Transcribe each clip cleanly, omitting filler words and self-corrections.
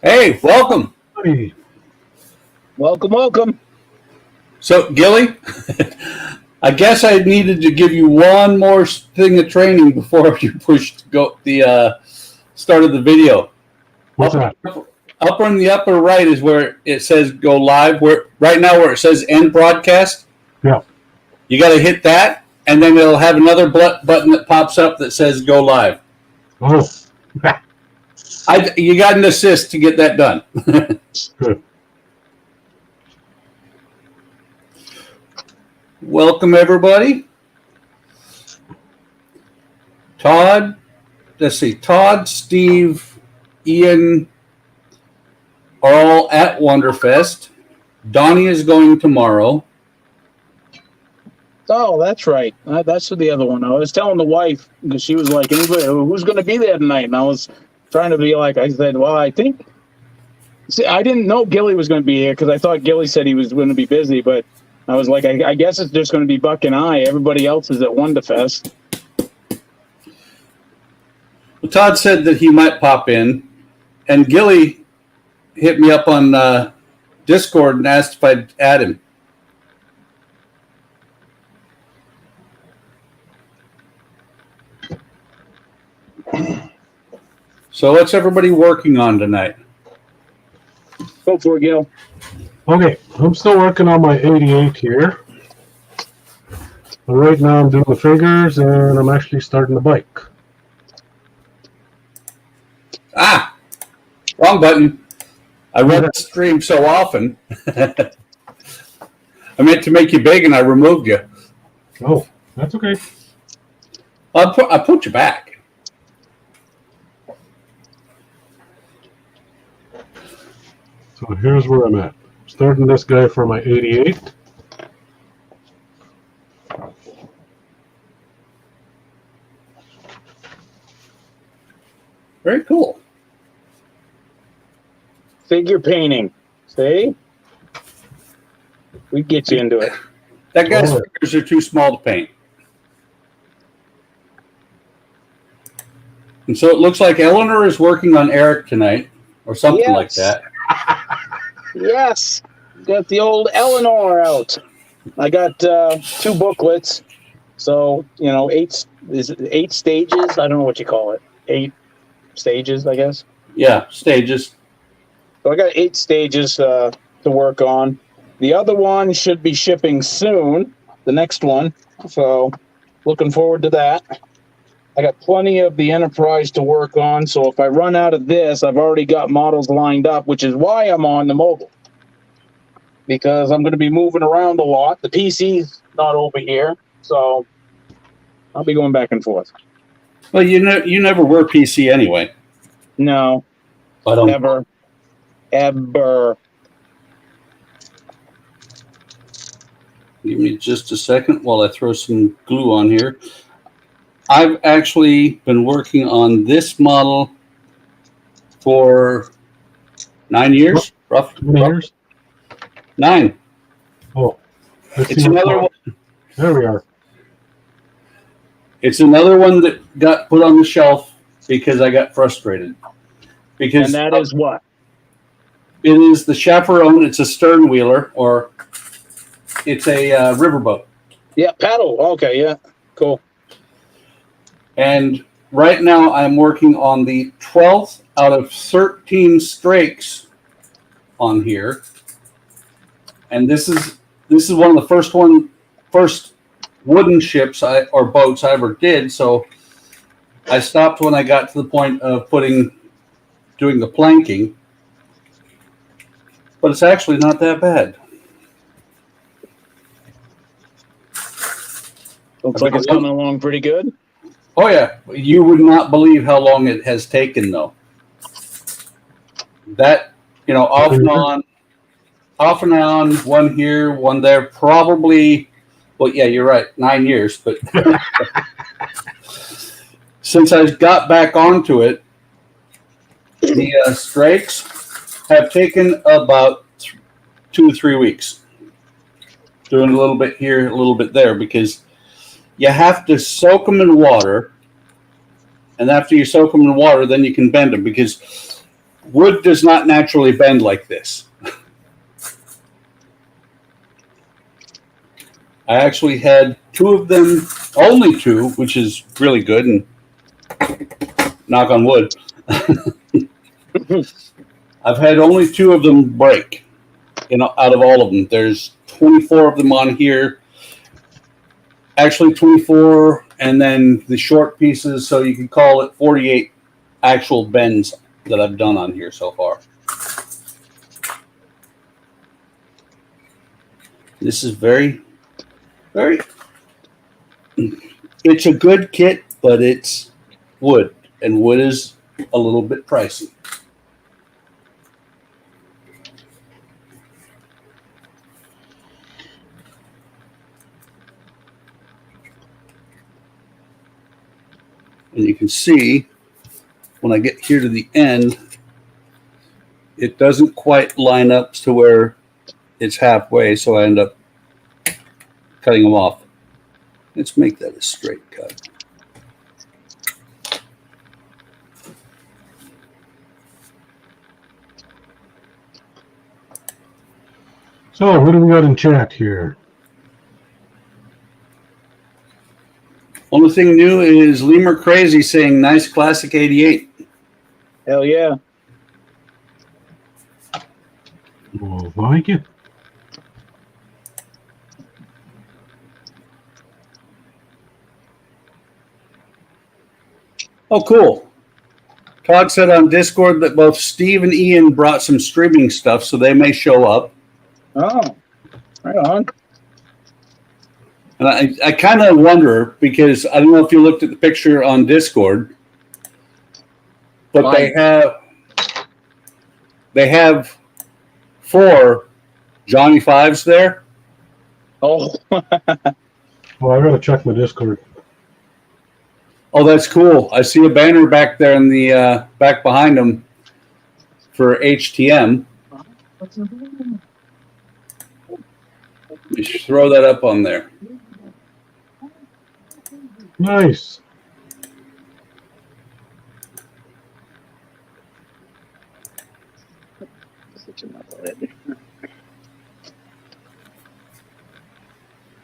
Hey, welcome. Hey. Welcome. So, Gilly, I guess I needed to give you one more thing of training before you pushed the start of the video. What's that? Up in the upper right is where it says go live. Where right now where it says end broadcast. Yeah. You got to hit that, and then it'll have another button that pops up that says go live. Oh. You got an assist to get that done. Good. Welcome, everybody. Todd, let's see, Todd, Steve, Ian are all at Wonderfest. Donnie is going tomorrow. Oh, that's right. That's the other one. I was telling the wife because she was like, "Anybody who's going to be there tonight?" And I was trying to be like, I said, "Well, I think." See, I didn't know Gilly was going to be here because I thought Gilly said he was going to be busy, but I was like, I guess it's just going to be Buck and I. Everybody else is at Wonderfest. Well, Todd said that he might pop in, and Gilly hit me up on Discord and asked if I'd add him. So what's everybody working on tonight? Go for it, Gil. Okay, I'm still working on my 88 here. But right now I'm doing the figures and I'm actually starting the bike. Ah, wrong button. I run the stream so often. I meant to make you big and I removed you. Oh, that's okay. I put you back. So here's where I'm at. Starting this guy for my 88. Very cool. Figure painting. See? We get you into it. That guy's figures are too small to paint. And so it looks like Eleanor is working on Eric tonight, or something like that. Yes. Got the old Eleanor out. I got 2 booklets. So, 8 stages. I don't know what you call it. 8 stages, I guess. Yeah, stages. So I got 8 stages to work on. The other one should be shipping soon, the next one. So looking forward to that. I got plenty of the Enterprise to work on. So if I run out of this, I've already got models lined up, which is why I'm on the mobile. Because I'm going to be moving around a lot. The PC's not over here. So I'll be going back and forth. Well, you never were PC anyway. No. Ever. Give me just a second while I throw some glue on here. I've actually been working on this model for 9 years, roughly. 9 years? 9. Oh. It's another one. There we are. It's another one that got put on the shelf because I got frustrated. Because and that is what? It is the Chaperone. It's a stern wheeler, or it's a riverboat. Yeah, paddle. Okay, yeah, cool. And right now I'm working on the 12th out of 13 strakes on here. And this is one of the first wooden ships or boats I ever did. So I stopped when I got to the point of doing the planking. But it's actually not that bad. Looks like it's coming along pretty good. Oh, yeah. You would not believe how long it has taken, though. That, off and on, one here, one there, probably, well, yeah, you're right, 9 years. But since I got back onto it, the strakes have taken about 2 or 3 weeks. Doing a little bit here, a little bit there, because you have to soak them in water, and after you soak them in water, then you can bend them, because wood does not naturally bend like this. I actually had 2 of them, only 2, which is really good, and knock on wood. I've had only 2 of them break, out of all of them. There's 24 of them on here. Actually 24, and then the short pieces, so you could call it 48 actual bends that I've done on here so far. This is very, very, it's a good kit, but it's wood, and wood is a little bit pricey. And you can see when I get here to the end, it doesn't quite line up to where it's halfway, so I end up cutting them off. Let's make that a straight cut. So, what do we got in chat here? Only thing new is Lemur Crazy saying nice classic 88. Hell yeah. Oh, like it. Oh, cool. Todd said on Discord that both Steve and Ian brought some streaming stuff, so they may show up. Oh, right on. And I kind of wonder, because I don't know if you looked at the picture on Discord, but they have 4 Johnny Fives there. Oh. Well, I gotta check my Discord. Oh, that's cool. I see a banner back there in the back behind them for HTM. You should throw that up on there. Nice.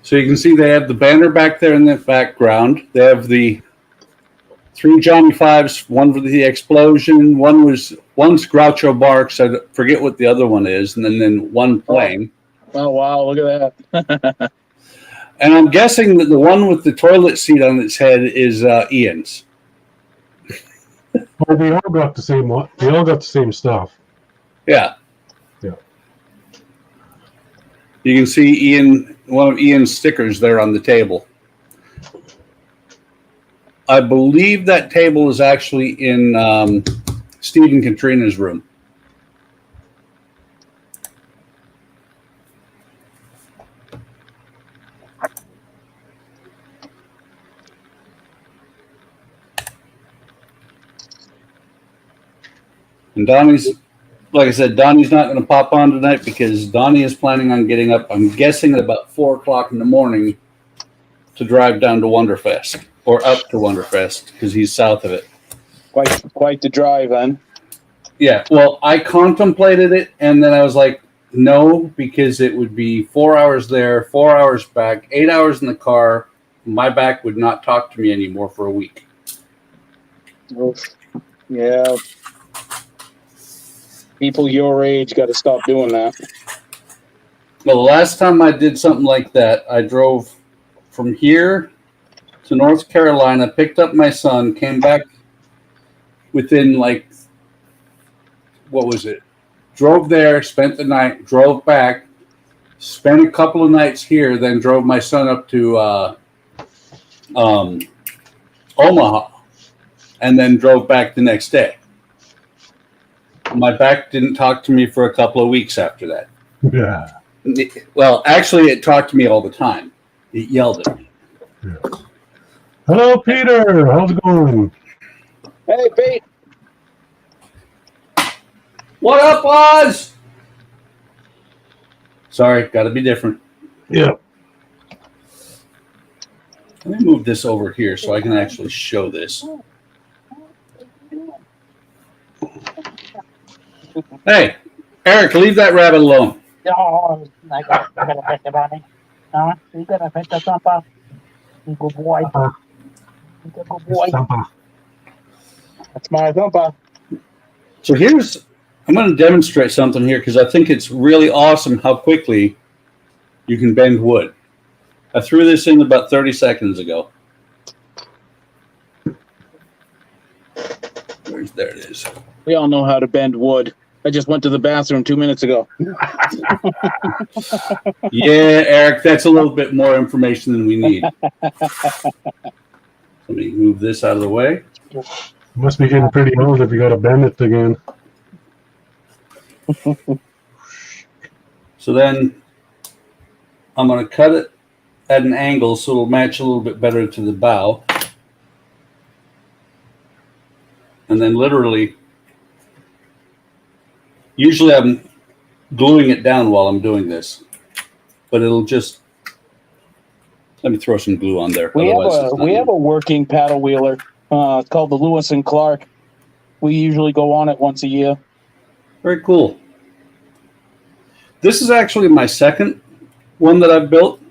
So you can see they have the banner back there in the background. They have the 3 Johnny Fives, one for the explosion, one's Groucho Barks, I forget what the other one is, and then one plain. Oh wow, look at that. And I'm guessing that the one with the toilet seat on its head is Ian's. Well, they all got the same one. They all got the same stuff. Yeah. Yeah. You can see Ian, one of Ian's stickers there on the table. I believe that table is actually in Steve and Katrina's room. And Donnie's, like I said, Donnie's not going to pop on tonight because Donnie is planning on getting up, I'm guessing, at about 4 o'clock in the morning to drive down to Wonderfest, or up to Wonderfest, because he's south of it. Quite the drive, then. Yeah, well, I contemplated it, and then I was like, no, because it would be 4 hours there, 4 hours back, 8 hours in the car. My back would not talk to me anymore for a week. Oof. Yeah. People your age got to stop doing that. Well, the last time I did something like that, I drove from here to North Carolina, picked up my son, came back within, like, what was it? Drove there, spent the night, drove back, spent a couple of nights here, then drove my son up to Omaha, and then drove back the next day. My back didn't talk to me for a couple of weeks after that. Yeah. Well, actually, it talked to me all the time. It yelled at me. Yeah. Hello, Peter. How's it going? Hey, Pete. What up, Oz? Sorry, got to be different. Yeah. Let me move this over here so I can actually show this. Hey, Eric, leave that rabbit alone. Oh, I gotta pet the bunny. Huh? You gotta pet the thumper. You good boy. Thumper. You a good boy. Thumper. That's my thumper. So I'm going to demonstrate something here because I think it's really awesome how quickly you can bend wood. I threw this in about 30 seconds ago. There it is. We all know how to bend wood. I just went to the bathroom 2 minutes ago. Yeah, Eric, that's a little bit more information than we need. Let me move this out of the way. You must be getting pretty old if you got to bend it again. So then I'm going to cut it at an angle so it'll match a little bit better to the bow. And then literally, usually I'm gluing it down while I'm doing this, but it'll just, let me throw some glue on there. We have a working paddle wheeler. It's called the Lewis and Clark. We usually go on it once a year. Very cool. This is actually my second one that I've built.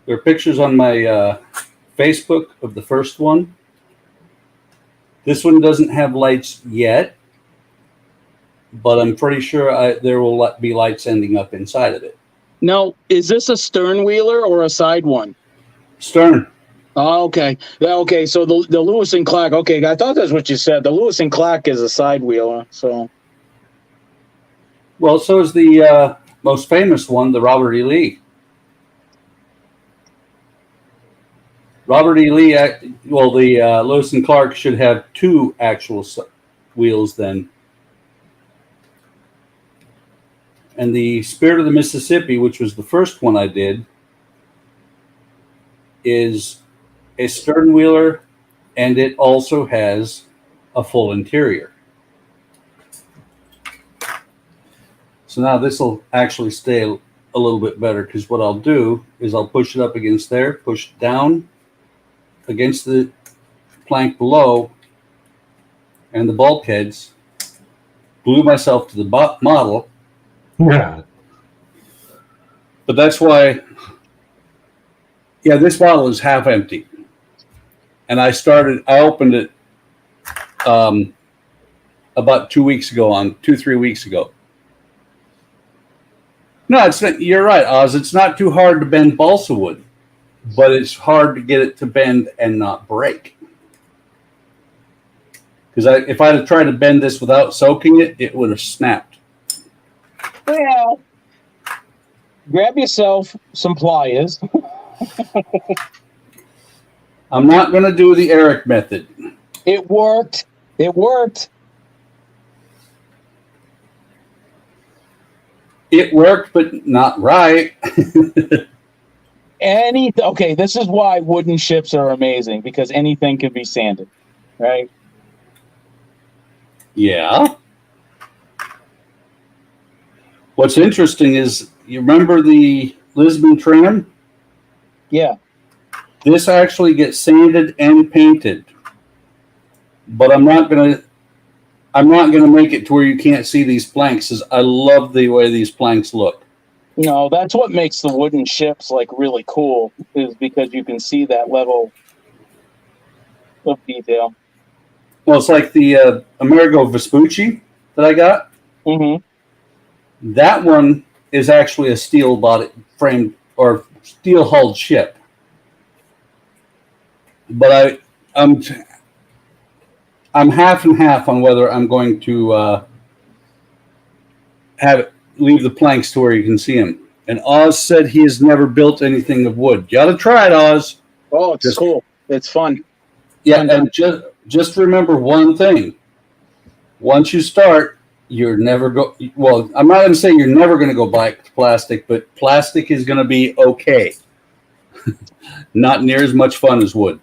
There are pictures on my Facebook of the first one. This one doesn't have lights yet, but I'm pretty sure there will be lights ending up inside of it. Now, is this a stern wheeler or a side one? Stern. Oh, okay. Yeah, okay. So the Lewis and Clark. Okay, I thought that's what you said. The Lewis and Clark is a side wheeler. So, Well, so is the most famous one, the Robert E. Lee. Robert E. Lee, well, the Lewis and Clark should have two actual wheels then. And the Spirit of the Mississippi, which was the first one I did, is a stern wheeler, and it also has a full interior. So now this will actually stay a little bit better, because what I'll do is I'll push it up against there, push it down against the plank below and the bulkheads, glue myself to the model. Yeah. But that's why, yeah, this bottle is half empty. And I opened it about 2 weeks ago, 3 weeks ago. No, it's not, you're right, Oz. It's not too hard to bend balsa wood, but it's hard to get it to bend and not break. Because if I had tried to bend this without soaking it, it would have snapped. well, grab yourself some pliers. I'm not going to do the Eric method. It worked. It worked. It worked, but not right. Okay, this is why wooden ships are amazing, because anything can be sanded, right? Yeah. What's interesting is, you remember the Lisbon tram? Yeah. This actually gets sanded and painted, but I'm not gonna make it to where you can't see these planks, because I love the way these planks look. No, that's what makes the wooden ships like really cool, is because you can see that level of detail. Well, it's like the Amerigo Vespucci that I got. Mm-hmm. That one is actually a steel body framed or steel hulled ship. But I'm half and half on whether I'm going to leave the planks to where you can see them. And Oz said he has never built anything of wood. You ought to try it, Oz. Oh, it's cool. It's fun. Yeah, and just remember one thing. Once you start, you're never well, I'm not going to say you're never going to go back to plastic, but plastic is going to be okay. Not near as much fun as wood.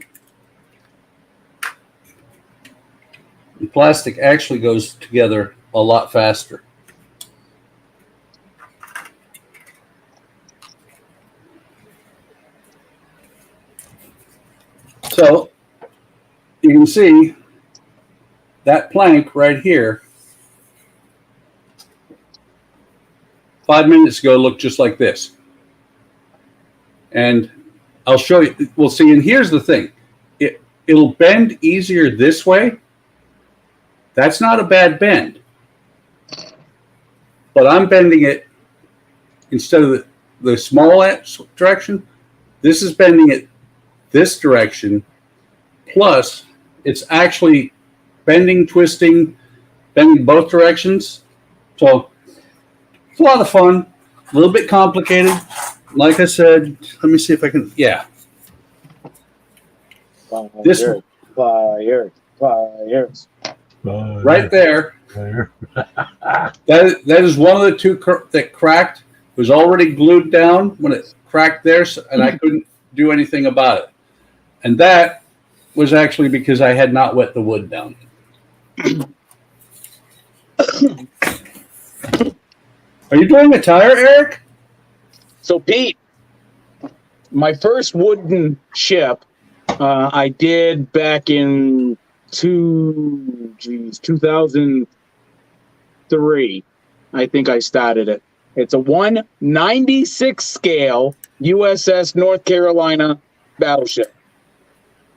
And plastic actually goes together a lot faster. So you can see that plank right here 5 minutes ago looked just like this. And I'll show you. We'll see. And here's the thing. It'll bend easier this way. That's not a bad bend. But I'm bending it instead of the small direction. This is bending it this direction. Plus, it's actually bending, twisting, bending both directions. So it's a lot of fun. A little bit complicated. Like I said, let me see if I can. Yeah. This Pliers. right there. That is one of the two that cracked. It was already glued down when it cracked there, and I couldn't do anything about it. And that was actually because I had not wet the wood down. Are you doing a tire, Eric? So, Pete, my first wooden ship I did back in 2003. I think I started it. It's a 1/96 scale USS North Carolina battleship.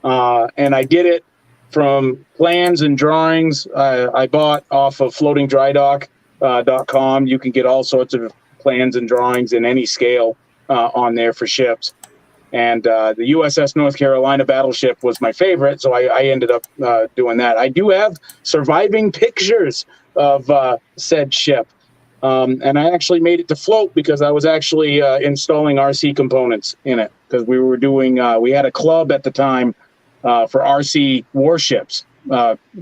And I did it from plans and drawings I bought off of floatingdrydock.com. You can get all sorts of plans and drawings in any scale on there for ships. And the USS North Carolina battleship was my favorite, so I ended up doing that. I do have surviving pictures of said ship. And I actually made it to float because I was actually installing RC components in it, because we were doing, we had a club at the time for RC warships.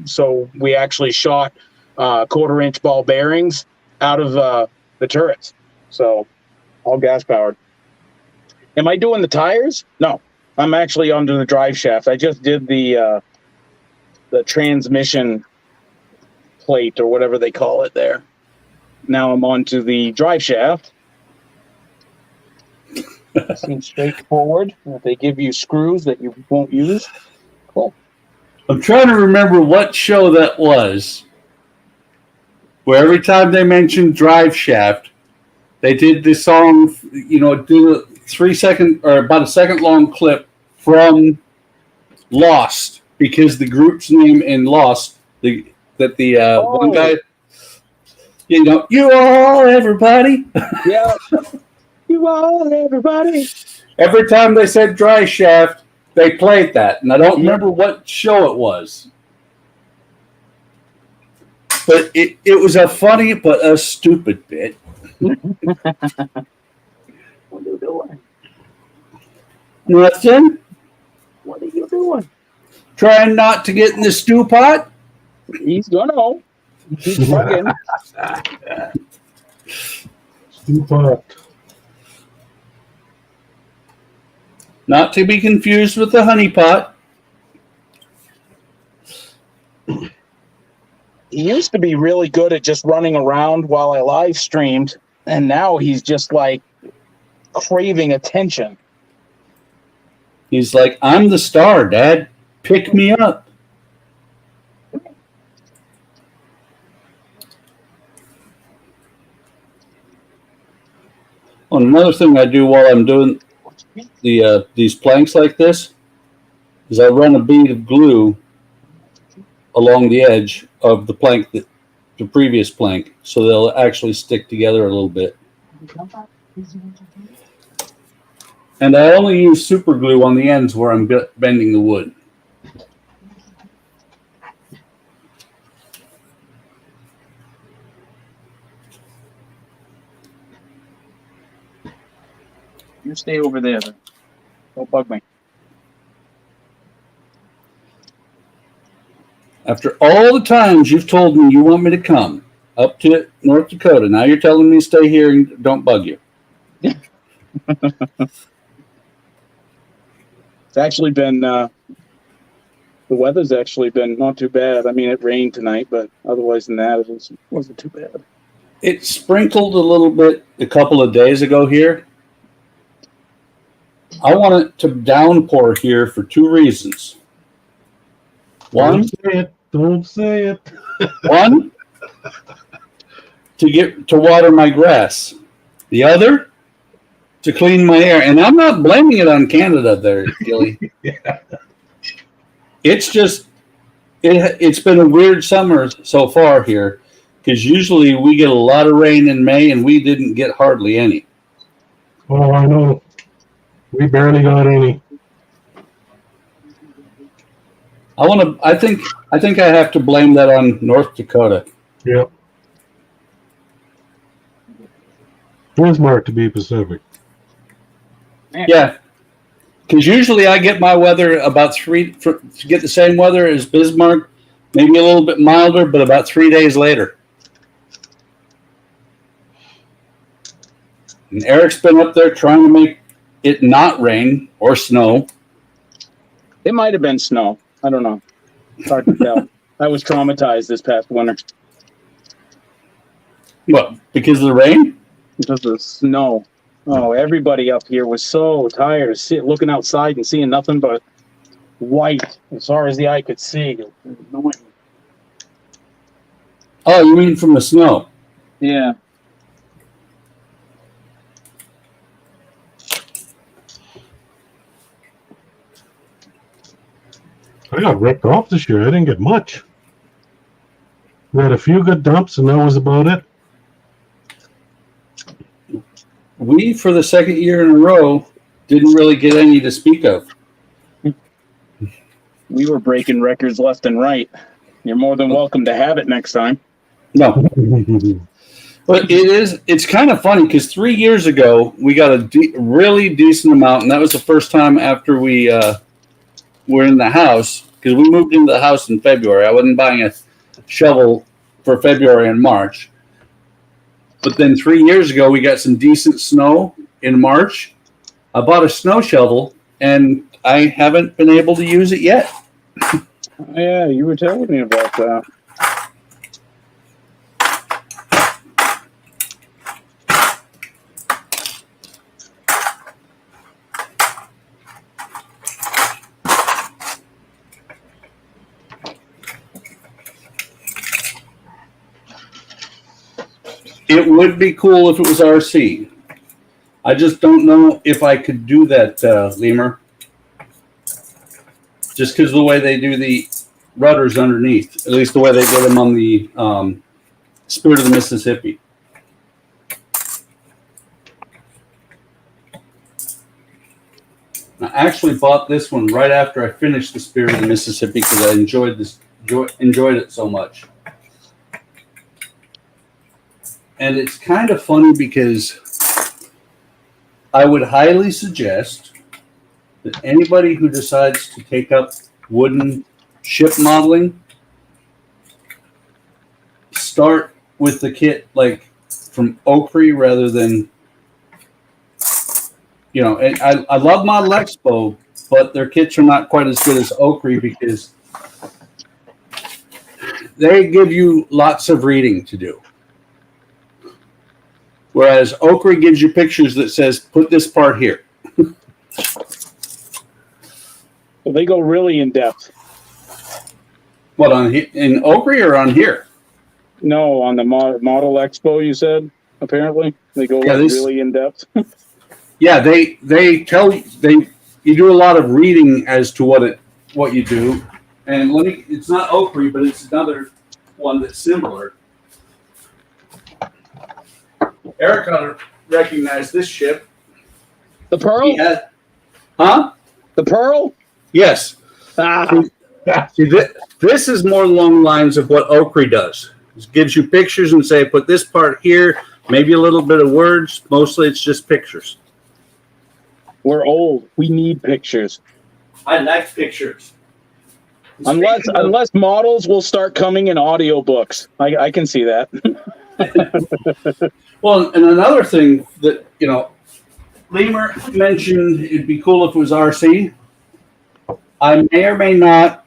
So we actually shot 1/4-inch ball bearings out of the turrets. So all gas powered. Am I doing the tires? No, I'm actually under the drive shaft. I just did the transmission plate or whatever they call it there. Now I'm onto the drive shaft. Seems straightforward. They give you screws that you won't use. Cool. I'm trying to remember what show that was, where every time they mentioned drive shaft, they did this song, did a 3-second or about a second long clip from Lost, because the group's name in Lost, one guy, you all everybody. Yeah. You all everybody. Every time they said dry shaft, they played that, and I don't remember what show it was. But it was a funny but a stupid bit. What are you doing? Nothing. What are you doing? Trying not to get in the stew pot. He's gonna. He's bugging. Stew pot. Not to be confused with the honey pot. He used to be really good at just running around while I live streamed, and now he's just like craving attention. He's like, I'm the star, Dad. Pick me up. Well, another thing I do while I'm doing these planks like this is I run a bead of glue along the edge of the plank, the previous plank, so they'll actually stick together a little bit. And I only use super glue on the ends where I'm bending the wood. You stay over there. Don't bug me. After all the times you've told me you want me to come up to North Dakota, now you're telling me to stay here and don't bug you. It's actually been, the weather's actually been not too bad. I mean, it rained tonight, but otherwise than that, it wasn't too bad. It sprinkled a little bit a couple of days ago here. I want it to downpour here for 2 reasons. One, Don't say it. one, to water my grass. The other, to clean my air. And I'm not blaming it on Canada there, Gilly. Yeah. It's just, it's been a weird summer so far here, because usually we get a lot of rain in May, and we didn't get hardly any. Oh, I know. We barely got any. I think I have to blame that on North Dakota. Yep. Bismarck, to be specific. Yeah, because usually I get my weather about to get the same weather as Bismarck, maybe a little bit milder, but about 3 days later. And Eric's been up there trying to make it not rain or snow. It might have been snow. I don't know. It's hard to tell. I was traumatized this past winter What, because of the rain? because of snow. Oh, everybody up here was so tired of looking outside and seeing nothing but white as far as the eye could see. It was annoying. Oh, you mean from the snow? Yeah. I got ripped off this year. I didn't get much. We had a few good dumps, and that was about it. We, for the second year in a row, didn't really get any to speak of. We were breaking records left and right. You're more than welcome to have it next time. No. But it's kind of funny because 3 years ago, we got a really decent amount, and that was the first time after we were in the house, because we moved into the house in February. I wasn't buying a shovel for February and March. But then 3 years ago, we got some decent snow in March. I bought a snow shovel, and I haven't been able to use it yet. Yeah, you were telling me about that. It would be cool if it was RC. I just don't know if I could do that, Lemur. Just because of the way they do the rudders underneath. At least the way they did them on the Spirit of the Mississippi. I actually bought this one right after I finished the Spirit of the Mississippi because I enjoyed it so much. And it's kind of funny because I would highly suggest that anybody who decides to take up wooden ship modeling start with the kit like from Oakry rather than, you know, and I love Model Expo, but their kits are not quite as good as Oakry because they give you lots of reading to do. Whereas Oakry gives you pictures that says, put this part here. Well, they go really in depth. What, in Oakry or on here? No, on the Model Expo, you said, apparently. They go really in depth. Yeah, they tell you, you do a lot of reading as to what you do. And it's not Oakry, but it's another one that's similar. Eric ought to recognize this ship. The Pearl? Huh? The Pearl? Yes. Ah. See, this is more along the lines of what Oakry does. It gives you pictures and say, put this part here, maybe a little bit of words. Mostly it's just pictures. We're old. We need pictures. I like pictures. Unless models will start coming in audiobooks. I can see that. Well, and another thing that, you know, Lemur mentioned it'd be cool if it was RC. I may or may not,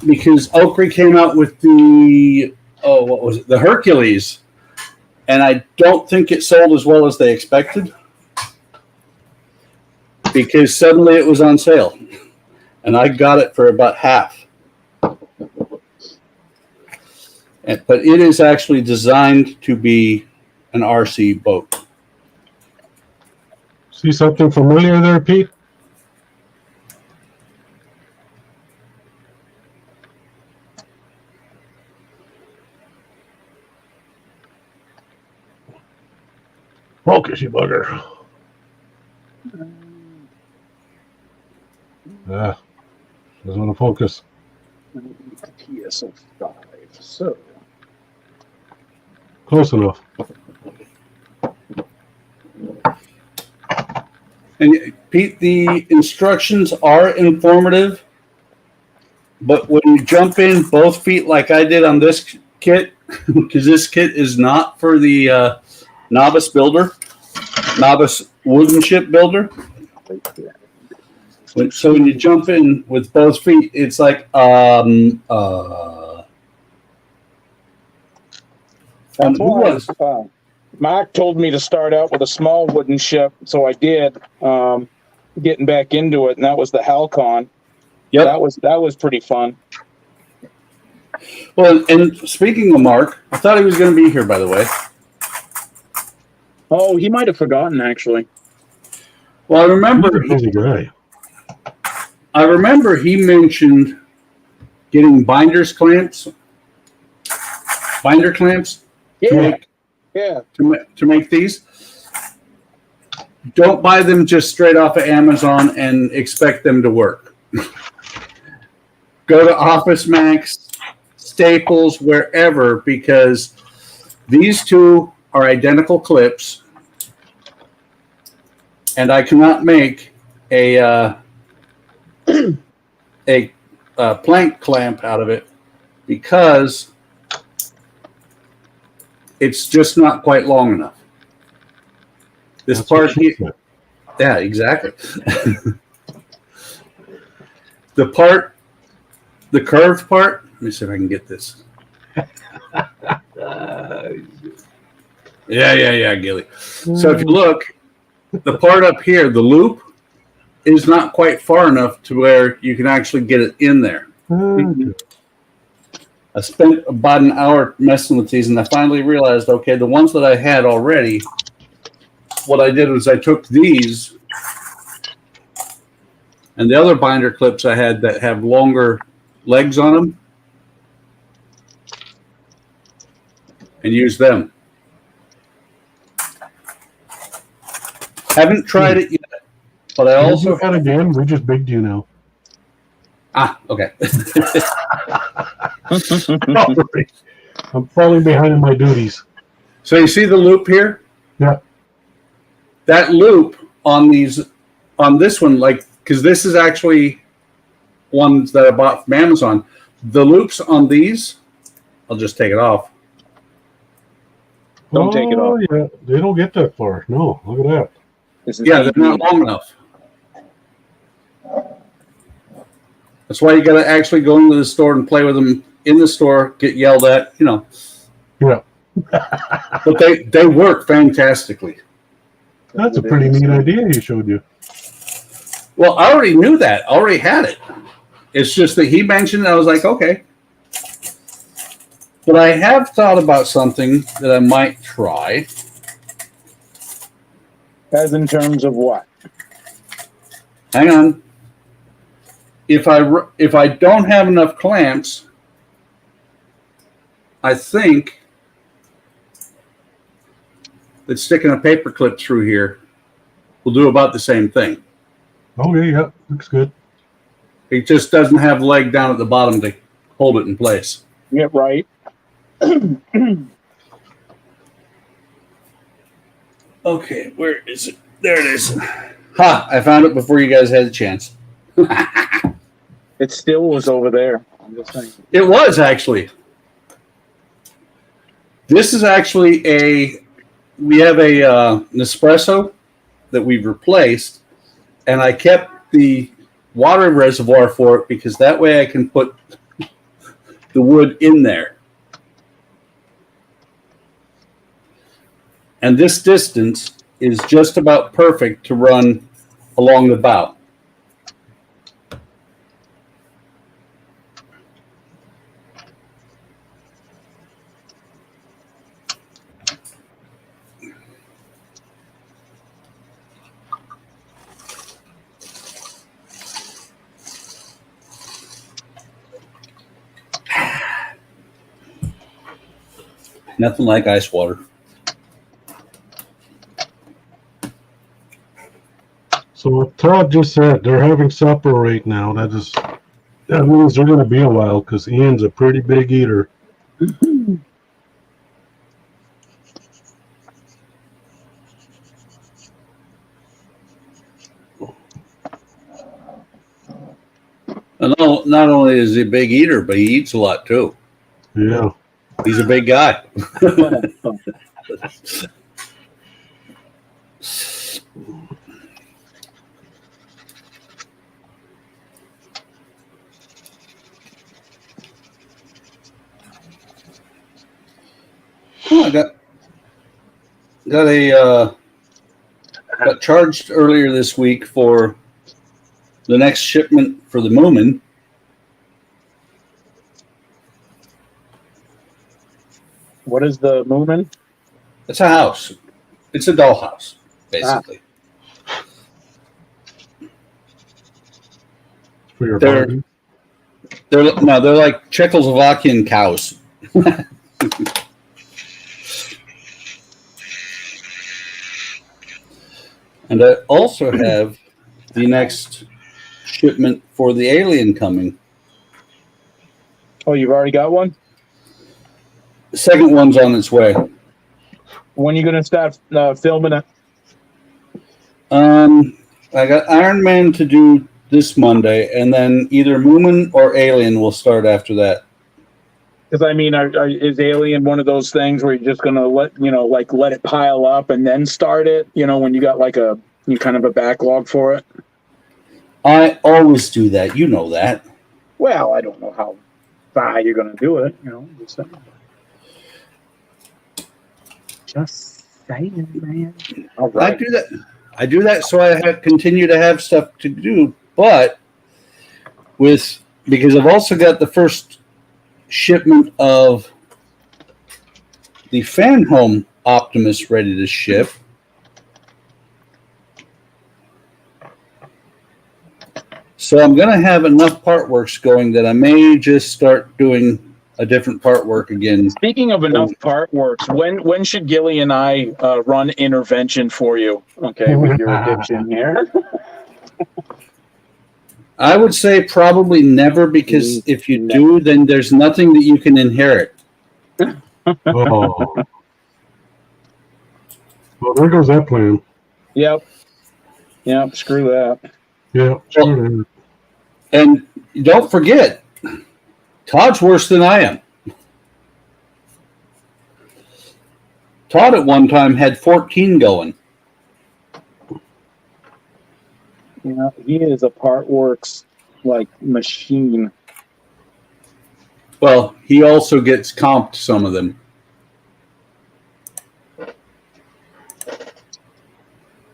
because Oakry came out with the, what was it? The Hercules. And I don't think it sold as well as they expected. Because suddenly it was on sale. And I got it for about half. But it is actually designed to be an RC boat. See something familiar there, Pete? Focus, you bugger. Yeah, doesn't want to focus. TSO5. So Close enough. And Pete, the instructions are informative, but when you jump in both feet like I did on this kit, because this kit is not for the novice builder, novice wooden ship builder. So when you jump in with both feet, it's like who was? Mark told me to start out with a small wooden ship, so I did. Getting back into it, and that was the Halcon. Yep. That was pretty fun. Well, and speaking of Mark, I thought he was going to be here, by the way. Oh, he might have forgotten, actually. Well, I remember. He's a busy guy. I remember he mentioned getting binder clamps. Yeah. To make these. Don't buy them just straight off of Amazon and expect them to work. Go to Office Max, Staples, wherever, because these two are identical clips, and I cannot make a plank clamp out of it because it's just not quite long enough. This That's part here, yeah, exactly. The curved part, let me see if I can get this. Yeah, Gilly. So if you look, the part up here, the loop, is not quite far enough to where you can actually get it in there. I spent about an hour messing with these, and I finally realized, okay, the ones that I had already, what I did was I took these and the other binder clips I had that have longer legs on them and used them. Haven't tried it yet, but I also had again. We just bigged you now. Okay. I'm falling behind in my duties. So you see the loop here? Yeah. That loop on this one, like, because this is actually ones that I bought from Amazon. The loops on these, I'll just take it off. Don't take it off. Yeah, they don't get that far. No, look at that. Yeah, they're not long enough. That's why you got to actually go into the store and play with them in the store, get yelled at, Yeah. But they work fantastically. That's a pretty neat idea you showed you. Well, I already knew that. I already had it. It's just that he mentioned it. I was like, okay. But I have thought about something that I might try. As in terms of what? Hang on. If I don't have enough clamps, I think that sticking a paper clip through here will do about the same thing. Okay, yeah, looks good. It just doesn't have leg down at the bottom to hold it in place. Yeah, right. Okay, where is it? There it is. Ha! I found it before you guys had a chance. It still was over there. I'm just saying. It was actually. This is actually we have a Nespresso that we've replaced, and I kept the water reservoir for it because that way I can put the wood in there. And this distance is just about perfect to run along the bow. Nothing like ice water. So what Todd just said, they're having supper right now. That means they're going to be a while because Ian's a pretty big eater. And not only is he a big eater, but he eats a lot too. Yeah. He's a big guy. Oh, I got charged earlier this week for the next shipment for the Moomin. What is the movement? It's a house. It's a dollhouse, basically. For your They're party. they're like Czechoslovakian cows. And I also have the next shipment for the alien coming. Oh, you've already got one? The second one's on its way. When are you going to start filming it? I got Iron Man to do this Monday, and then either Moomin or Alien will start after that. Because I mean, is Alien one of those things where you're just gonna let it pile up and then start it? You know, when you got like you kind of a backlog for it. I always do that. You know that. Well, I don't know how far you're gonna do it. You know, just saying, man. All right. I do that so I continue to have stuff to do, but because I've also got the first shipment of the fan home Optimus ready to ship. So I'm going to have enough part works going that I may just start doing a different part work again. Speaking of enough part works, when should Gilly and I run intervention for you? Okay, with your addiction here. I would say probably never, because if you do, then there's nothing that you can inherit. Oh. Well, there goes that plan. Yep. Screw that. Yeah. Sure. And don't forget, Todd's worse than I am. Todd at one time had 14 going. Yeah, he is a part works like machine. Well, he also gets comped some of them.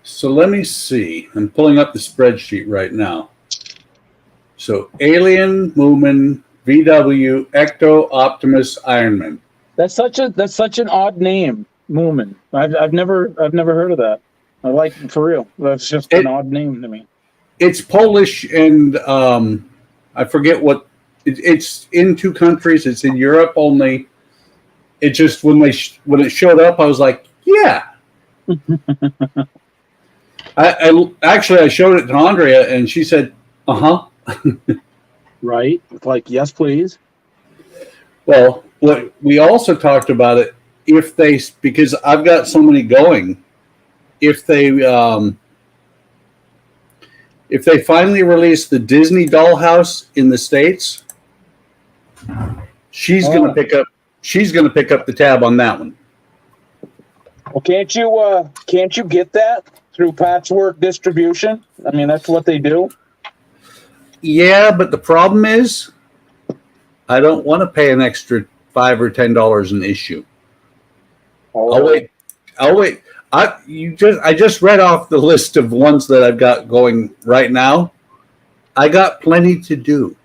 So let me see. I'm pulling up the spreadsheet right now. So Alien, Moomin, VW, Ecto, Optimus, Iron Man. That's such an odd name, Moomin. I've never heard of that. I like it for real. That's just an odd name to me. It's Polish, and I forget what it's in 2 countries. It's in Europe only. It just when it showed up, I was like, yeah. I showed it to Andrea, and she said, "Uh-huh." Right? Like, yes, please. Well, what we also talked about it, because I've got so many going, if they finally release the Disney Dollhouse in the States, she's gonna pick up the tab on that one. Well, can't you get that through Patchwork Distribution? I mean, that's what they do. Yeah, but the problem is, I don't want to pay an extra $5 or $10 an issue. I'll wait. I just read off the list of ones that I've got going right now. I got plenty to do.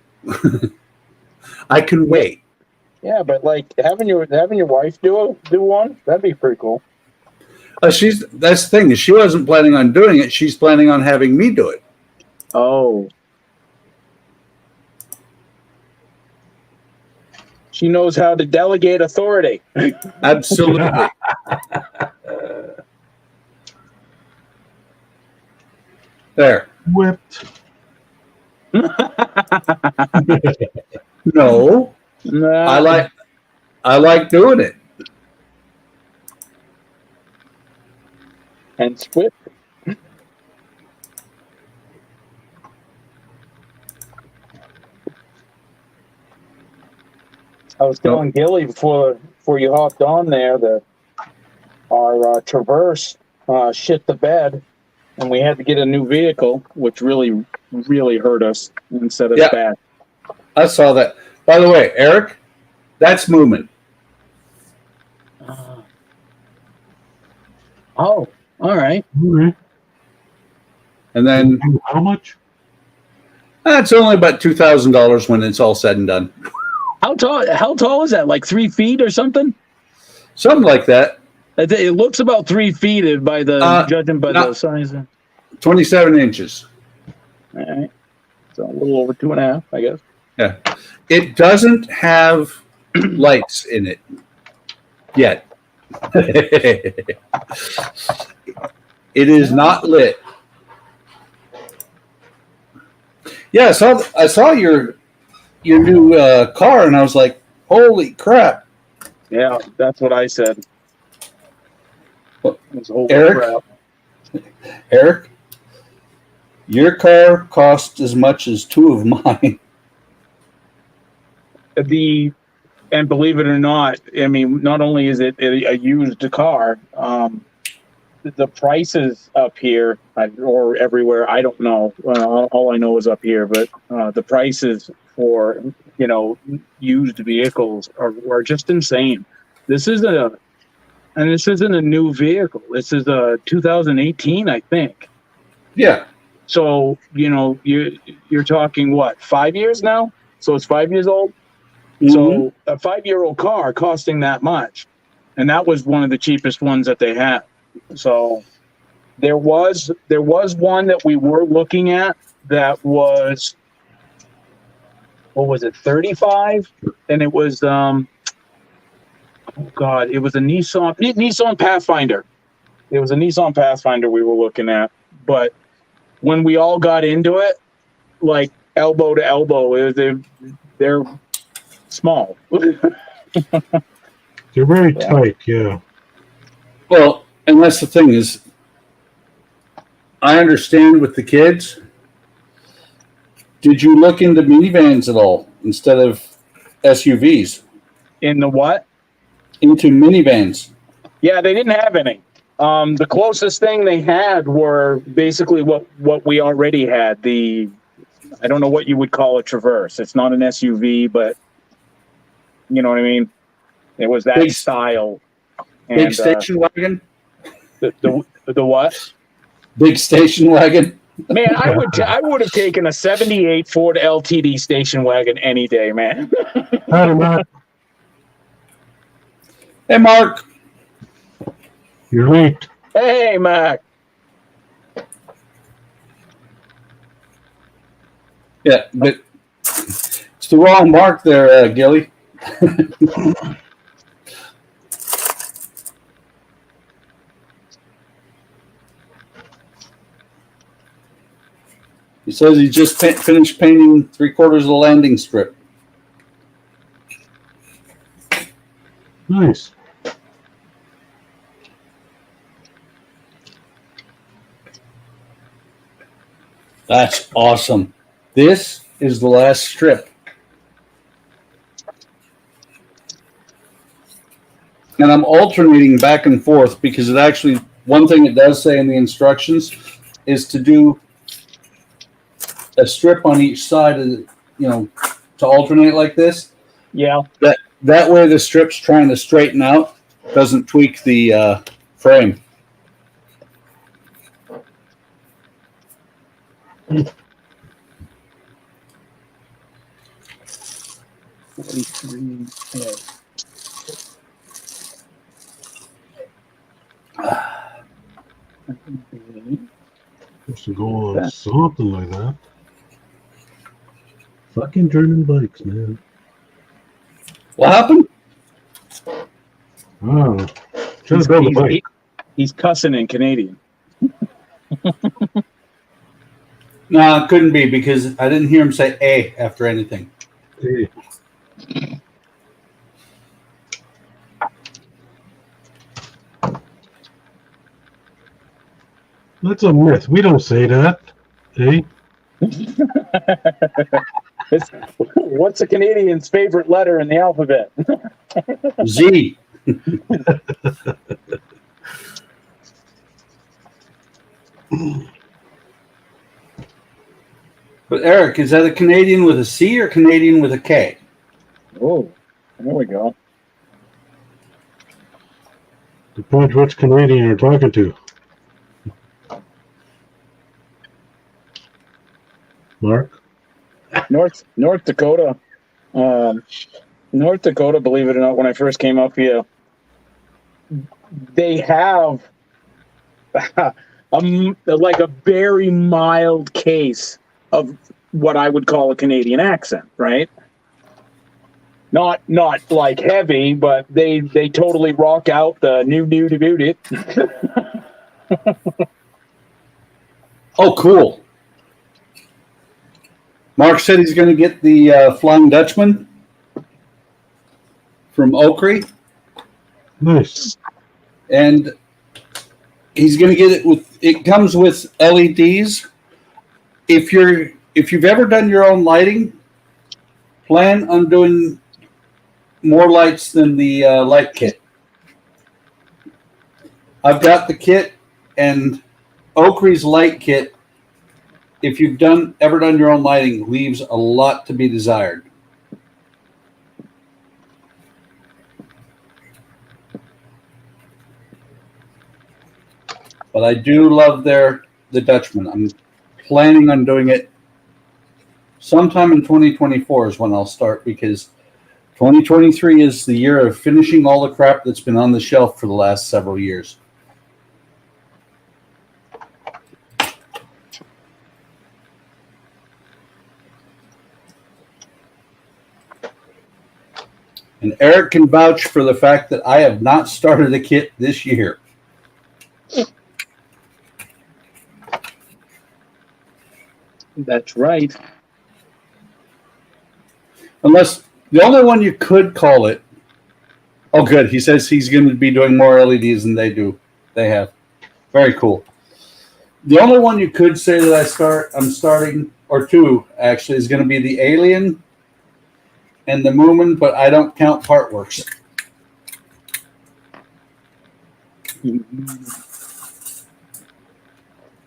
I can wait. Yeah, but like having your wife do one, that'd be pretty cool. That's the thing, is she wasn't planning on doing it. She's planning on having me do it. Oh. She knows how to delegate authority. Absolutely. There. Whipped. No, Nah. I like doing it. And Swift. I was telling Gilly before you hopped on there that our Traverse shit the bed, and we had to get a new vehicle, which really, really hurt us instead of bad. I saw that. By the way, Eric, that's movement. Oh, all right. Okay. And then How much? that's only about $2,000 when it's all said and done. How tall is that? Like 3 feet or something? Something like that. It looks about 3 feet by the judging by the size. 27 inches. All right. So a little over 2.5, I guess. Yeah. It doesn't have lights in it yet. It is not lit. Yeah, I saw your new car, and I was like, "Holy crap!" Yeah, that's what I said. Eric, your car cost as much as 2 of mine. And believe it or not, I mean, not only is it a used car, the prices up here or everywhere, I don't know. All I know is up here, but the prices for used vehicles are just insane. This isn't a new vehicle. This is a 2018, I think. Yeah. So you're talking what, 5 years now? So it's 5 years old. Mm-hmm. So a 5-year-old car costing that much, and that was one of the cheapest ones that they had. So there was one that we were looking at that was, what was it, 35, and it was oh god, it was a Nissan Pathfinder. It was a Nissan Pathfinder we were looking at, but when we all got into it, like elbow to elbow, they're small. They're very tight, yeah. Well, and that's the thing is, I understand with the kids. Did you look into minivans at all instead of SUVs? In the what? Into minivans. Yeah, they didn't have any. The closest thing they had were basically what we already had. I don't know what you would call a Traverse. It's not an SUV, but you know what I mean? It was that style. And, big station wagon? The what? Big station wagon? Man, I would have taken a 78 Ford LTD station wagon any day, man. Hi, Matt. Hey, Mark. You're late. Hey, Mac. Yeah, but it's the wrong Mark there, Gilly. He says he just finished painting 3/4 of the landing strip. Nice. That's awesome. This is the last strip. And I'm alternating back and forth because it actually, one thing it does say in the instructions is to do a strip on each side of the, to alternate like this. Yeah. That way the strip's trying to straighten out, doesn't tweak the frame. Supposed to go on something like that. Fucking German bikes, man. What happened? Oh, should have been the bike. He's cussing in Canadian. No, it couldn't be because I didn't hear him say "a" after anything. Hey. That's a myth. We don't say that. Hey. What's a Canadian's favorite letter in the alphabet? Z. But Eric, is that a Canadian with a C or Canadian with a K? Oh, there we go. Depends which Canadian you're talking to. Mark? North Dakota. North Dakota, believe it or not, when I first came up here, they have like a very mild case of what I would call a Canadian accent, right? Not like heavy, but they totally rock out the new about it. Oh, cool. Mark said he's going to get the Flying Dutchman from Oakry. Nice. And he's going to get it with, it comes with LEDs. If you've ever done your own lighting, plan on doing more lights than the light kit. I've got the kit, and Oakry's light kit, if you've ever done your own lighting, leaves a lot to be desired. But I do love the Dutchman. I'm planning on doing it sometime in 2024 is when I'll start, because 2023 is the year of finishing all the crap that's been on the shelf for the last several years. And Eric can vouch for the fact that I have not started a kit this year. That's right. Unless the only one you could call it. Oh, good. He says he's going to be doing more LEDs than they do. They have. Very cool. The only one you could say that I'm starting, or two actually, is going to be the Alien and the Moomin, but I don't count Partworks.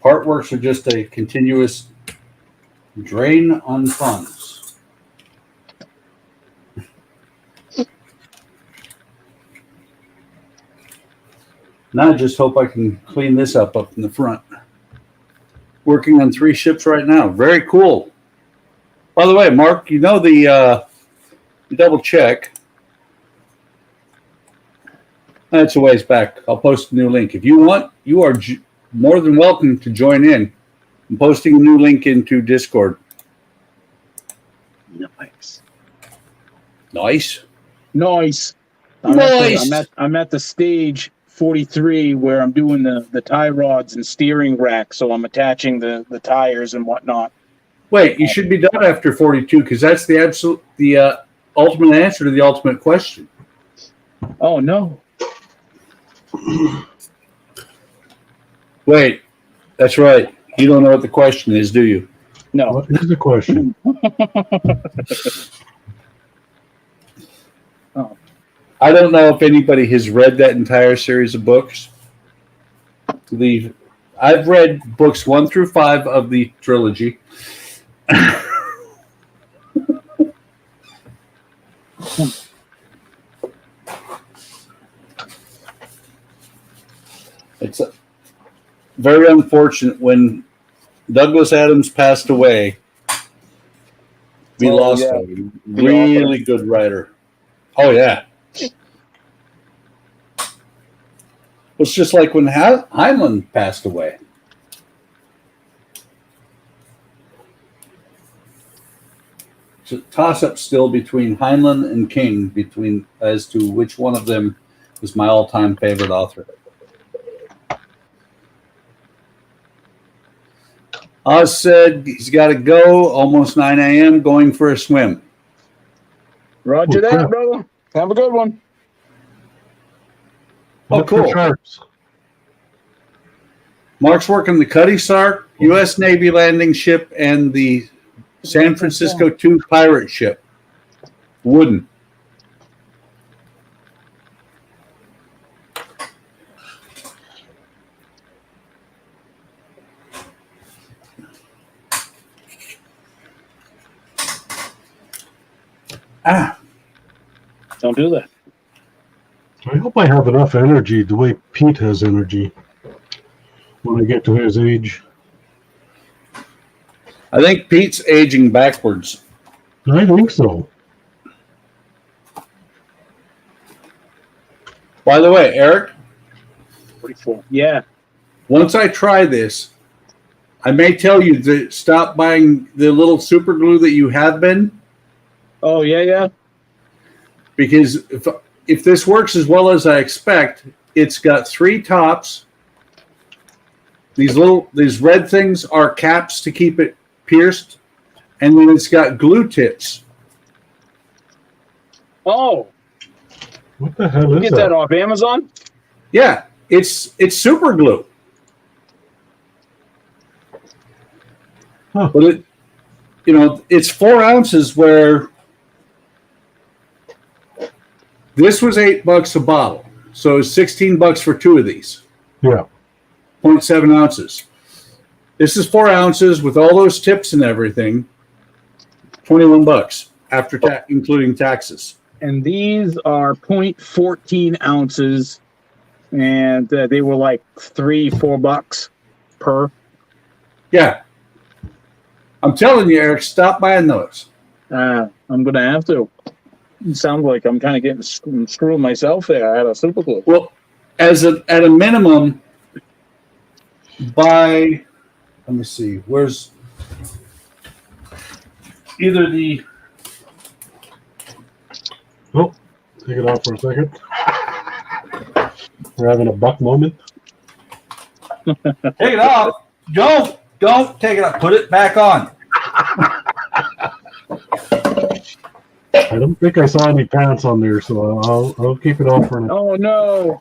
Partworks are just a continuous drain on funds. Now I just hope I can clean this up in the front. Working on 3 ships right now. Very cool. By the way, Mark, you know the double check. That's a ways back. I'll post a new link. If you want, you are more than welcome to join in. I'm posting a new link into Discord. Nice. Nice. Nice. I'm at the stage 43 where I'm doing the tie rods and steering rack, so I'm attaching the tires and whatnot. Wait, you should be done after 42 because that's the ultimate answer to the ultimate question. Oh no. Wait, that's right. You don't know what the question is, do you? No. What is the question? Oh. I don't know if anybody has read that entire series of books. I've read books 1 through 5 of the trilogy. It's very unfortunate when Douglas Adams passed away. We lost a really good writer. Oh, yeah. It's just like when Heinlein passed away. toss-up still between Heinlein and King as to which one of them is my all-time favorite author. Oz said he's got to go. Almost 9 a.m. Going for a swim. Roger that, brother. Have a good one. Oh, cool. Sharks. Mark's working the Cuddy Sark, U.S. Navy landing ship, and the San Francisco 2 pirate ship. Wooden. Don't do that. I hope I have enough energy the way Pete has energy when I get to his age. I think Pete's aging backwards. I think so. By the way, Eric, 44. Yeah. once I try this, I may tell you to stop buying the little super glue that you have been. Oh, yeah. Because if this works as well as I expect, it's got 3 tops. These red things are caps to keep it pierced, and then it's got glue tips. Oh, What the hell is get that off Amazon? Yeah, it's super glue. Huh. But it's 4 ounces, where this was $8 a bottle, so it's $16 for 2 of these. Yeah. 0.7 ounces. This is 4 ounces with all those tips and everything. $21 after including taxes. And these are 0.14 ounces, and they were like $3-4 per. Yeah. I'm telling you, Eric, stop buying those. I'm going to have to. It sounds like I'm kind of getting screwing myself there. I had a super glue. Well, at a minimum, buy, let me see, where's either the, Oh, take it off for a second. We're having a buck moment. take it off. Don't take it off. Put it back on. I don't think I saw any pants on there, so I'll keep it off for now. Oh, no.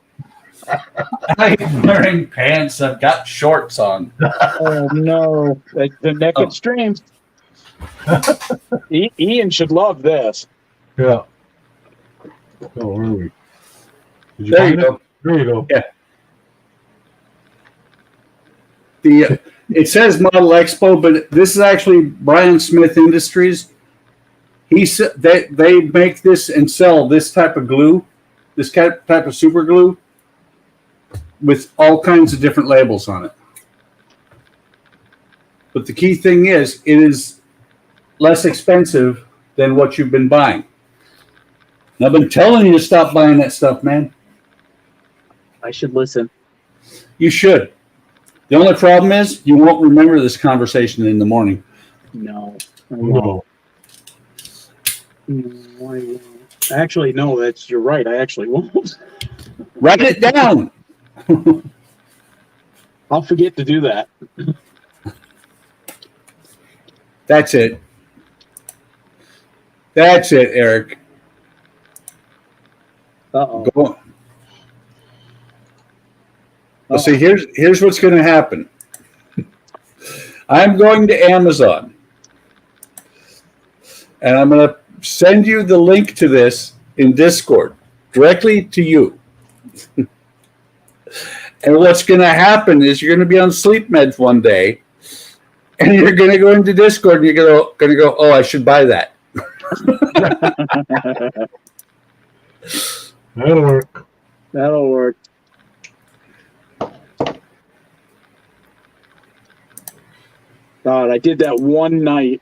I'm wearing pants. I've got shorts on. Oh, no. The naked stream. Ian should love this. Yeah. Oh, where are we? Did There you find it? go. There you go. Yeah. It says Model Expo, but this is actually Brian Smith Industries. He said they make this and sell this type of glue, this type of super glue, with all kinds of different labels on it. But the key thing is, it is less expensive than what you've been buying. And I've been telling you to stop buying that stuff, man. I should listen. You should. The only problem is you won't remember this conversation in the morning. No. No. Actually, no, you're right. I actually won't. Write it down. I'll forget to do that. That's it. That's it, Eric. Uh-oh. Go on. Well, see, here's what's going to happen. I'm going to Amazon, and I'm going to send you the link to this in Discord directly to you. And what's going to happen is you're going to be on sleep meds one day, and you're going to go into Discord, and you're going to go, oh, I should buy that. That'll work. That'll work. God, I did that one night.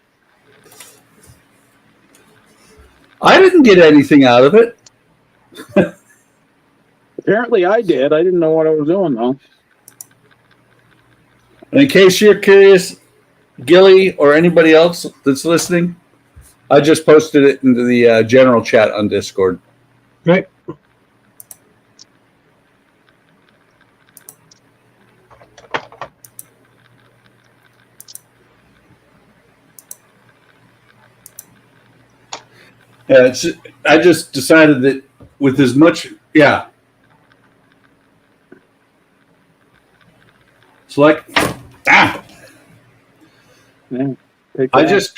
I didn't get anything out of it. Apparently I did. I didn't know what I was doing, though. And in case you're curious, Gilly or anybody else that's listening, I just posted it into the general chat on Discord. Great. Yeah, I just decided that with as much, yeah. Select. Ah. Yeah, I just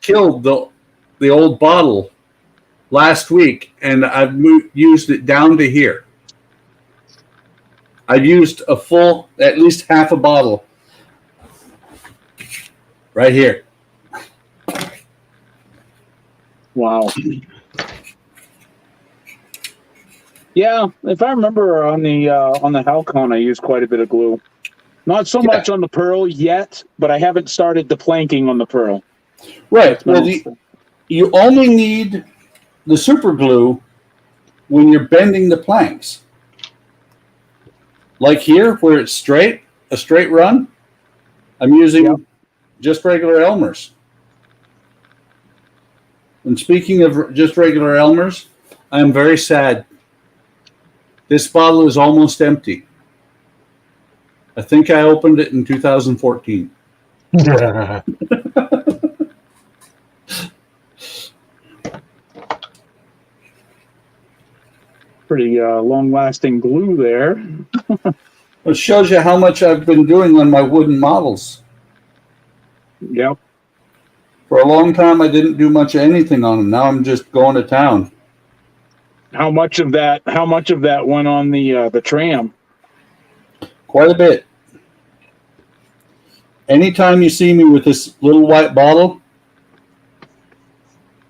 killed the old bottle last week, and I've used it down to here. I've used a full, at least half a bottle, right here. Wow. Yeah, if I remember on the Halcon, I used quite a bit of glue. Not so much on the Pearl yet, but I haven't started the planking on the Pearl. Right. Well, you only need the super glue when you're bending the planks. Like here, where it's straight, a straight run, I'm using just regular Elmer's. And speaking of just regular Elmer's, I am very sad. This bottle is almost empty. I think I opened it in 2014. Pretty long-lasting glue there. It shows you how much I've been doing on my wooden models. Yep. For a long time, I didn't do much of anything on them. Now I'm just going to town. How much of that went on the tram? Quite a bit. Anytime you see me with this little white bottle,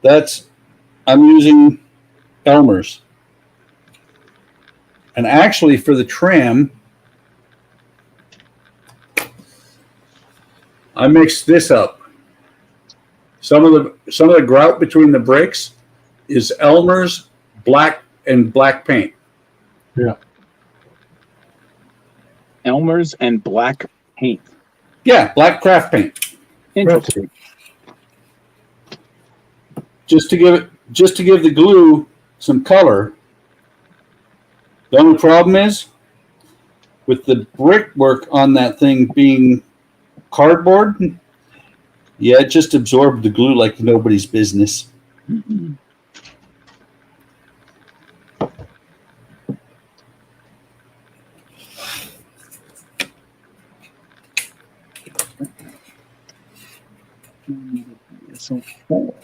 I'm using Elmer's. And actually, for the tram, I mixed this up. Some of the grout between the bricks is Elmer's black paint. Yeah. Elmer's and black paint. Yeah, black craft paint. Interesting. Just to give the glue some color. The only problem is with the brickwork on that thing being cardboard. Yeah, it just absorbed the glue like nobody's business. Mm-hmm. So four.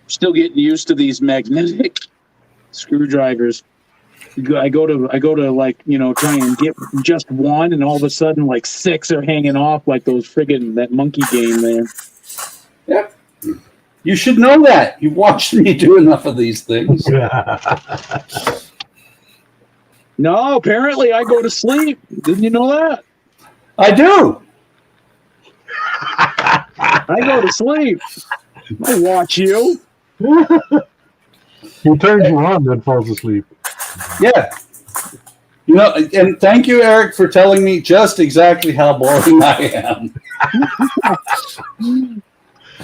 Still getting used to these magnetic screwdrivers. I go to like, try and get just one, and all of a sudden like 6 are hanging off like those friggin' that monkey game there. Yep. You should know that. You've watched me do enough of these things. No, apparently I go to sleep. Didn't you know that? I do. I go to sleep. I watch you. He turns you on, then falls asleep. Yeah. And thank you, Eric, for telling me just exactly how boring I am.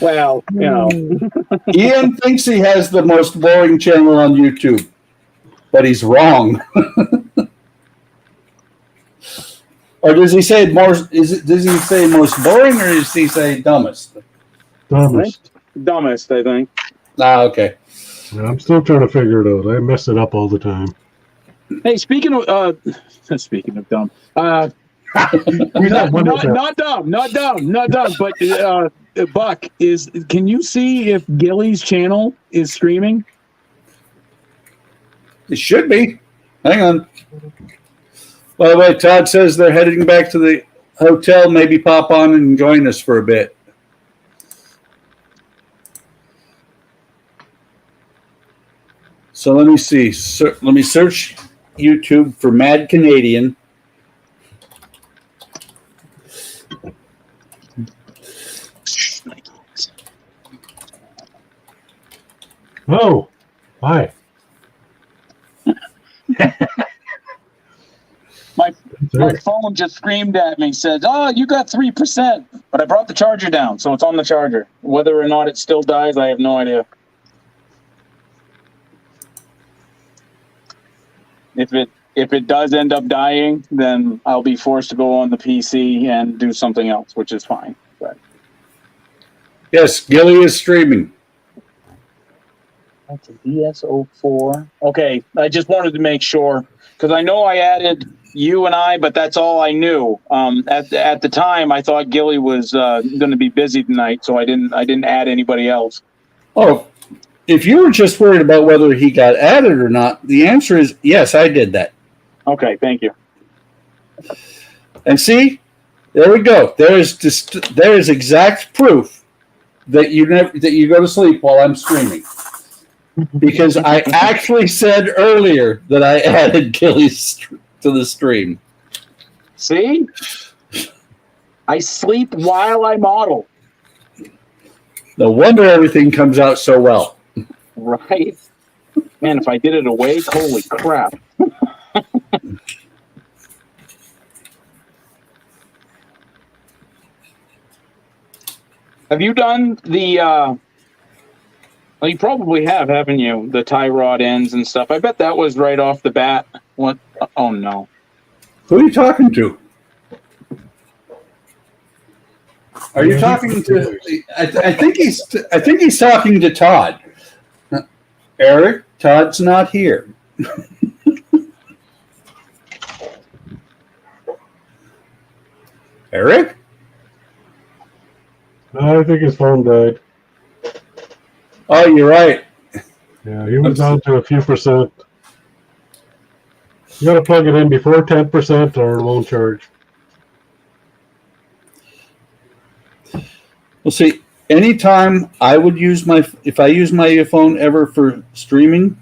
Well, Ian thinks he has the most boring channel on YouTube, but he's wrong. Or does he say more? Does he say most boring, or does he say dumbest? Dumbest. Dumbest, I think. Ah, okay. Yeah, I'm still trying to figure it out. I mess it up all the time. Hey, speaking of dumb, not dumb, but Buck, can you see if Gilly's channel is streaming? It should be. Hang on. By the way, Todd says they're heading back to the hotel. Maybe pop on and join us for a bit. So let me see. Let me search YouTube for Mad Canadian. Oh, hi. My phone just screamed at me, said, "Oh, you got 3%." But I brought the charger down, so it's on the charger. Whether or not it still dies, I have no idea. If it does end up dying, then I'll be forced to go on the PC and do something else, which is fine. But Yes, Gilly is streaming. that's a DS04. Okay, I just wanted to make sure because I know I added you and I, but that's all I knew. At the time, I thought Gilly was going to be busy tonight, so I didn't add anybody else. Oh, if you were just worried about whether he got added or not, the answer is yes, I did that. Okay, thank you. And see, there we go. There is exact proof that you go to sleep while I'm streaming. Because I actually said earlier that I added Gilly to the stream. See? I sleep while I model. No wonder everything comes out so well. Right? Man, if I did it awake, holy crap. Have you done the, well, you probably have, haven't you? The tie rod ends and stuff. I bet that was right off the bat. What? Oh, no. Who are you talking to? Are you talking to? I think he's talking to Todd. Eric, Todd's not here. Eric? I think his phone died. Oh, you're right. Yeah, he was down to a few percent. You got to plug it in before 10% or it won't charge. Well, see, anytime I would use if I use my phone ever for streaming,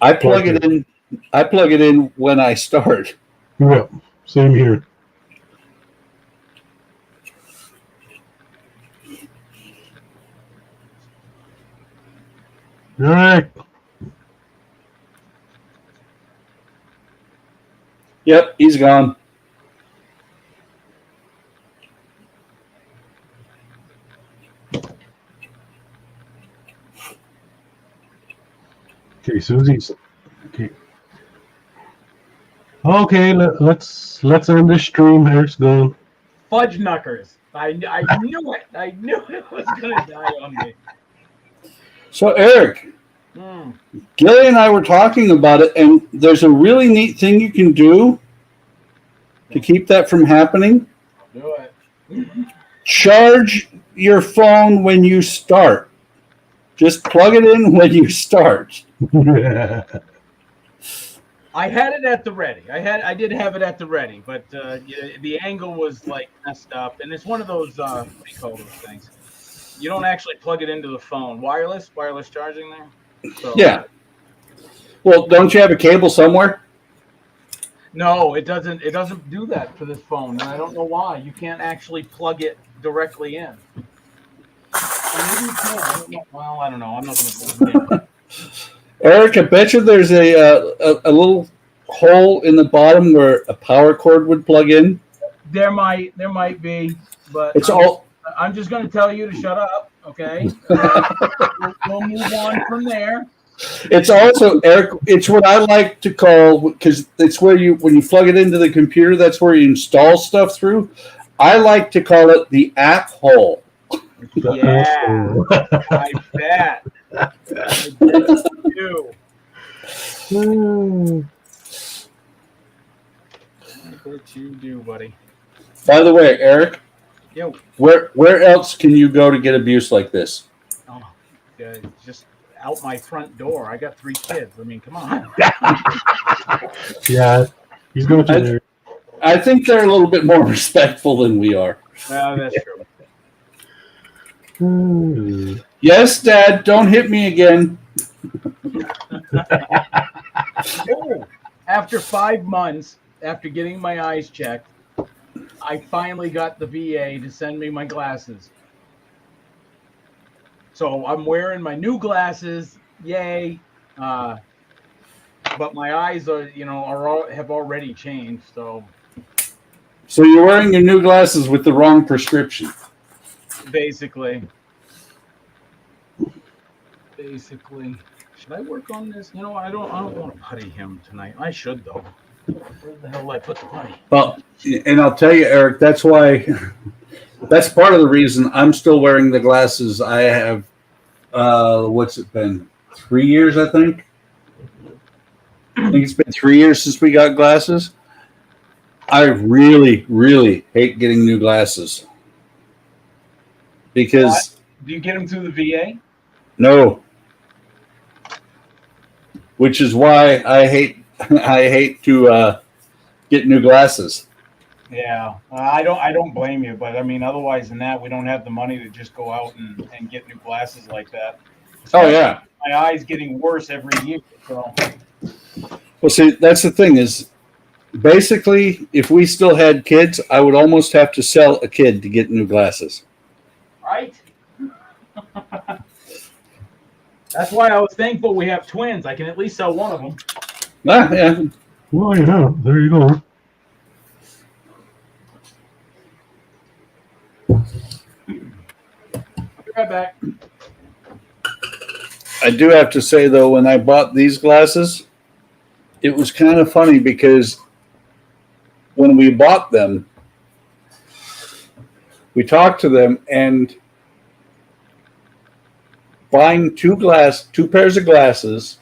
I plug it in. I plug it in when I start. Yeah, same here. All right. Yep, he's gone. Okay, Susie's. Okay. Okay, let's end this stream. Eric's gone. Fudge knuckers. I knew it. I knew it was gonna die on me. So, Eric, Gilly and I were talking about it, and there's a really neat thing you can do to keep that from happening. Do it. Charge your phone when you start. Just plug it in when you start. I had it at the ready. I did have it at the ready, but the angle was like messed up, and it's one of those what do you call those things? You don't actually plug it into the phone. Wireless charging there. So, Yeah. Well, don't you have a cable somewhere? No, it doesn't. It doesn't do that for this phone, and I don't know why. You can't actually plug it directly in. Maybe you can. I don't know. Well, I don't know. I'm not going to plug it in. Eric, I bet you there's a little hole in the bottom where a power cord would plug in. There might be, but It's all. I'm just going to tell you to shut up, okay? We'll move on from there. It's also, Eric, it's what I like to call, because it's where when you plug it into the computer, that's where you install stuff through. I like to call it the app hole. Yeah, I bet. I bet you do. I bet you do, buddy. By the way, Eric, Yo. where else can you go to get abuse like this? Oh, just out my front door. I got 3 kids. I mean, come on. Yeah, he's going to there. I think they're a little bit more respectful than we are. Well, that's true. Yes, Dad, don't hit me again. Oh, after 5 months, after getting my eyes checked, I finally got the VA to send me my glasses. So I'm wearing my new glasses. Yay. but my eyes are, have already changed. So you're wearing your new glasses with the wrong prescription. basically, should I work on this? You know, I don't want to putty him tonight. I should though. Where the hell did I put the putty? Well, and I'll tell you, Eric, that's part of the reason I'm still wearing the glasses. I have, what's it been? 3 years, I think. I think it's been 3 years since we got glasses. I really, really hate getting new glasses because. Do you get them through the VA? No. Which is why I hate to get new glasses. Yeah, I don't blame you, but I mean, otherwise than that, we don't have the money to just go out and get new glasses like that. Oh yeah, my eyes getting worse every year. So. Well, see, that's the thing is, basically, if we still had kids, I would almost have to sell a kid to get new glasses. Right. That's why I was thankful we have twins. I can at least sell one of them. Ah, yeah. Well, yeah, there you go. I'll be right back. I do have to say, though, when I bought these glasses, it was kind of funny because when we bought them, we talked to them, and buying two pairs of glasses,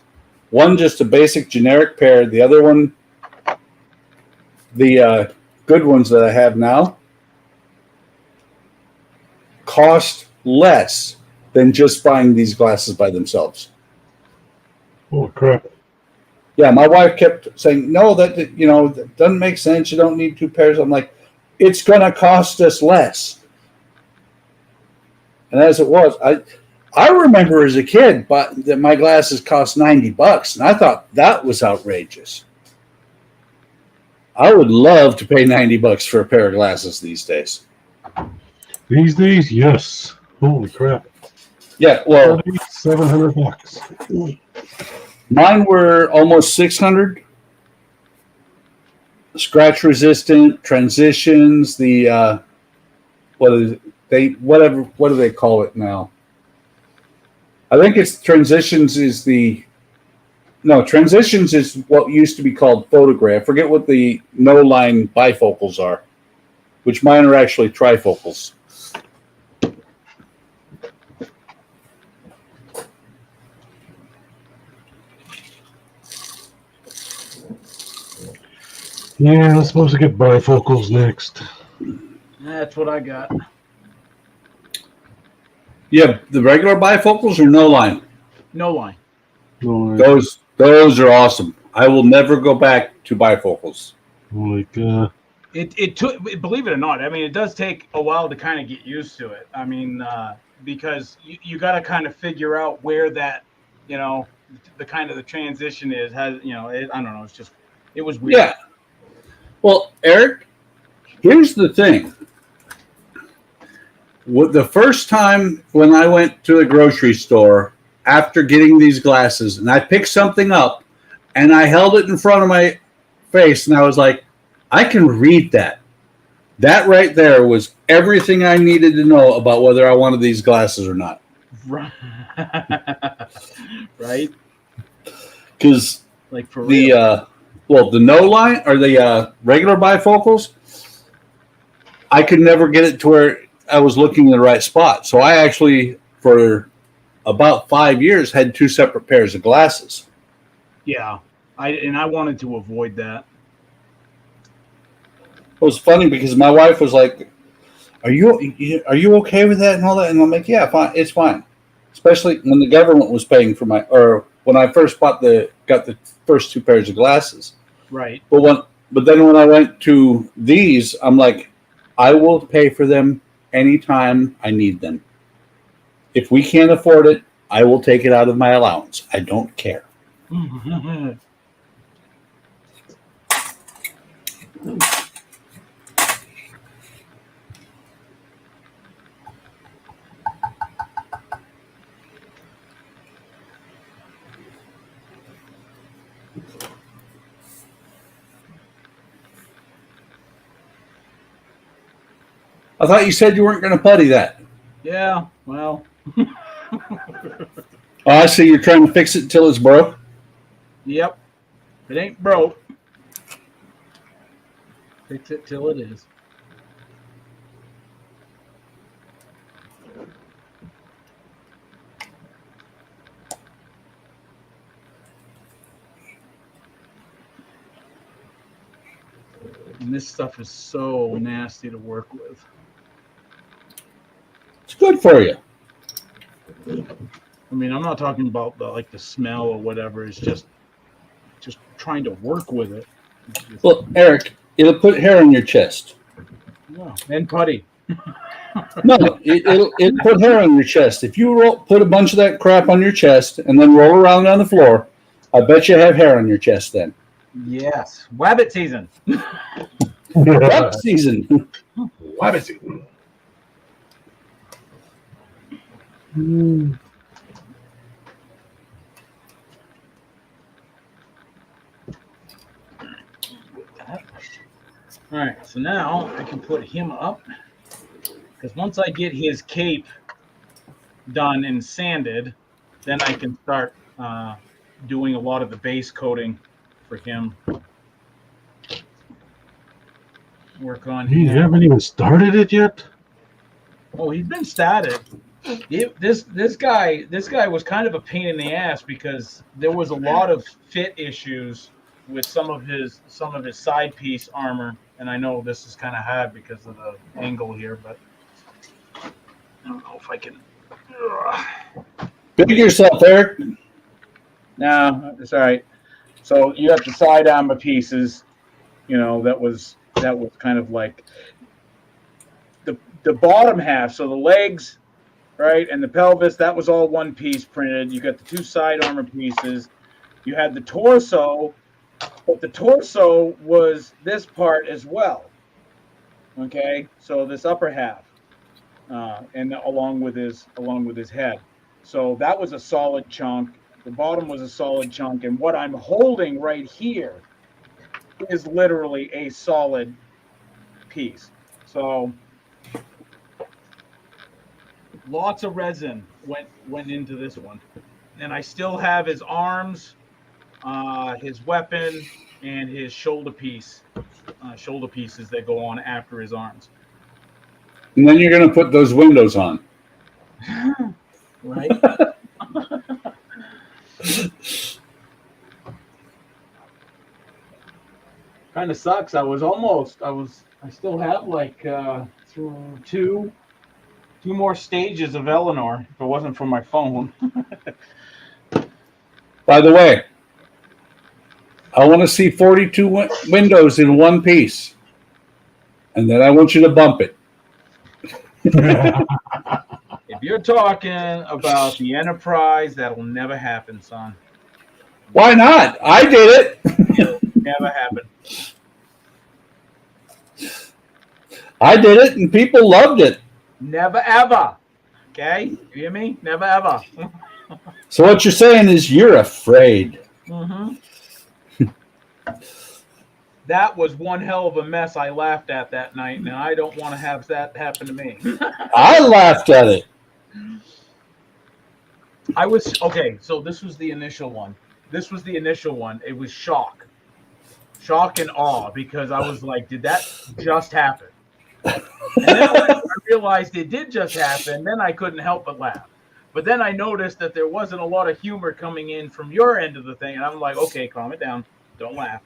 one just a basic generic pair, the other one the good ones that I have now, cost less than just buying these glasses by themselves. Oh crap. Yeah, my wife kept saying, no, that doesn't make sense. You don't need two pairs. I'm like, it's going to cost us less. And as it was, I remember as a kid that my glasses cost $90, and I thought that was outrageous. I would love to pay $90 for a pair of glasses these days. These days, yes. Holy crap. Yeah, well, $700. mine were almost 600. Scratch resistant, transitions, the what do they call it now? I think it's transitions is what used to be called photograph. Forget what the no-line bifocals are, which mine are actually trifocals. Yeah, I'm supposed to get bifocals next. That's what I got. Yeah, the regular bifocals or no line? No line. Those are awesome. I will never go back to bifocals. Like, It took, believe it or not, I mean, it does take a while to kind of get used to it. I mean, because you got to kind of figure out where that, the kind of the transition is. I don't know. It was weird. Yeah. Well, Eric, here's the thing. The first time when I went to the grocery store after getting these glasses, and I picked something up, and I held it in front of my face, and I was like, I can read that. That right there was everything I needed to know about whether I wanted these glasses or not. Right. Right? Because like for real. The no line or the regular bifocals, I could never get it to where I was looking in the right spot. So I actually, for about 5 years, had two separate pairs of glasses. Yeah, I wanted to avoid that. It was funny because my wife was like, "Are you okay with that and all that?" And I'm like, "Yeah, fine, it's fine." Especially when the government was paying for when I first got the first two pairs of glasses. Right. But then when I went to these, I'm like, I will pay for them anytime I need them. If we can't afford it, I will take it out of my allowance. I don't care. I thought you said you weren't going to putty that. Yeah, well. Oh, I see. You're trying to fix it until it's broke. Yep. If it ain't broke, fix it till it is. And this stuff is so nasty to work with. It's good for you. I mean, I'm not talking about the smell or whatever. It's just trying to work with it. Well, Eric, it'll put hair on your chest. Yeah. And putty. No, it'll put hair on your chest. If you put a bunch of that crap on your chest and then roll around on the floor, I bet you have hair on your chest then. Yes. Wabbit season. Duck season. Wabbit season. All right, so now I can put him up, because once I get his cape done and sanded, then I can start doing a lot of the base coating for him. Work on him. You haven't even started it yet? Oh, he's been started. This guy was kind of a pain in the ass because there was a lot of fit issues with some of his side piece armor, and I know this is kind of hard because of the angle here, but I don't know if I can. Big yourself, Eric. No, it's all right. So you have the side armor pieces, you know, that was kind of like the bottom half. So the legs, right, and the pelvis, that was all one piece printed. You got the two side armor pieces. You had the torso, but the torso was this part as well. Okay, so this upper half, and along with his head. So that was a solid chunk. The bottom was a solid chunk, and what I'm holding right here is literally a solid piece. So lots of resin went into this one, and I still have his arms, his weapon, and his shoulder pieces that go on after his arms. And then you're going to put those windows on. Right. Kind of sucks. I still have like two more stages of Eleanor if it wasn't for my phone. By the way, I want to see 42 windows in one piece. And then I want you to bump it. If you're talking about the Enterprise, that'll never happen, son. Why not? I did it. Never happen. I did it, and people loved it. Never ever. Okay? You hear me? Never ever. So what you're saying is you're afraid. Mm-hmm. That was one hell of a mess I laughed at that night, and I don't want to have that happen to me. I laughed at it. Okay, so this was the initial one. It was shock and awe, because I was like, did that just happen? And then when I realized it did just happen, then I couldn't help but laugh. But then I noticed that there wasn't a lot of humor coming in from your end of the thing, and I'm like, okay, calm it down. Don't laugh.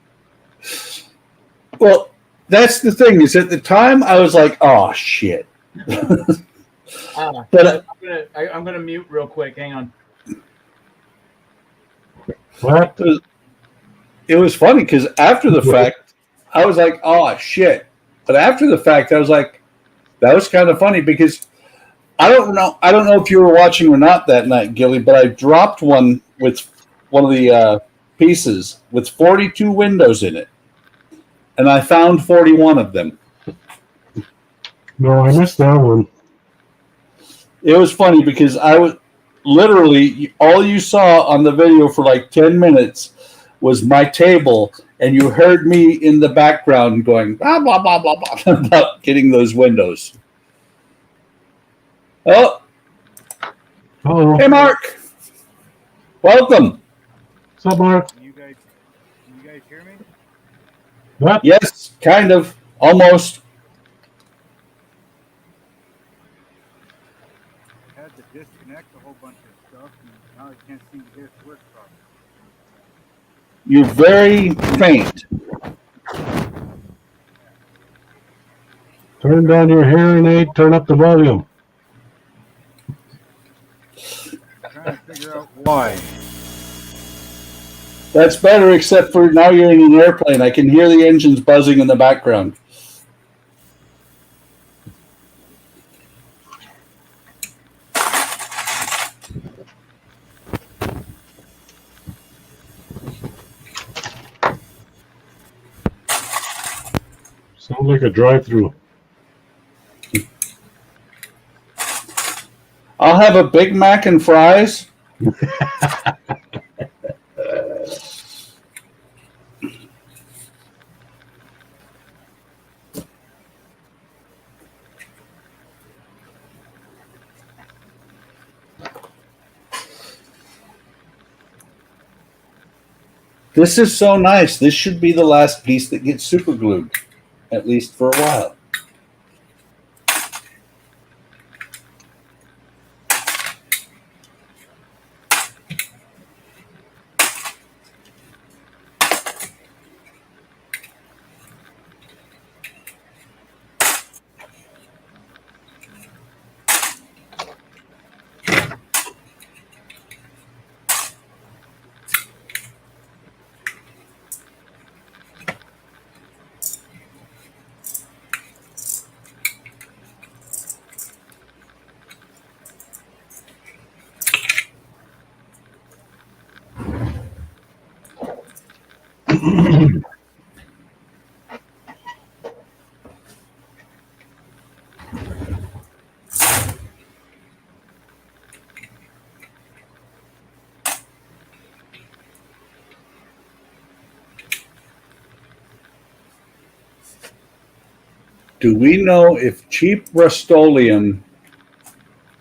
Well, that's the thing, is at the time I was like, oh, shit. But I'm gonna mute real quick. Hang on. What? It was funny because after the fact, I was like, oh, shit. But after the fact, I was like, that was kind of funny because I don't know if you were watching or not that night, Gilly, but I dropped one with one of the pieces with 42 windows in it. And I found 41 of them. No, I missed that one. It was funny because I was literally, all you saw on the video for like 10 minutes was my table, and you heard me in the background going blah, blah, blah, blah, blah, about getting those windows. Oh, Oh, hey, Mark. Welcome. what's up, Mark? Can you guys hear me? What? Yes, kind of. Almost. I had to disconnect a whole bunch of stuff, and now I can't seem to get it to work properly. You're very faint. Turn down your hearing aid, turn up the volume. I'm trying to figure out why. That's better, except for now you're in an airplane. I can hear the engines buzzing in the background. Sounds like a drive-through. I'll have a Big Mac and fries. This is so nice. This should be the last piece that gets super glued, at least for a while. Do we know if cheap Rust-Oleum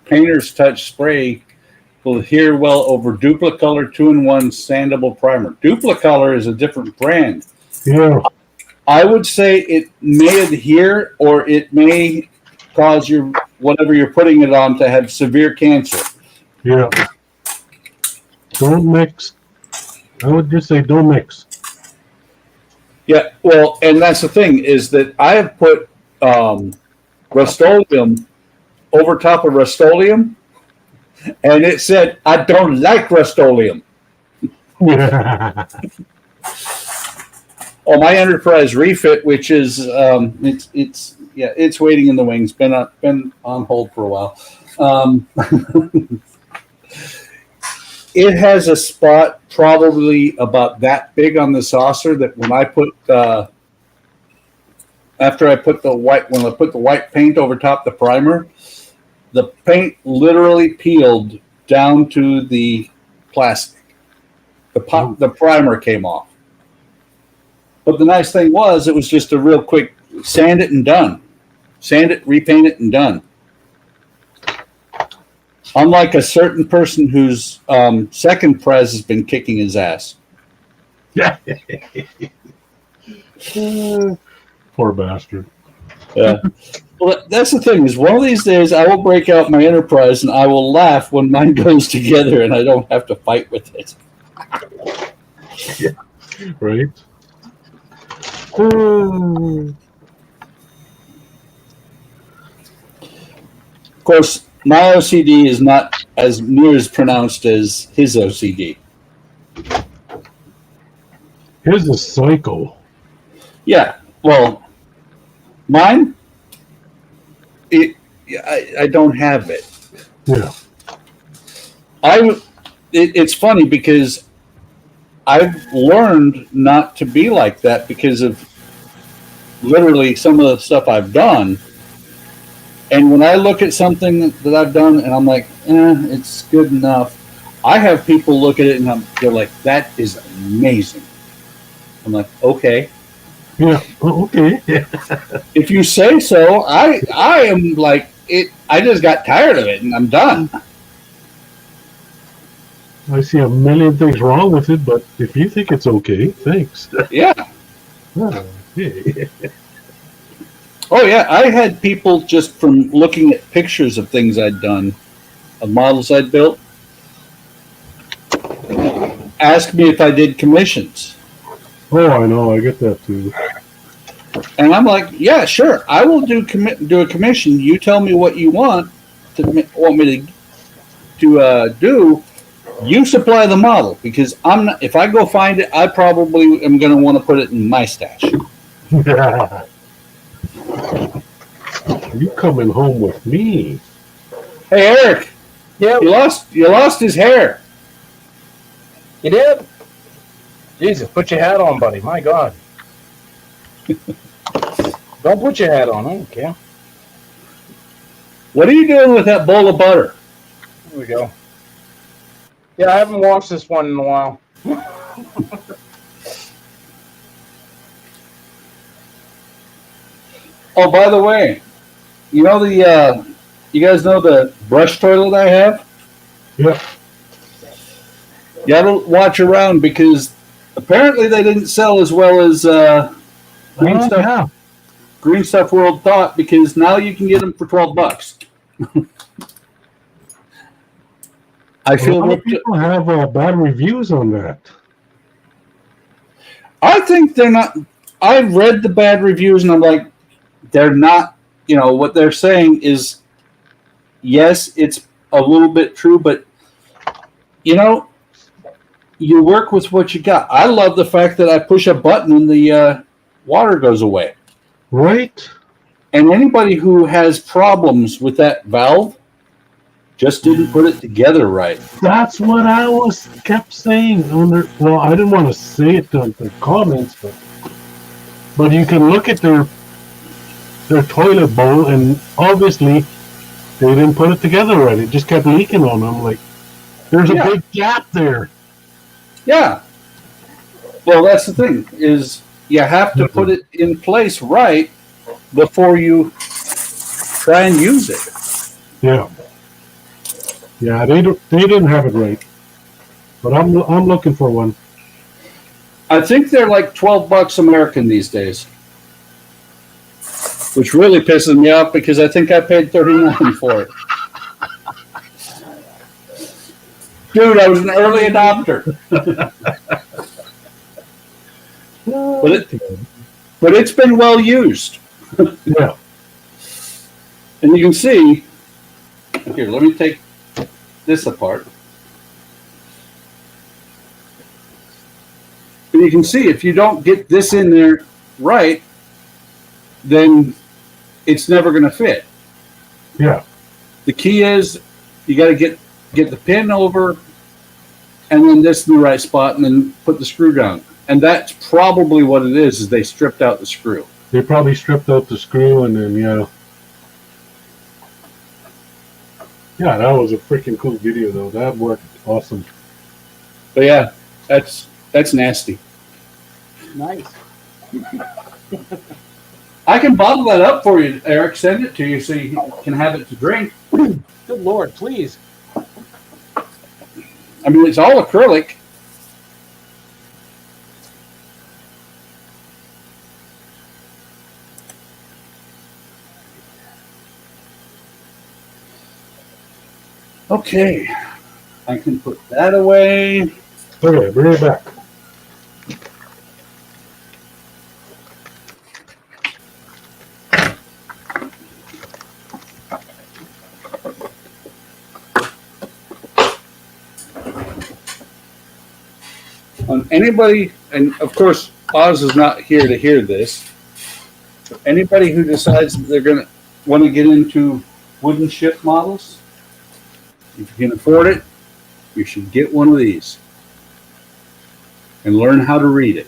Painter's Touch spray will adhere well over Duplicolor 2-in-1 sandable primer? Duplicolor is a different brand. Yeah. I would say it may adhere, or it may cause your whatever you're putting it on to have severe cancer. Yeah. Don't mix. I would just say don't mix. Yeah, well, and that's the thing is that I have put Rust-Oleum over top of Rust-Oleum, and it said, I don't like Rust-Oleum. Oh, my Enterprise refit, which is it's waiting in the wings. Been on hold for a while. It has a spot probably about that big on the saucer that when I put after I put the white paint over top the primer, the paint literally peeled down to the plastic. The primer came off. But the nice thing was it was just a real quick sand it and done. Sand it, repaint it, and done. Unlike a certain person whose second prez has been kicking his ass. Yeah. Poor bastard. Yeah. Well, that's the thing is one of these days I will break out my Enterprise and I will laugh when mine goes together and I don't have to fight with it. Yeah. Right? Of course, my OCD is not as near as pronounced as his OCD. Here's the psycho. Yeah, well, mine, I don't have it. Yeah. It's funny because I've learned not to be like that because of literally some of the stuff I've done. And when I look at something that I've done and I'm like, it's good enough, I have people look at it and they're like, that is amazing. I'm like, okay. Yeah. Oh, okay. Yeah. If you say so, I am like I just got tired of it, and I'm done. I see a million things wrong with it, but if you think it's okay, thanks. Yeah. Okay. Oh yeah, I had people just from looking at pictures of things I'd done, of models I'd built, ask me if I did commissions. Oh, I know. I get that too. And I'm like, yeah, sure. I will do a commission. You tell me what you want me to do. You supply the model, because I'm not. If I go find it, I probably am going to want to put it in my stash. Are you coming home with me? Hey, Eric. Yeah, You lost his hair. you did? Jesus, put your hat on, buddy. My God. Don't put your hat on. I don't care. What are you doing with that bowl of butter? Here we go. Yeah, I haven't washed this one in a while. Oh, by the way, you know you guys know the brush toilet I have? Yep. You gotta watch around, because apparently they didn't sell as well as Green Stuff World thought, because now you can get them for $12. I A feel lot of people have bad reviews on that. I think they're not. I read the bad reviews and I'm like, they're not. You know what they're saying is, yes, it's a little bit true, but you know, you work with what you got. I love the fact that I push a button and the water goes away. Right? And anybody who has problems with that valve just didn't put it together right. That's what I kept saying. Well, I didn't want to say it to the comments, but you can look at their toilet bowl, and obviously they didn't put it together right. It just kept leaking on them. Like, there's a big gap there. Yeah. Well, that's the thing, is you have to put it in place right before you try and use it. Yeah. Yeah, they didn't have it right. But I'm looking for one. I think they're like $12 American these days, which really pisses me off, because I think I paid $39 for it. Dude, I was an early adopter. But it's been well used. Yeah. And you can see, here, let me take this apart. And you can see, if you don't get this in there right, then it's never going to fit. Yeah. The key is you got to get the pin over, and then this in the right spot, and then put the screw down. And that's probably what it is they stripped out the screw. They probably stripped out the screw, and then, yeah. Yeah, that was a freaking cool video, though. That worked awesome. But yeah, that's nasty. Nice. I can bottle that up for you, Eric. Send it to you so you can have it to drink. Good Lord, please. I mean, it's all acrylic. Okay, I can put that away. Okay, bring it back. On anybody, and of course, Oz is not here to hear this. But anybody who decides that they're going to want to get into wooden ship models, if you can afford it, you should get one of these and learn how to read it.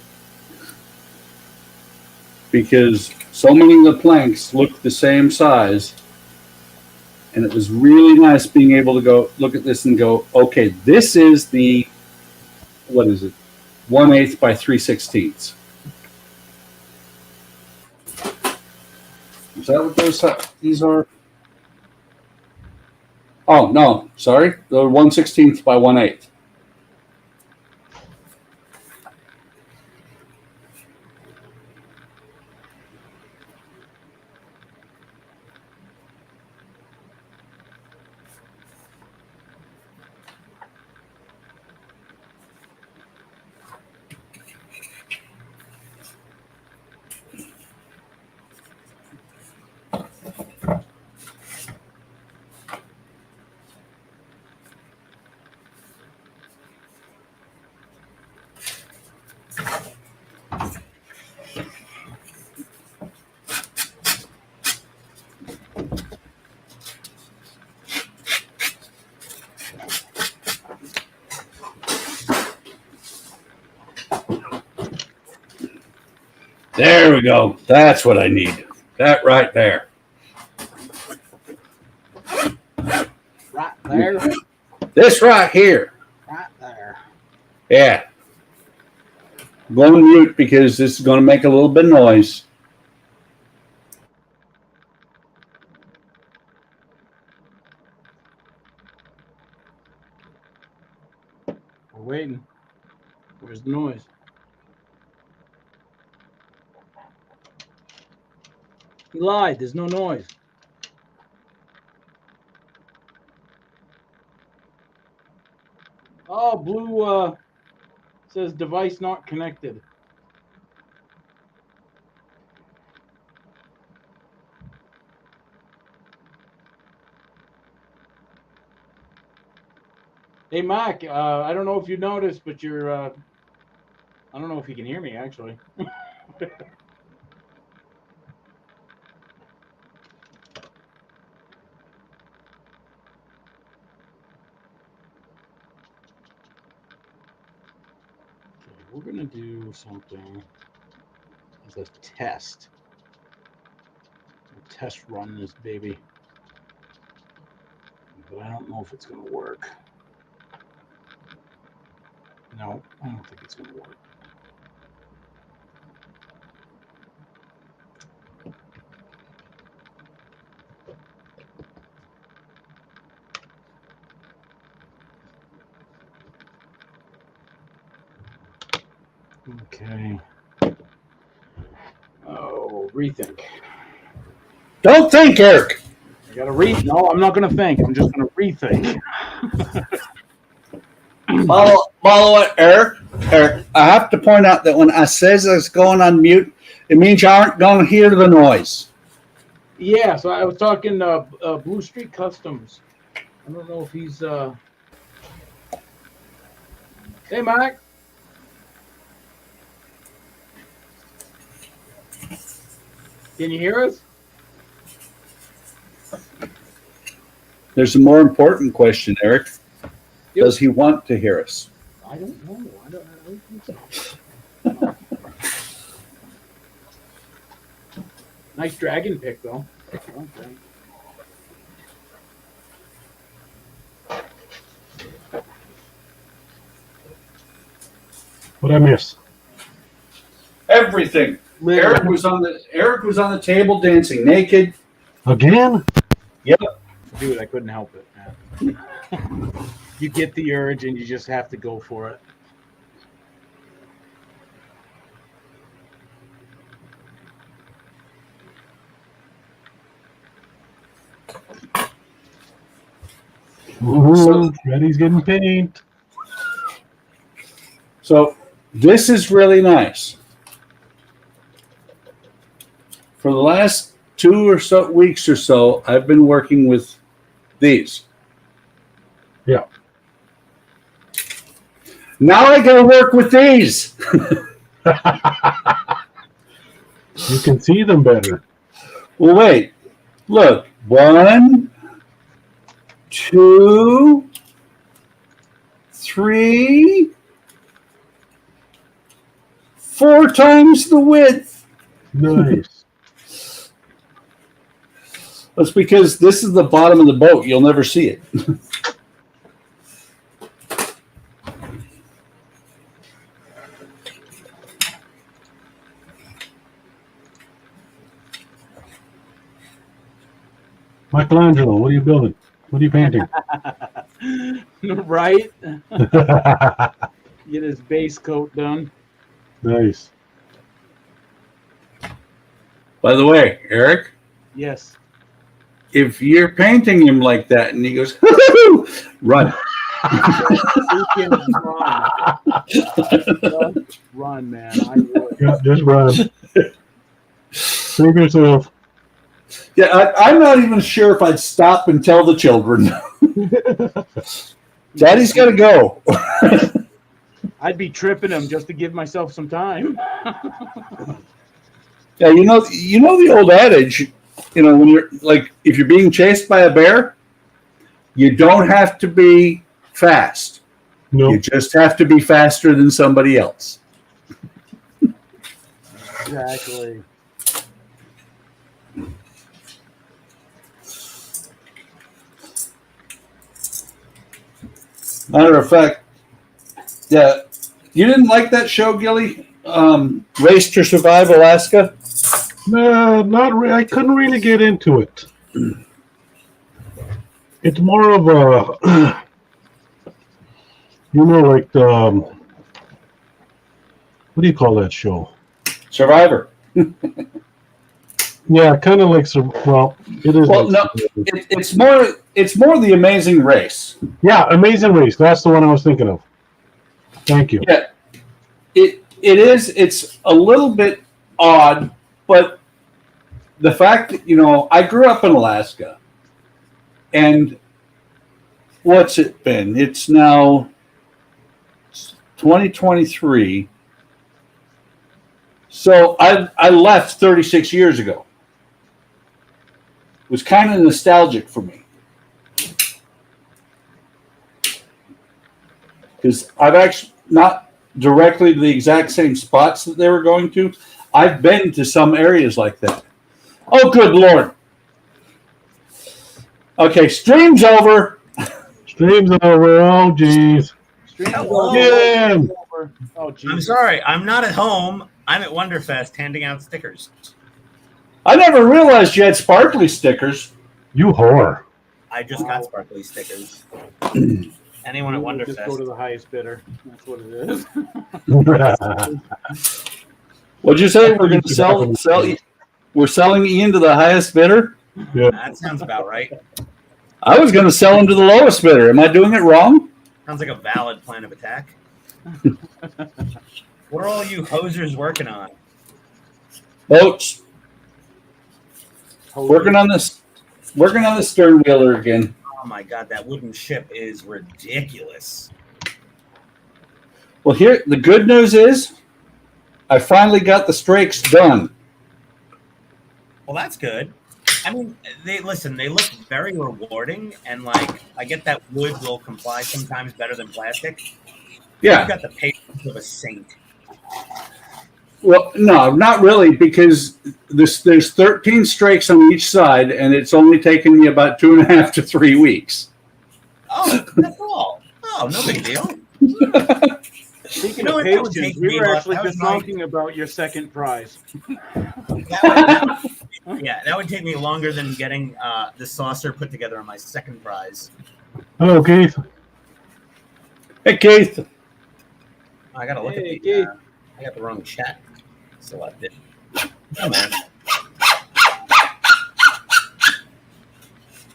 Because so many of the planks look the same size, and it was really nice being able to go look at this and go, okay, this is the, what is it, 1/8 by 3/16. Is that what these are? Oh, no, sorry. They're 1/16 by 1/8. There we go. That's what I need. That right there. Right there. This right here. Right there. Yeah. I'm going mute because this is going to make a little bit of noise. We're waiting. Where's the noise? He lied. There's no noise. Oh, blue says device not connected. Hey, Mac, I don't know if you noticed, but you're, I don't know if you can hear me, actually. We're going to do something as a test. We'll test run this baby. But I don't know if it's going to work. No, I don't think it's going to work. Okay. Oh, rethink. Don't think, Eric. I gotta No, I'm not gonna think. I'm just gonna rethink. Follow it, Eric. Eric, I have to point out that when I says it's going on mute, it means you aren't going to hear the noise. Yeah, so I was talking Blue Street Customs. I don't know if he's Hey, Mike. Can you hear us? There's a more important question, Eric. Yep. Does he want to hear us? I don't know. I don't think so. Nice dragon pick, though. Okay. What'd I miss? Everything. Eric was on the table dancing naked. Again? Yep. Dude, I couldn't help it, man. You get the urge and you just have to go for it. Ooh, Freddy's getting paint. So this is really nice. For the last 2 or so weeks or so, I've been working with these. Yeah. Now I got to work with these. You can see them better. Well, wait. Look. 1, 2, 3, 4 times the width. Nice. That's because this is the bottom of the boat. You'll never see it. Michelangelo, what are you building? What are you painting? Right? Get his base coat done. Nice. By the way, Eric, Yes. if you're painting him like that and he goes, run. Freaking run. Just run, man. I would. Yeah, just run. Save yourself. Yeah, I'm not even sure if I'd stop and tell the children. Daddy's got to go. I'd be tripping him just to give myself some time. Yeah, you know the old adage, when you're like, if you're being chased by a bear, you don't have to be fast. No. You just have to be faster than somebody else. Exactly. Matter of fact, yeah, you didn't like that show, Gilly? Race to Survive Alaska? No, not really. I couldn't really get into it. It's more of a, like the, what do you call that show? Survivor. Yeah, kind of like, well, it is. Well, no, it's more The Amazing Race. Yeah, Amazing Race. That's the one I was thinking of. Thank you. Yeah, it is. It's a little bit odd, but the fact that I grew up in Alaska, and what's it been? It's now 2023. So I left 36 years ago. It was kind of nostalgic for me. Because I've actually not directly to the exact same spots that they were going to. I've been to some areas like that. Oh, good Lord. Okay, stream's over. Stream's over. Oh, geez. Hello. Yeah. Oh, geez. I'm sorry. I'm not at home. I'm at Wonderfest handing out stickers. I never realized you had sparkly stickers. You whore. I just got sparkly stickers. Anyone at We'll just go to Wonderfest? the highest bidder. That's what it is. What'd you say? We're going to sell. We're selling Ian to the highest bidder. Yeah. That sounds about right. I was going to sell him to the lowest bidder. Am I doing it wrong? Sounds like a valid plan of attack. What are all you hosers working on? Boats. Working on this stern wheeler again. Oh my god, that wooden ship is ridiculous. Well, here the good news is, I finally got the strakes done. Well, that's good. I mean, they look very rewarding, and like I get that wood will comply sometimes better than plastic. Yeah. You got the patience of a saint. Well, no, not really, because there's 13 strakes on each side, and it's only taken me about 2.5 to 3 weeks. Oh, that's all. Oh, no big deal. Speaking No, of it would patience, take we me were about- actually that was just my- talking about your second prize. That would take me longer than getting the saucer put together on my second prize. Hello, Keith. Hey, Keith. I gotta look Hey, at the. Keith. I got the wrong chat selected. Oh man.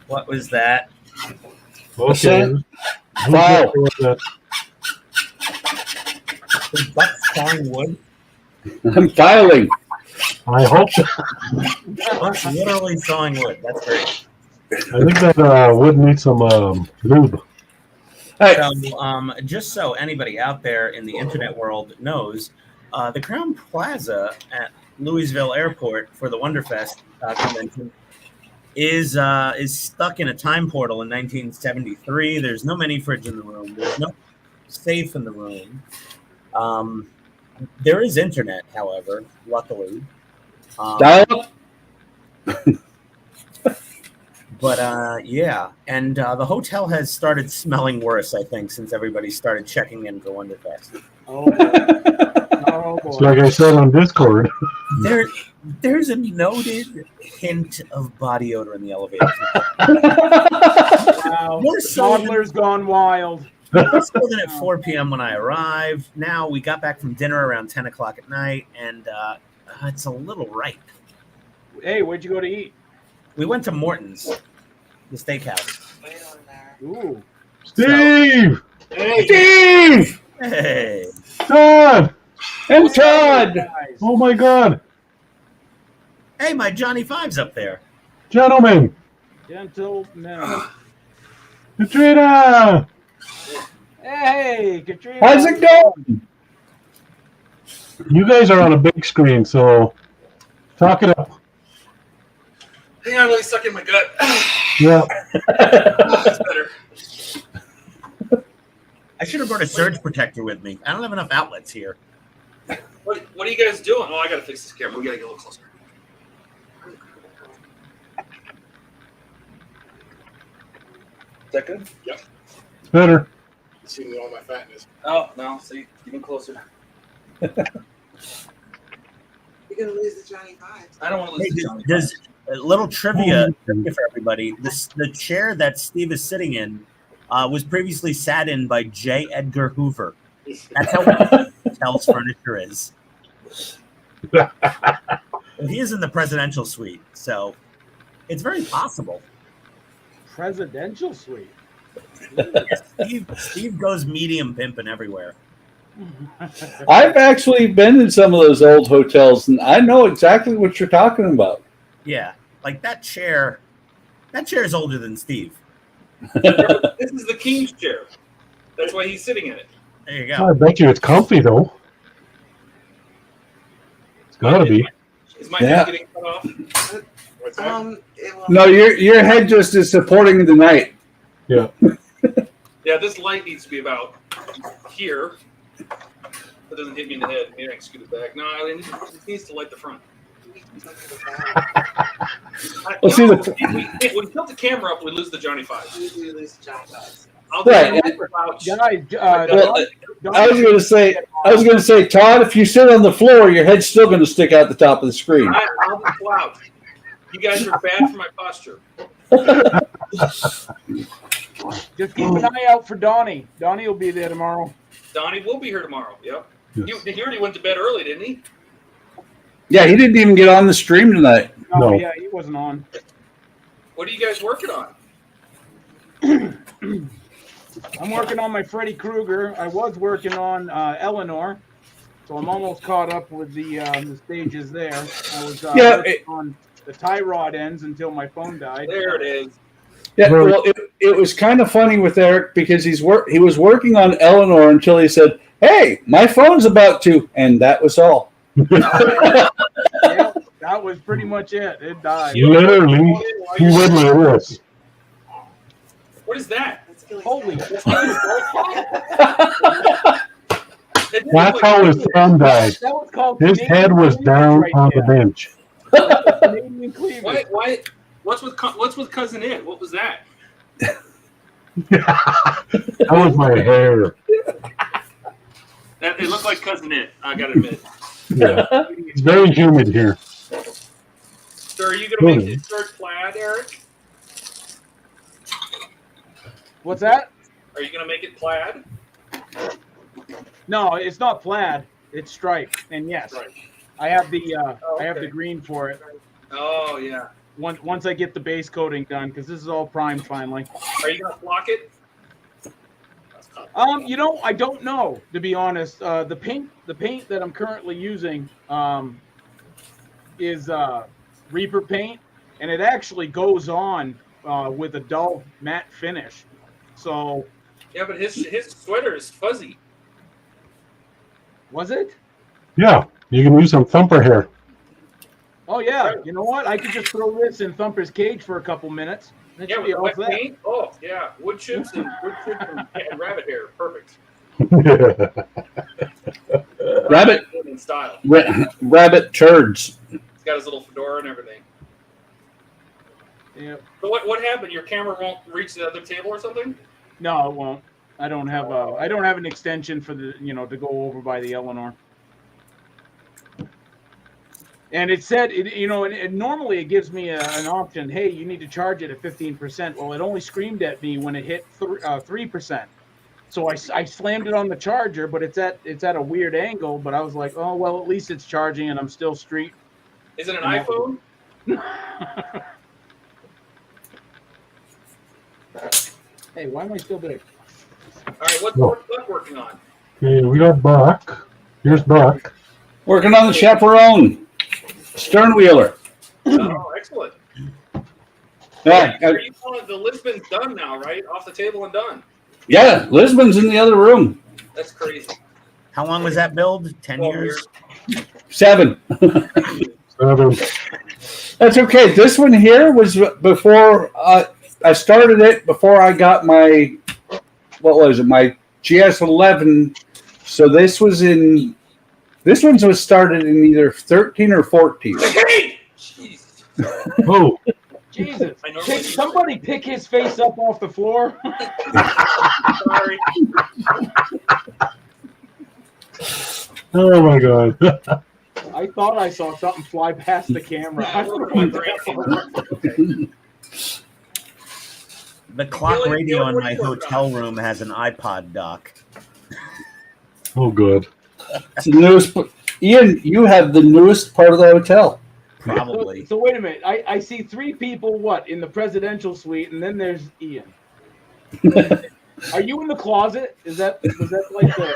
What was that? Okay. Wow. Is Buck sawing wood? I'm filing. I hope so. Buck's literally sawing wood. That's great. I think that would need some lube. Hey, So, just so anybody out there in the internet world knows, the Crown Plaza at Louisville Airport for the Wonderfest convention is stuck in a time portal in 1973. There's no mini fridge in the room. There's no safe in the room. There is internet, however, luckily. dial up. But yeah, and the hotel has started smelling worse, I think, since everybody started checking in for Wonderfest. Oh, boy. Oh, boy. It's like I said on Discord. There's a noted hint of body odor in the elevator. Wow. More so than- Toddler's gone wild. More so than at 4 p.m. when I arrived. Now we got back from dinner around 10 o'clock at night, and it's a little ripe. Hey, where'd you go to eat? We went to Morton's, the steakhouse. Ooh. Steve! Steve! Hey. Todd! And Todd! Guys. Oh my God! Hey, my Johnny Five's up there. Gentlemen! Gentlemen. Katrina! Hey, Katrina. How's it going? You guys are on a big screen, so talk it up. Hang on, let me suck in my gut. Yeah. That's better. I should have brought a surge protector with me. I don't have enough outlets here. What are you guys doing? Oh, I gotta fix this camera. We gotta get a little closer. Is that good? Yep. It's better. See me all my fatness. Oh no, see, even closer. You're gonna lose the Johnny Fives. I don't want to Hey, lose the Johnny. there's a little trivia for everybody. The chair that Steve is sitting in was previously sat in by J. Edgar Hoover. That's how Hotels furniture is. He is in the presidential suite, so it's very possible. Presidential suite. Steve goes medium pimping everywhere. I've actually been in some of those old hotels, and I know exactly what you're talking about. Yeah, like that chair. That chair is older than Steve. This is the king's chair. That's why he's sitting in it. There you I go. bet you it's comfy, though. It's gotta be. Is my Yeah. head getting cut off? What's that? It will. No, your head just is supporting the night. Yeah. Yeah, this light needs to be about here. It doesn't hit me in the head. Maybe I can scoot it back. No, it needs to light the front. Well, see, When we tilt the camera up, we lose the Johnny Five. You do lose the Johnny Fives. I'll Right. do it. Guys, Well, I was going to say, Todd, if you sit on the floor, your head's still going to stick out the top of the screen. I'll be loud. You guys are bad for my posture. just keep an eye out for Donnie. Donnie will be there tomorrow. Donnie will be here tomorrow. Yep. He already went to bed early, didn't he? Yeah, he didn't even get on the stream tonight. No, No. yeah, he wasn't on. What are you guys working on? I'm working on my Freddy Krueger. I was working on Eleanor, so I'm almost caught up with the stages there. I was working on the tie rod ends until my phone died. There it is. Yeah, well, it was kind of funny with Eric because he was working on Eleanor until he said, "Hey, my phone's about to," and that was all. Yeah, that was pretty much it. It died. Literally, he went like this. What is that? That's Gilly's Holy dad. That's how his phone died. That was called His Canadian was cleavage down right on the there. bench. Canadian cleavage. Why? What's with Cousin It? What was that? That was my hair. It looked like Cousin It. I gotta admit. Yeah. It's very humid here. So are you gonna make this shirt plaid, Eric? What's that? Are you gonna make it plaid? No, it's not plaid. It's striped. And yes, Right. I have the I have okay. the green for it. Oh yeah. Once I get the base coating done, because this is all primed finally. Are you gonna flock it? You know, I don't know, to be honest. The paint that I'm currently using is Reaper paint, and it actually goes on with a dull matte finish. So Yeah, but his sweater is fuzzy. was it? Yeah, you can use some thumper hair. Oh yeah. You know what? I could just throw this in Thumper's cage for a couple minutes. That Yeah, should with be the all wet set. paint. Oh yeah, wood chips and rabbit hair. Perfect. Rabbit, In style. rabbit turds. He's got his little fedora and everything. Yeah. So what happened? Your camera won't reach the other table or something? No, it won't. I don't have an extension for the to go over by the Eleanor. And it said, and normally it gives me an option. Hey, you need to charge it at 15%. Well, it only screamed at me when it hit 3%. So I slammed it on the charger, but it's at a weird angle. But I was like, oh well, at least it's charging, and I'm still street. Is it an iPhone? Hey, why am I still big? All right, what's Buck working on? Okay, we got Buck. Here's Buck. Working on the chaperone. Sternwheeler. Oh, excellent. Yeah, Are you calling the Lisbon's done now, right? Off the table and done. yeah, Lisbon's in the other room. That's crazy. How long was that build? 10 years? 7. 7. That's okay. This one here was before I started it, before I got my, my GS11. So this one was started in either 13 or 14. Hey! Jeez. Oh. Jesus. Somebody pick his face up off the floor. Sorry. Oh my God. I thought I saw something fly past the camera. The clock radio in my hotel room has an iPod dock. Oh, good. It's the newest. Ian, you have the newest part of the hotel. Probably. So wait a minute. I see 3 people, in the presidential suite, and then there's Ian. Are you in the closet? Was that like the?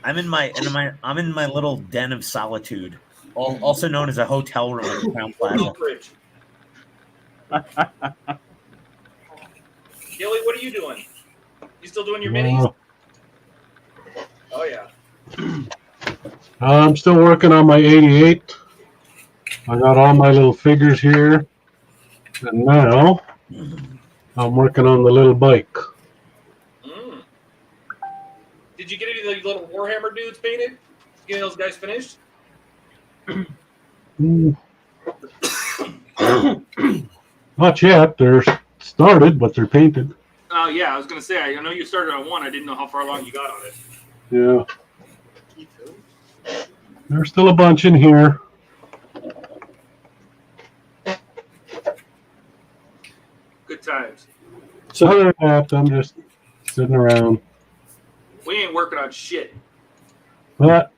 I'm in my little den of solitude, also known as a hotel room at the Crown Plaza. Gilly, what are you doing? You still doing your minis? Oh yeah. I'm still working on my 88. I got all my little figures here. And now I'm working on the little bike. Did you get any of the little Warhammer dudes painted? Did you get those guys finished? Not yet. They're started, but they're painted. Oh yeah, I was gonna say. I know you started on one. I didn't know how far along you got on it. Yeah. There's still a bunch in here. Good times. So other than that, I'm just sitting around. We ain't working on shit. But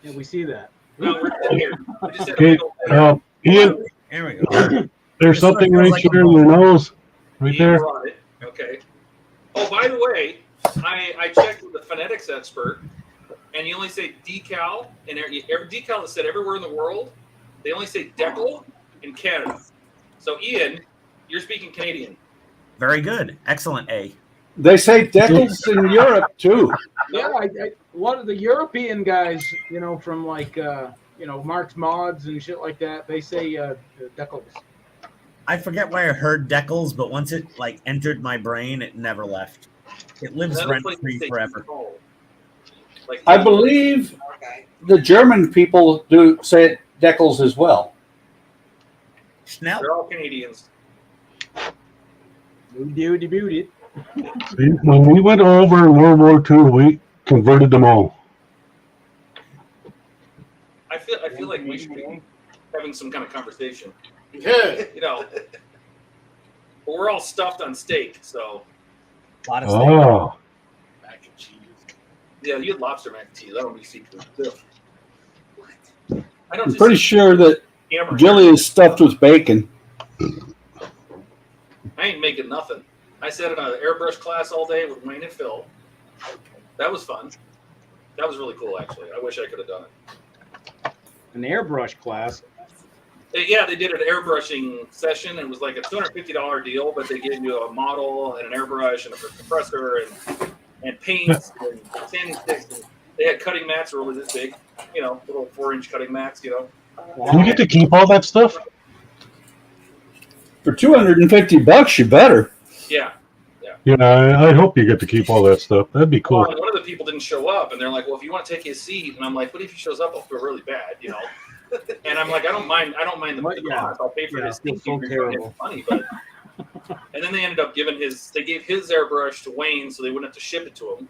Yeah, we see that. No, we're sitting here. We just had a okay, big old Ian, There we go. there's something right here in your nose, right there. brought it. Okay. Oh, by the way, I checked with the phonetics expert, and you only say decal, and every decal that's said everywhere in the world, they only say decal in Canada. So, Ian, you're speaking Canadian. Very good. Excellent, A. They say decals in Europe too. Yeah, one of the European guys, from Mark's Mods and shit like that, they say decals. I forget where I heard decals, but once it entered my brain, it never left. It lives rent free forever. I believe the German people do say decals as well. Schnell. They're all Canadians. Booty. See, when we went over in World War II, we converted them all. I feel like we should be having some kind of conversation. Yeah. But we're all stuffed on steak, so. A lot of steak. Oh, Mac and cheese. Yeah, you had lobster mac and cheese. I don't be seafood. What? I don't. I'm pretty sure that hammer. Gilly is stuffed with bacon. I ain't making nothing. I sat in an airbrush class all day with Wayne and Phil. That was fun. That was really cool, actually. I wish I could have done it. An airbrush class. They did an airbrushing session. It was like a $250 deal, but they gave you a model and an airbrush and a compressor and paints and sanding sticks. And they had cutting mats that were really this big, little 4-inch cutting mats, you get to keep all that stuff? For $250, you better. Yeah. Yeah, I hope you get to keep all that stuff. That'd be cool. Well, one of the people didn't show up, and they're like, "Well, if you want to take his seat," and I'm like, "What if he shows up? I'll feel really bad, And I'm like, "I don't mind the cost. I'll pay for his seat. So terrible. Funny, but." And then they ended up giving they gave his airbrush to Wayne, so they wouldn't have to ship it to him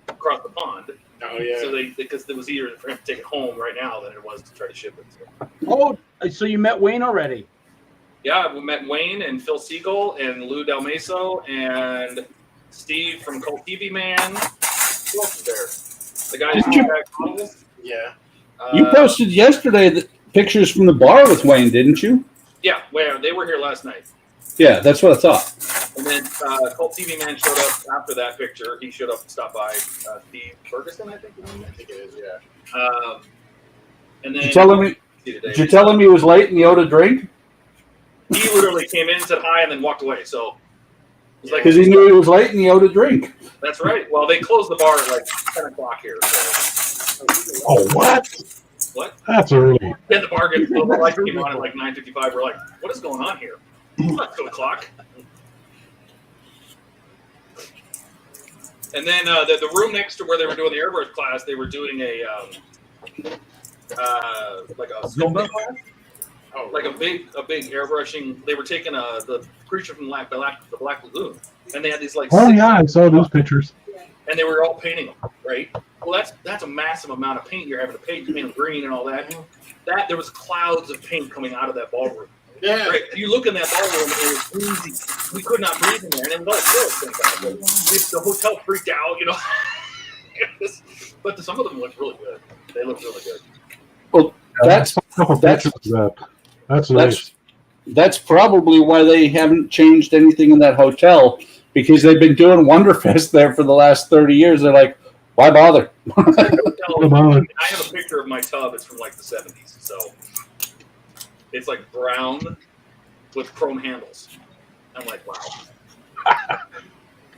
across the pond. Oh yeah. So because it was easier for him to take it home right now than it was to try to ship it. So. Oh, so you met Wayne already? Yeah, we met Wayne and Phil Siegel and Lou Dalmaso and Steve from Cult TV Man. Who else is there? The guy who's back models. Yeah. You posted yesterday the pictures from the bar with Wayne, didn't you? Yeah, well, they were here last night. Yeah, that's what I thought. And then Cult TV Man showed up after that picture. He showed up and stopped by. Steve Ferguson, I think. I think it is. Yeah. And then Did you tell him he was late and he owed a drink? He literally came in, said hi, and then walked away. So it's like Because he knew he was late and he owed a drink. that's right. Well, they closed the bar at like 10 o'clock here. So. Oh, what? What? That's early. Then the bar gets closed. The lights came on at like 9:55. We're like, what is going on here? It's not 2 o'clock. And then the room next to where they were doing the airbrush class, they were doing a like a sculpting class. Oh, like a big airbrushing. They were taking the creature from the Black Lagoon, and they had these like. Oh yeah, I saw those pictures. And they were all painting them, right? Well, that's a massive amount of paint you're having to paint them green and all that. That there was clouds of paint coming out of that ballroom. Yeah. Right. You look in that ballroom, and it was easy. We could not breathe in there, and it was all filled. The hotel freaked out, you know. But some of them looked really good. They looked really good. Well, that's nice. That's probably why they haven't changed anything in that hotel, because they've been doing Wonderfest there for the last 30 years. They're like, why bother? I have a picture of my tub. It's from like the 70s, so it's like brown with chrome handles. I'm like, wow.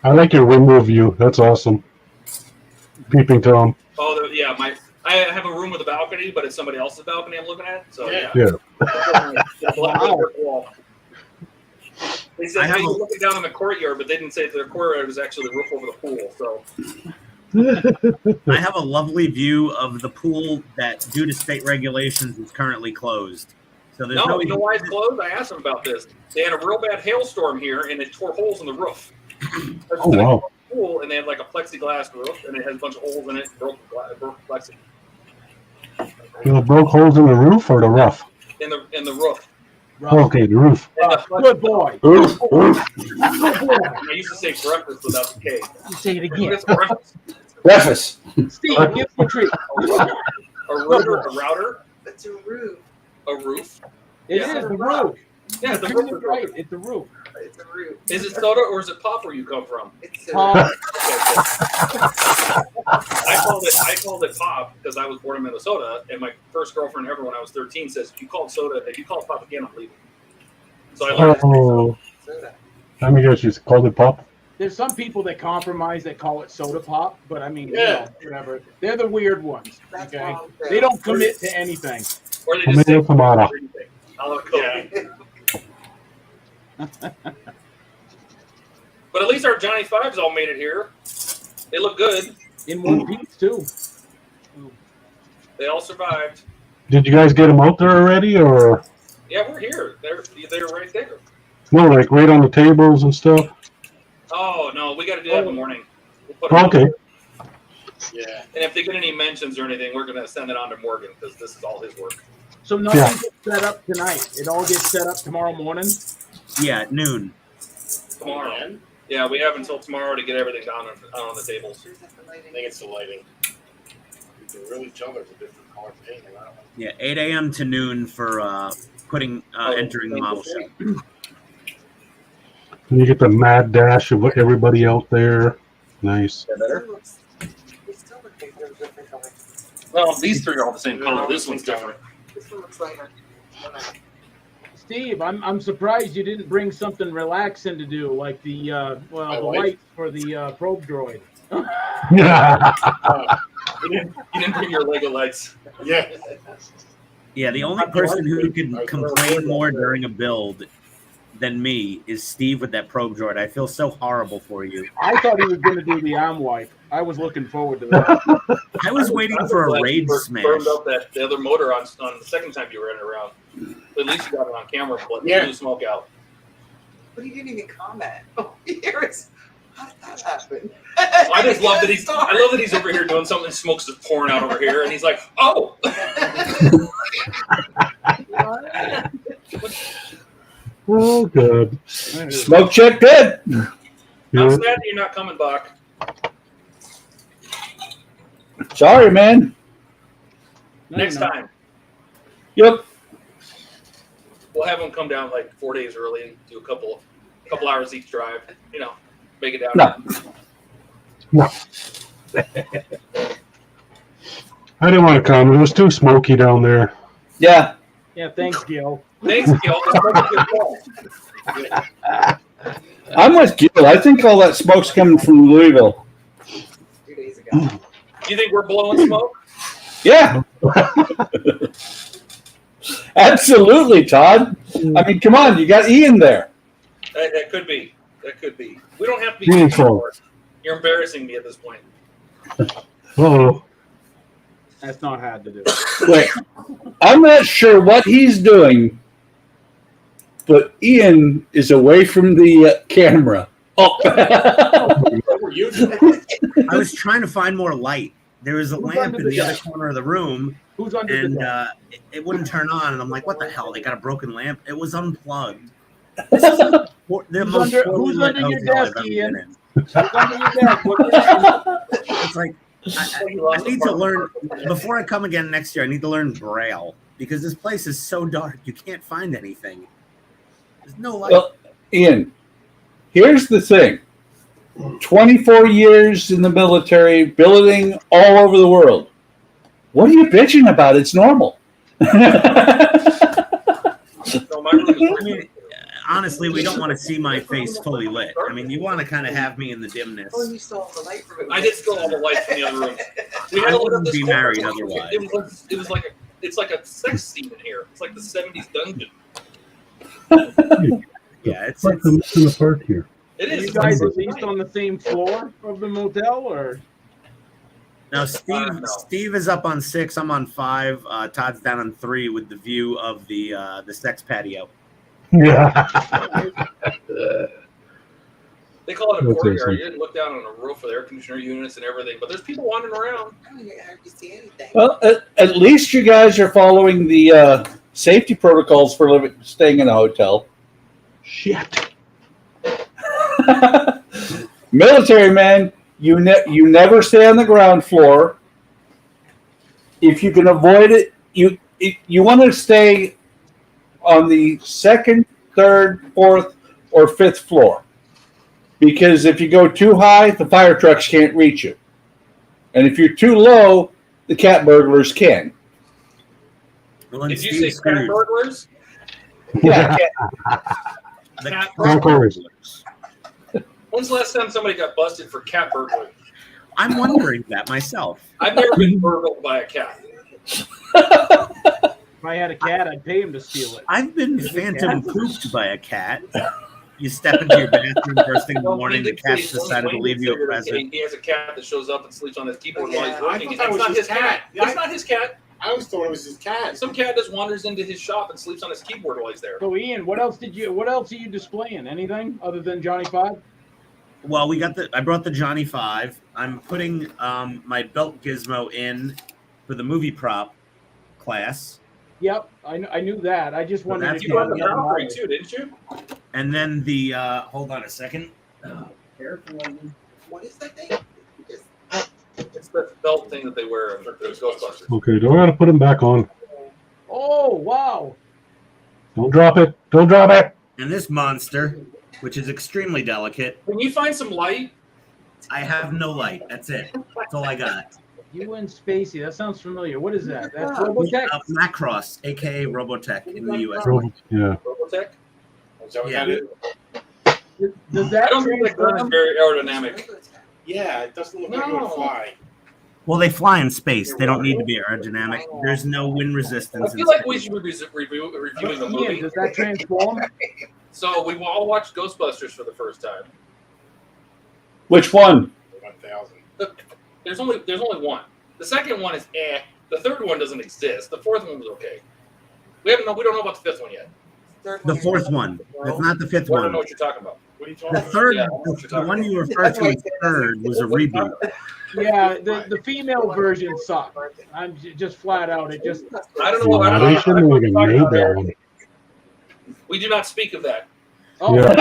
I like your window view. That's awesome. Peeping Tom. Oh, yeah. I have a room with a balcony, but it's somebody else's balcony I'm looking at. So yeah. Wall. They said hey, you're looking down on the courtyard, but they didn't say their courtyard was actually the roof over the pool. So I have a lovely view of the pool that, due to state regulations, is currently closed. So there's no, you know why it's closed? I asked them about this. They had a real bad hailstorm here, and it tore holes in the roof. Oh wow! Pool, and they had like a plexiglass roof, and it has a bunch of holes in it. Broke plexi. You broke holes in the roof or the roof? In the roof. Okay, the roof. Good boy. I used to say breakfast without the K. You say it again. Breakfast. Steve, give me a treat. A router. It's a roof. A roof. It is the roof. Yeah, the roof is right. It's the roof. It's a roof. Is it soda or is it pop where you come from? It's Pop. I called it pop because I was born in Minnesota, and my first girlfriend ever when I was 13 says, if you call it soda, if you call it pop again, I'm leaving. So I learned soda. I mean, you guys just called it pop. There's some people that compromise that call it soda pop, but I mean, you know, whatever. They're the weird ones. That's Okay, wrong, they don't commit to anything. Or they just say everything. I'll have a Coke. But at least our Johnny Fives all made it here. They look good. In one piece, too. They all survived. Did you guys get them out there already, or? Yeah, we're here. They're right there. No, like right on the tables and stuff. Oh no, we got to do that in the morning. We'll put Okay. Yeah. And if they get any mentions or anything, we're gonna send it on to Morgan because this is all his work. So nothing gets set up tonight. It all gets set up tomorrow morning. Yeah, at noon. Tomorrow. Yeah, we have until tomorrow to get everything down on the tables. I think it's the lighting. You can really tell there's a different color paint in that one. Yeah, 8 a.m. to noon for entering the model shop. And you get the mad dash of everybody out there. Nice. Well, these three are all the same color. This one's different. This one looks lighter. Steve, I'm surprised you didn't bring something relaxing to do, like the lights for the probe droid. You didn't bring your Lego lights. Yeah. Yeah, the only person who can complain more during a build than me is Steve with that probe droid. I feel so horrible for you. I thought he was going to do the arm wipe. I was looking forward to that. I was waiting for a raid smash. Burned up the other motor on the second time you were in it around. At least you got it on camera, but blew the smoke out. But he didn't even comment. Oh, here is. How did that happen? I just love that I love that he's over here doing something. Smoke's just pouring out over here, and he's like, "Oh." Oh, good. Smoke check good. I'm Yeah. sad that you're not coming, Buck. Sorry, man. Next time, Yep. we'll have him come down like 4 days early, do a couple hours each drive. You know, make it down. No. I didn't want to come. It was too smoky down there. Yeah. Yeah, thanks, Gil. Thanks, Gil. I'm with Gil. I think all that smoke's coming from Louisville. 2 days ago. You think we're blowing smoke? Yeah. Absolutely, Todd. I mean, come on. You got Ian there. That could be. That could be. We don't have to be. Beautiful. You're embarrassing me at this point. Oh, That's not hard to do. Wait. I'm not sure what he's doing, but Ian is away from the camera. Oh. What were you doing? I was trying to find more light. There was a Who's lamp under in the the other desk? corner of the room, Who's under and the desk? it wouldn't turn on. And I'm like, what the hell? They got a broken lamp. It was unplugged. This is the most Who's poorly under lit your hotel I've desk, ever Ian? been in. Who's under your desk? What- It's like I need to learn before I come again next year. I need to learn Braille because this place is so dark. You can't find anything. There's no light. Well, Ian, here's the thing. 24 years in the military, billeting all over the world. What are you bitching about? It's normal. No, my room is I mean, honestly, we don't want to see my face fully lit. I mean, you want to kind of have me in the dimness. Oh, you stole the light from it. I did steal all the lights from the other room. We I had to lit up wouldn't this be corner. married otherwise. It was like it's like a sex scene in here. It's like the 70s dungeon. Yeah, it's like the missing the part here. It Are is. you guys at least on the same floor of the motel, or? now Steve is up on 6. I'm on 5. Todd's down on 3 with the view of the sex patio. Yeah. They call it a That's courtyard. awesome. You didn't look down on a roof with air conditioner units and everything, but there's people wandering around. I don't even hardly see anything. Well, at least you guys are following the safety protocols for staying in a hotel. Shit. Military man, you never stay on the ground floor. If you can avoid it, you want to stay on the 2nd, 3rd, 4th, or 5th floor. Because if you go too high, the fire trucks can't reach you. And if you're too low, the cat burglars can. Well, then Did you say Steve's cat screwed. burglars? Yeah, The Cat Don't worry. When's the last time somebody got busted for cat burglary? I'm wondering that myself. I've never been burgled by a cat. If I had a cat, I'd pay him to steal it. I've been phantom pooped by a cat. You step into your bathroom first thing in the morning, the cat's decided to leave you a present. He has a cat that shows up and sleeps on his keyboard while he's I working. thought that It's was not his his cat. cat. It's not his cat. I always thought it was his cat. Some cat just wanders into his shop and sleeps on his keyboard while he's there. So, Ian, what else are you displaying? Anything other than Johnny 5? Well, I brought the Johnny 5. I'm putting my belt gizmo in for the movie prop class. Yep, I knew that. I just wondered if You brought the had Valkyrie knowledge. too, didn't you? And then the hold on a second. Careful. What is that thing? It's the belt thing that they wear in Ghostbusters. Okay, do I gotta put him back on? Oh, wow. Don't drop it. Don't drop it. And this monster, which is extremely delicate. Can you find some light? I have no light. That's it. That's all I got. UN Spacey. That sounds familiar. What is that? That's Robotech? Macross, aka Robotech in the US. Yeah. Robotech? Is that what Yeah. that is? Does I that don't think that gun is transform? very aerodynamic. Yeah, it doesn't look like it would fly. Well, they fly in space. They don't need to be aerodynamic. There's no wind I resistance. feel like we should be reviewing the Ian, movie. does that transform? So we all watched Ghostbusters for the first time. which one? 1,000. There's only one. The second one is eh. The third one doesn't exist. The fourth one was okay. We don't know about the fifth one yet. The fourth one. That's not the fifth I don't know one. what you're talking about. What are you The talking about? third, Yeah, I know what you're the talking one about. you referred to as third was a reboot. Yeah, the female version sucked. I'm just flat out. It just I don't know. Yeah, they shouldn't have even made that one. We do not speak of that. oh, Yeah.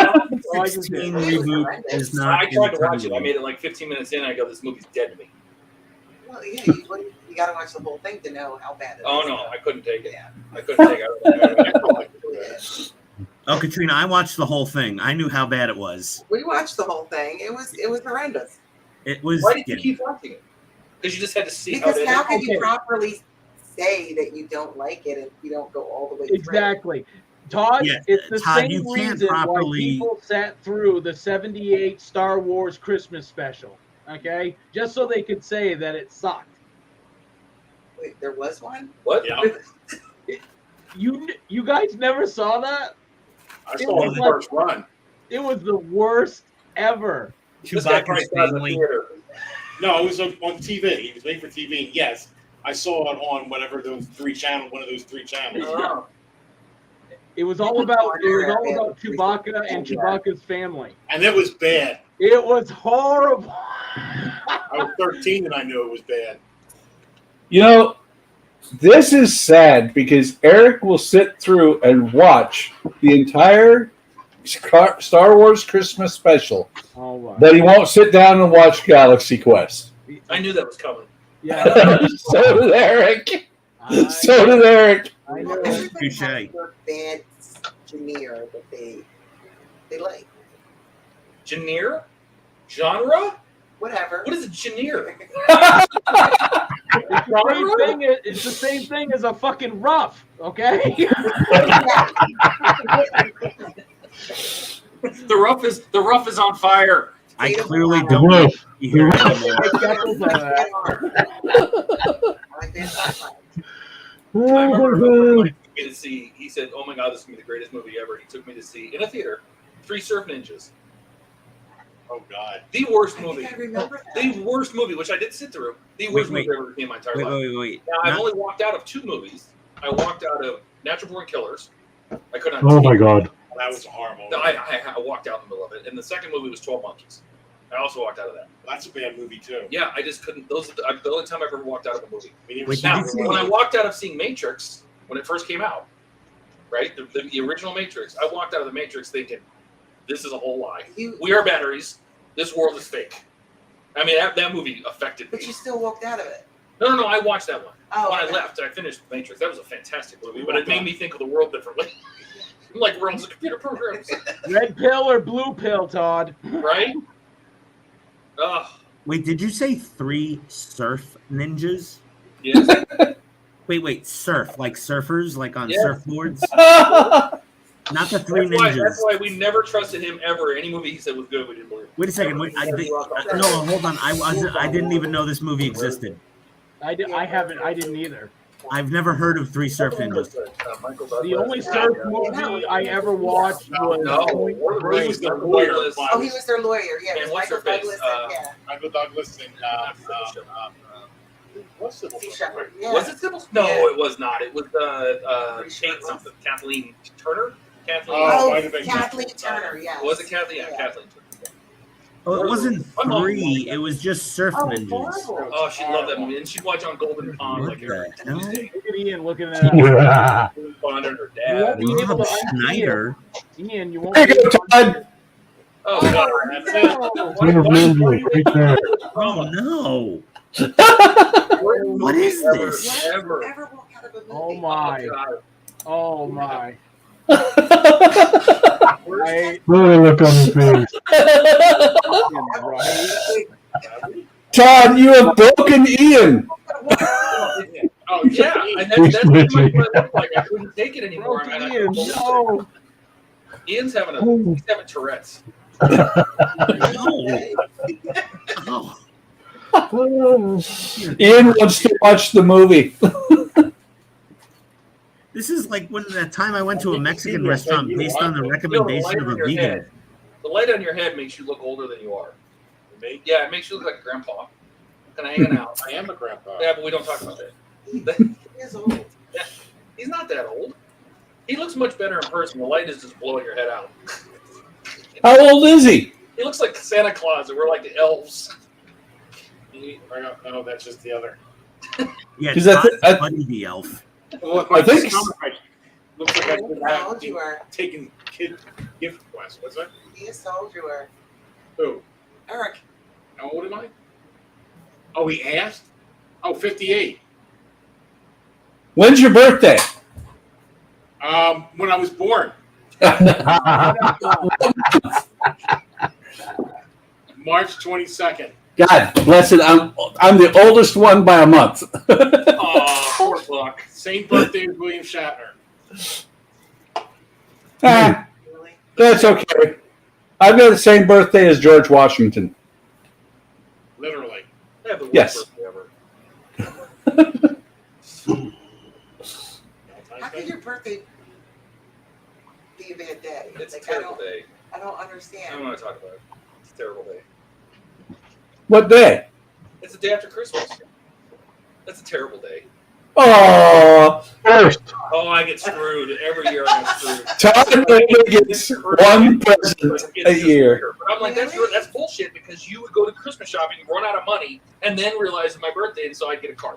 oh, I just 16 did. reboot is not. I in tried the to watch it. I timeline. made it like 15 minutes in. And I go, this movie's dead to me. Well, yeah, you got to watch the whole thing to know how bad it is. Oh no, I couldn't take it. Yeah. I couldn't take it. Oh, Katrina, I watched the whole thing. I knew how bad it was. We watched the whole thing. It was horrendous. It was. Why did you keep watching it? Because you just had to see Because how how it can you Okay. properly say that you don't like it if you don't go all the way through? Exactly. Todd, Yeah, it's the Todd, same you can't reason why properly- people sat through the 78 Star Wars Christmas special. Okay? Just so they could say that it sucked. Wait, there was one? What? Yeah. You guys never saw that? I saw it in the first run. It was the worst ever. This guy probably Chewbacca's saw it in the family. theater. No, it was on TV. It was made for TV. And yes, I saw it on whatever those one of those three channels. Oh. It was all about Chewbacca and Chewbacca's family. And it was bad. It was horrible. I was 13 and I knew it was bad. You know, this is sad because Eric will sit through and watch the entire Star Wars Christmas special, All right. but he won't sit down and watch Galaxy Quest. I knew that was coming. Yeah. So did Eric. So did Eric. I know. Everybody Touche. has their bad genre that they like. Genre? Genre? Whatever. What is a genre? It's the same thing as a fucking rough, okay? The rough is on fire. I clearly don't Woof. hear it anymore. I remember when he took me to see. He said, "Oh my God, this is gonna be the greatest movie ever." He took me to see in a theater, 3 Surf Ninjas. Oh God. The worst I movie. think I remember that. The worst movie, which I did sit through. The worst movie I've ever seen in my entire life. Wait. Now, I've Not- only walked out of 2 movies. I walked out of Natural Born Killers. I could not. Oh my God. That was a horror movie. No, I walked out in the middle of it. And the second movie was 12 Monkeys. I also walked out of that. That's a bad movie too. Yeah, I just couldn't. Those are the only time I've ever walked out of a movie. Wait, did Now, you see- when I walked out of seeing Matrix when it first came out, right, the original Matrix, I walked out of the Matrix thinking, "This is a whole lie. We are batteries. This world is fake." I mean, that movie affected me. But you still walked out of it. No, I watched that one. Oh, When I okay. left, I finished Matrix. That was a fantastic movie, but it made me think of the world differently. Like we're on the computer programs, Red pill or blue pill, Todd? right? Ugh. Wait, did you say 3 surf ninjas? Yes. Wait, surf like surfers, like on Yes. surfboards? Not the 3 That's ninjas. why we never trusted him ever. Any movie he said was good, we didn't believe. Wait a second. Wait, no, hold on. I didn't even know this movie existed. I didn't either. I've never heard of 3 surf ninjas. The only surf movie I ever watched was No, Point Break. He was their lawyer. Oh, he was their lawyer. Yeah, it And was what's Michael her face? Douglas. Yeah. Michael Douglas and what's Sybil Sea Shepherd? Shepherd. Yeah. Was it Sybil? No, Yeah. it was not. It was Pretty sure Kate it was. something. Kathleen Turner. Kathleen. Oh, Oh, might have been Kathleen Turner. Yeah. Was it Kathleen? Yeah, Yeah. Kathleen Turner. Oh, it wasn't 3. It was just surf Oh, ninjas. horrible. Oh, she loved that movie, and she'd watch on Golden Pond What like the every hell? Tuesday. Look at Ian looking at that. Yeah. Golden Pond and her You won't dad. be able Rob to Schneider. Ian, you won't There be you able go, Todd. Oh God, that's it. Surf ninjas right there. Oh no! What What is this? Ever. Ever walk out of a movie? Oh my. God. Oh my. Worst- I, Really look on his face. right? Todd, you have broken Ian. Oh Yeah, and that's pretty much what it looked like. I couldn't take it anymore. Broken and I Ian, couldn't no. Ian's having Tourette's. Oh. Ian wants to watch the movie. This is like when that time I went to a Mexican restaurant based on the recommendation of a vegan. The light on your head makes you look older than you are. Me? Yeah, it makes you look like a grandpa. Kind of hanging out. I am a grandpa. Yeah, but we don't talk about that. He is old. He's not that old. He looks much better in person. The light is just blowing your head out. How old is he? He looks like Santa Claus, and we're like the elves. Oh, that's just the other. Yeah, Because I Buddy the elf. Well, I think looks like I did How that. old you are? Taking kid gift requests. What's that? Yes, how old you are? Who? Eric. How old am I? Oh, he asked? Oh, 58. When's your birthday? When I was born. March 22nd. God bless it. I'm the oldest one by a month. Oh, poor Buck. Same birthday as William Shatner. Ah, that's okay. I've got the same birthday as George Washington. Literally. I have the worst Yes. birthday ever. How could your birthday be a bad day? It's a Like, terrible day. I don't I understand. don't want to talk about it. It's a terrible day. What day? It's the day after Christmas. That's a terrible day. Oh, First. Oh, I get screwed. Every year I get screwed. Todd only gets one present a year. But I'm like, that's bullshit because you would go to Christmas shopping, run out of money, and then realize it's my birthday, and so I'd get a card.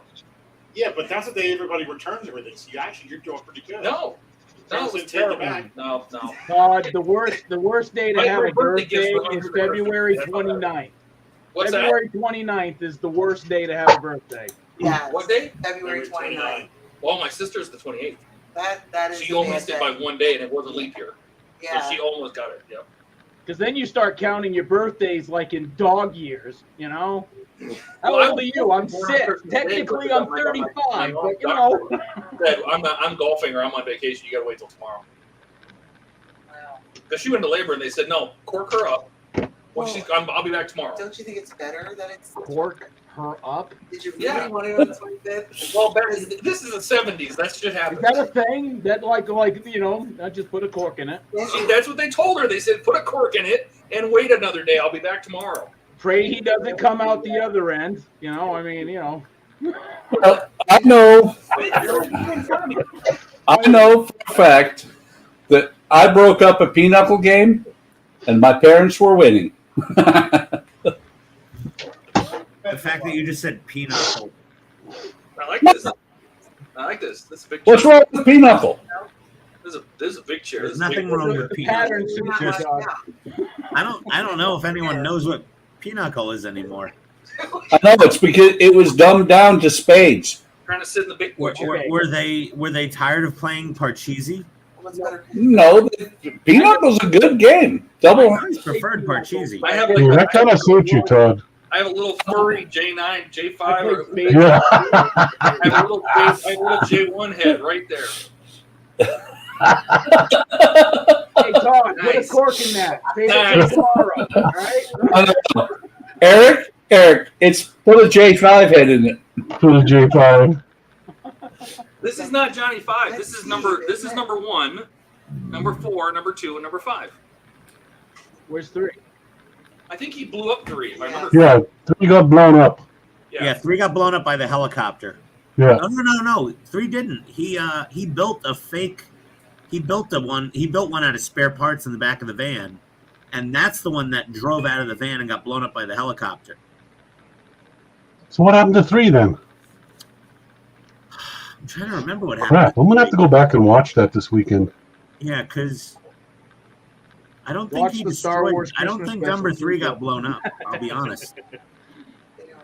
Yeah, but that's the day everybody returns everything. So you're doing pretty good. No, It was terrible. No. The worst day to My have a birthday birthday gift's for is $100. February That's all 29th. What's February 29th is the worst day to have a birthday. Yeah. What day? February 29th. Well, my sister's the 28th. That is. She almost missed it by one day, and it was a leap year. Yeah. So she almost got it. Yep. Because then you start counting your birthdays like in dog years, you know? How Well, old are you? I'm born on 6. Christmas Day, Technically, but I'm my 35, but you doctor know. said, I'm golfing or I'm on vacation. You got to wait till tomorrow. Because she went into labor, and they said, no, cork her up. Well, I'll be back tomorrow. Don't you think it's better that it's Cork her up? Did you really Yeah. want it on the 25th? Well, this is the 70s. That shit Is happened. that a thing? That like you know, I just put a cork in it. That's what they told her. They said, put a cork in it and wait another day. I'll be back tomorrow. Pray he doesn't come out the other end. You know, I mean, you know. Well, I know for a fact that I broke up a pinochle game, and my parents were winning. The fact that you just said pinochle. I like this. I like this. This is a big What's chair. wrong with pinochle? This is a big chair. There's This is a big nothing wrong chair. with pinochle. Just- I don't know if anyone knows what pinochle is anymore. I know it's because it was dumbed down to spades. Trying to sit in the big boy chair. Were they tired of playing Parcheesi? What's better? No, pinocchle's a good game. Double. I always preferred Parcheesi. I have Yeah, that kind of suits you, Todd. I have a little furry J9, J5, or Yeah. I have a little J1 head right there. Hey, Todd, put a Nice. cork in that. Save it Nice. for tomorrow. All right? Eric, it's put a J5 head in it. To the J5. This is not Johnny 5. This is number 1, number 4, number 2, and number 5. Where's 3? I think he blew up 3. If I remember. Yeah, 3 got blown up. Yeah, 3 got blown up by the helicopter. Yeah. No. 3 didn't. He built a fake. He built one out of spare parts in the back of the van, and that's the one that drove out of the van and got blown up by the helicopter. So what happened to 3 then? I'm trying to remember what happened. Crap, I'm gonna have to go back and watch that this weekend. Yeah, because I don't think Watch he the Star destroyed. Wars I don't Christmas think special number 3 too. got blown up. I'll be honest. They don't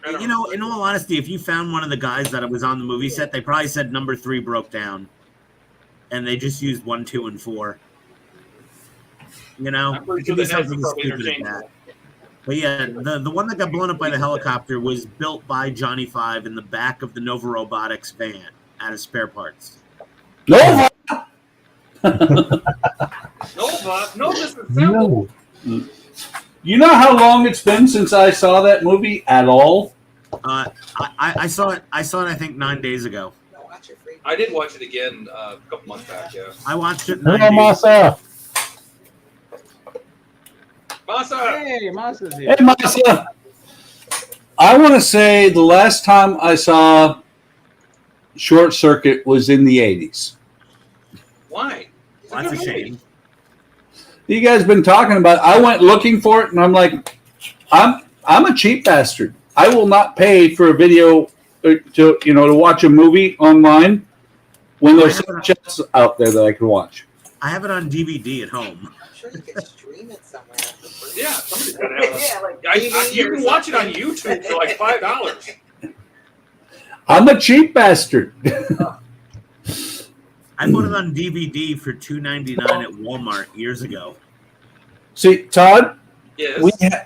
remember. You know, in all honesty, if you found one of the guys that was on the movie set, they probably said number 3 broke down, and they just used 1, 2, and 4. You know, I'm pretty it sure could be the heads are something probably stupid as interchangeable. that. But yeah, the one that got blown up by the helicopter was built by Johnny 5 in the back of the Nova Robotics van out of spare parts. Nova. No, this is simple. No. You know how long it's been since I saw that movie at all? I saw it. I think 9 days ago. No, watch it free. I did watch it again a couple months back. Yeah. I watched it. 9 Hello, days. Masa. Masa. Hey, Masa's here. Hey, Masa. I want to say the last time I saw Short Circuit was in the 80s. Why? Well, that's a shame. you guys been talking about. I went looking for it, and I'm like, I'm a cheap bastard. I will not pay for a video to watch a movie online when there's something else out there that I can watch. I have it on DVD at home. I'm sure you could stream it somewhere. Yeah, somebody's got to have it. Yeah, like You can watch it on YouTube for like $5. I'm a cheap bastard. I bought it on DVD for $2.99 at Walmart years ago. See, Todd, Yes.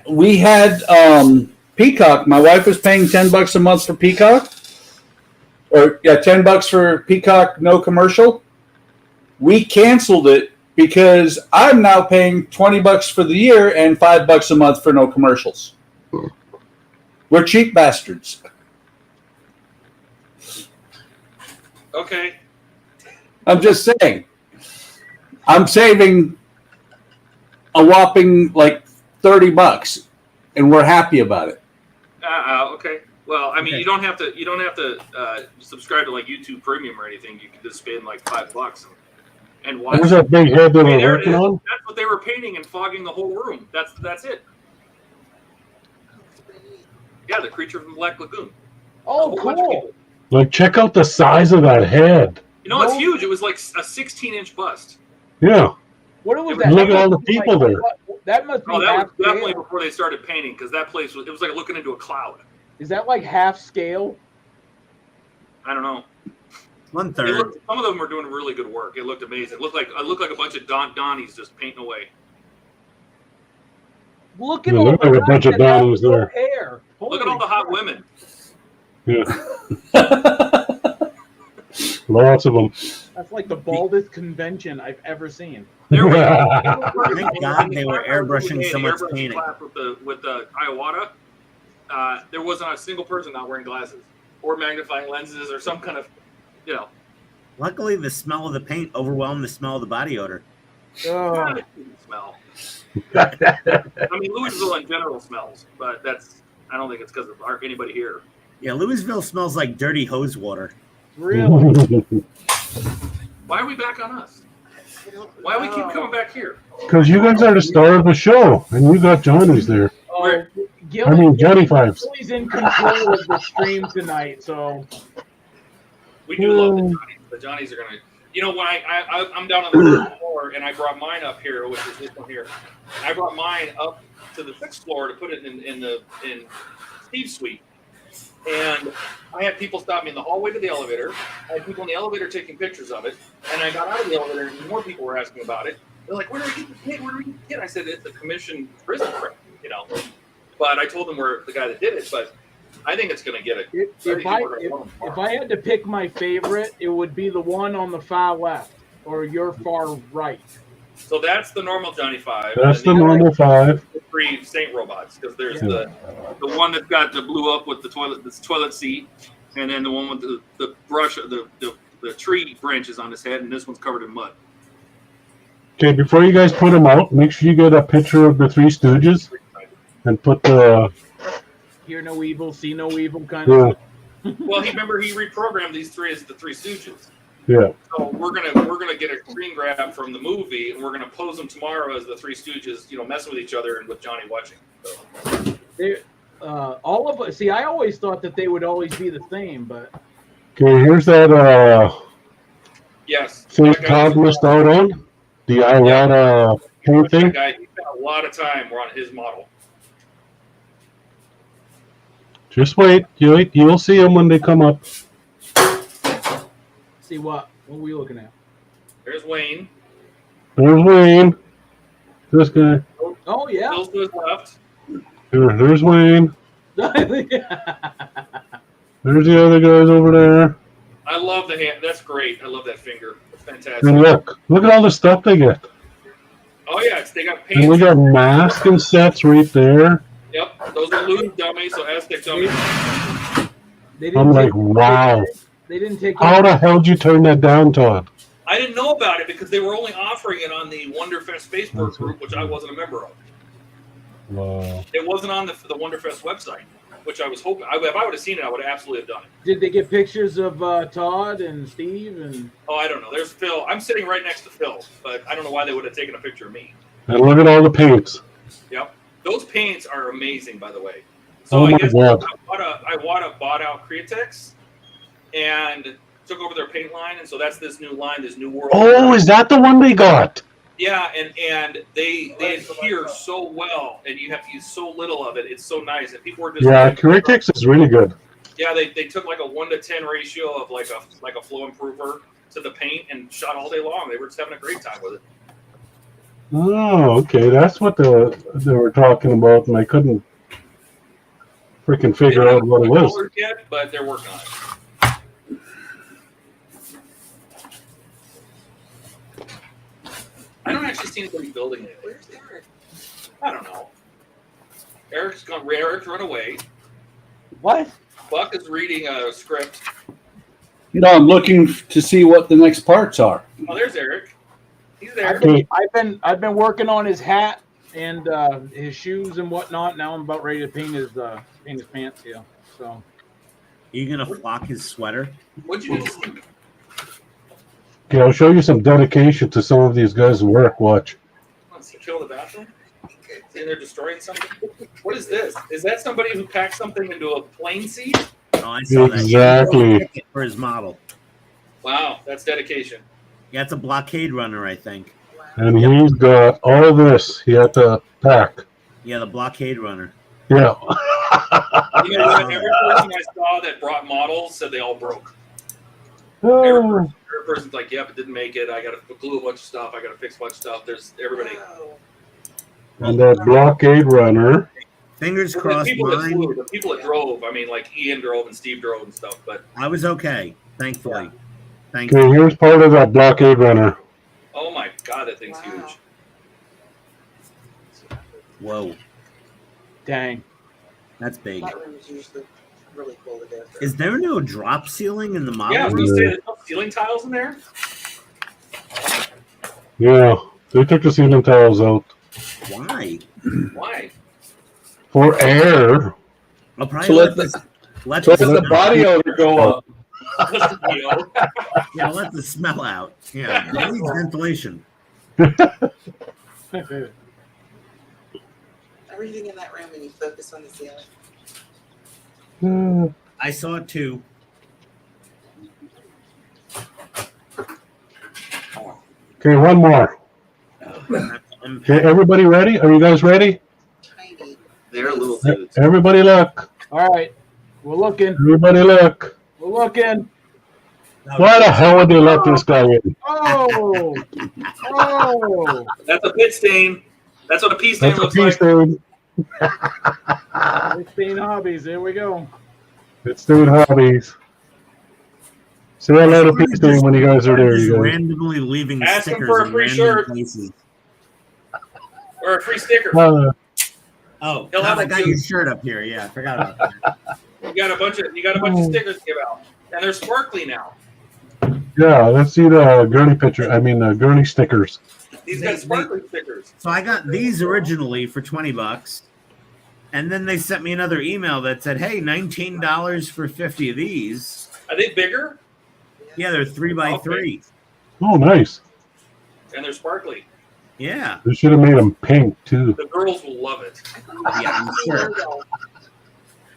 we had Peacock. My wife was paying $10 a month for Peacock, or $10 for Peacock, no commercial. We canceled it because I'm now paying $20 for the year and $5 a month for no commercials. We're cheap bastards. Okay. I'm just saying. I'm saving a whopping like $30, and we're happy about it. Okay. Well, I mean, you don't have to subscribe to like YouTube Premium or anything. You can just spend like $5 and watch. There's that big head that we're There it working is. on. That's what they were painting and fogging the whole room. That's it. Yeah, the creature from the Black Lagoon. Oh, A whole bunch of cool. people. Like, check out the size of that head. You know, it's huge. It was like a 16-inch bust. Yeah. What was Look that? at all the people there. That must be Oh, that was half definitely scale. before they started painting, because that place was like looking into a cloud. Is that like half scale? I don't know. 1/3. Some of them were doing really good work. It looked amazing. It looked like a bunch of Donnies just painting away. Look at Yeah, all look the like a bunch of guys that have Donnies no there. hair. Look at all the hot women. Yeah. Lots of them. That's like the baldest convention I've ever seen. There we go. Thank God they were airbrushing so much painting. Class with the Iwata, there wasn't a single person not wearing glasses or magnifying lenses or some kind of, Luckily, the smell of the paint overwhelmed the smell of the body odor. Oh. smell. I mean, Louisville in general smells, but I don't think it's because of anybody here. Yeah, Louisville smells like dirty hose water. Really? Why are we back on us? Why do we keep coming back here? Because you guys are the star of the show, and you got Johnny's there. Oh, I mean, Johnny Fives. Gilly's in control of the stream tonight, so. We do love the Johnnies. The Johnnies are gonna. You know, when I'm down on the 3rd floor, and I brought mine up here, which is this one here. I brought mine up to the 6th floor to put it in Steve's suite. And I had people stop me in the hallway to the elevator. I had people in the elevator taking pictures of it. And I got out of the elevator, and more people were asking about it. They're like, "Where do we get the kid? Where do we get the kid?" I said, "It's a commissioned prison print, But I told them we're the guy that did it. But I think it's going to get it. If I had to pick my favorite, it would be the one on the far left or your far right. So that's the normal Johnny 5. That's the normal 5. The 3 Saint robots, because there's the one that got the blew up with the toilet seat, and then the one with the brush, the tree branches on his head, and this one's covered in mud. Okay, before you guys put them out, make sure you get a picture of the Three Stooges and put the. Hear no evil, see no evil kind of stuff. Well, remember he reprogrammed these 3 as the Three Stooges. Yeah. So we're gonna get a screen grab from the movie, and we're gonna pose them tomorrow as the Three Stooges, messing with each other and with Johnny watching. So. All of us. See, I always thought that they would always be the same, but. Okay, here's that. Yes. St. Todd missed out on the Iwata paint thing. Guy, he spent a lot of time. We're on his model. Just wait. You'll see them when they come up. See what? What are we looking at? There's Wayne. There's Wayne. This guy. Oh yeah. Bill's to his left. There's Wayne. There's the other guys over there. I love the hand. That's great. I love that finger. It's fantastic. And look at all the stuff they get. Oh yeah, they got paint. And we got masking sets right there. Yep, those are Louis dummies, so Aztec dummies. I'm like, wow. They didn't take. How the hell did you turn that down, Todd? I didn't know about it because they were only offering it on the Wonderfest Facebook group, which I wasn't a member of. Wow. It wasn't on the Wonderfest website, which I was hoping. If I would have seen it, I would have absolutely have done it. Did they get pictures of Todd and Steve and? Oh, I don't know. There's Phil. I'm sitting right next to Phil, but I don't know why they would have taken a picture of me. And look at all the paints. Yep. Those paints are amazing, by the way. So Oh I my guess God. I bought out Createx and took over their paint line, and so that's this new line, this new world. Oh, is that the one they got? Yeah, and they adhere so well, and you have to use so little of it. It's so nice, and people were just Yeah, Createx is really good. yeah. They took like a 1-to-10 ratio of like a flow improver to the paint and shot all day long. They were just having a great time with it. Oh, okay. That's what they were talking about, and I couldn't freaking They figure don't out have what it the was. colors yet, but they're working on it. I don't actually see anybody building it. Where's Eric? I don't know. Eric's run away. What? Buck is reading a script. No, I'm looking to see what the next parts are. Oh, there's Eric. He's there. I've been working on his hat and his shoes and whatnot. Now I'm about ready to paint his pants here. So, Are you gonna flock his sweater? What'd you do? Okay, I'll show you some dedication to some of these guys' work. Watch. Wants to kill the bathroom? And they're destroying something? What is this? Is that somebody who packed something into a plane seat? Oh, I saw Exactly. that. For his model. Wow, that's dedication. Yeah, it's a blockade runner, I think. And he's got all this he had to pack. Yeah, the blockade runner. Yeah. You know what? Every person I saw that brought models said they all broke. Oh. Every person's like, yep, it didn't make it. I got to glue a bunch of stuff. I got to fix a bunch of stuff. There's everybody. And that blockade runner. Fingers The crossed. people that Mine. flew, the people that drove. I mean, like Ian drove and Steve drove and stuff. But I was okay, thankfully. Thank Okay, you. here's part of that blockade runner. oh my god, that thing's huge. Whoa, dang. that's big. That room is usually really cool to death. Is there no drop ceiling in the model? Yeah, I was gonna say there's no ceiling tiles in there. Yeah, they took the ceiling tiles out. Why? Why? For air. I'll probably So let the body odor go up. Yeah, let the smell out. Yeah, it needs ventilation. Everything in that room when you focus on the ceiling. I saw it too. Okay, one more. Okay, everybody ready? Are you guys ready? They're little dudes. Everybody look. All right, we're looking. Everybody look. We're looking. Why the hell would they let this guy in? Oh, oh. That's a pit stain. That's what a pea stain That's a looks pea like. stain. PITSTAIN Hobbies. There we go. It's doing hobbies. Say hello to pea stain when you guys are there, Just you guys. randomly leaving Ask him stickers for a in free random shirt. places. Or a free sticker. Oh, He'll have I a got few. your shirt up here. Yeah, I forgot about that. You got a bunch of stickers to give out, and they're sparkly now. Yeah, let's see the Gurney picture. I mean, the Gurney stickers. These got sparkly stickers. So I got these originally for $20, and then they sent me another email that said, "Hey, $19 for 50 of these." Are they bigger? Yeah, they're 3x3. Oh, nice. And they're sparkly. Yeah. They should have made them pink, too. The girls will love it. Yeah, I'm sure.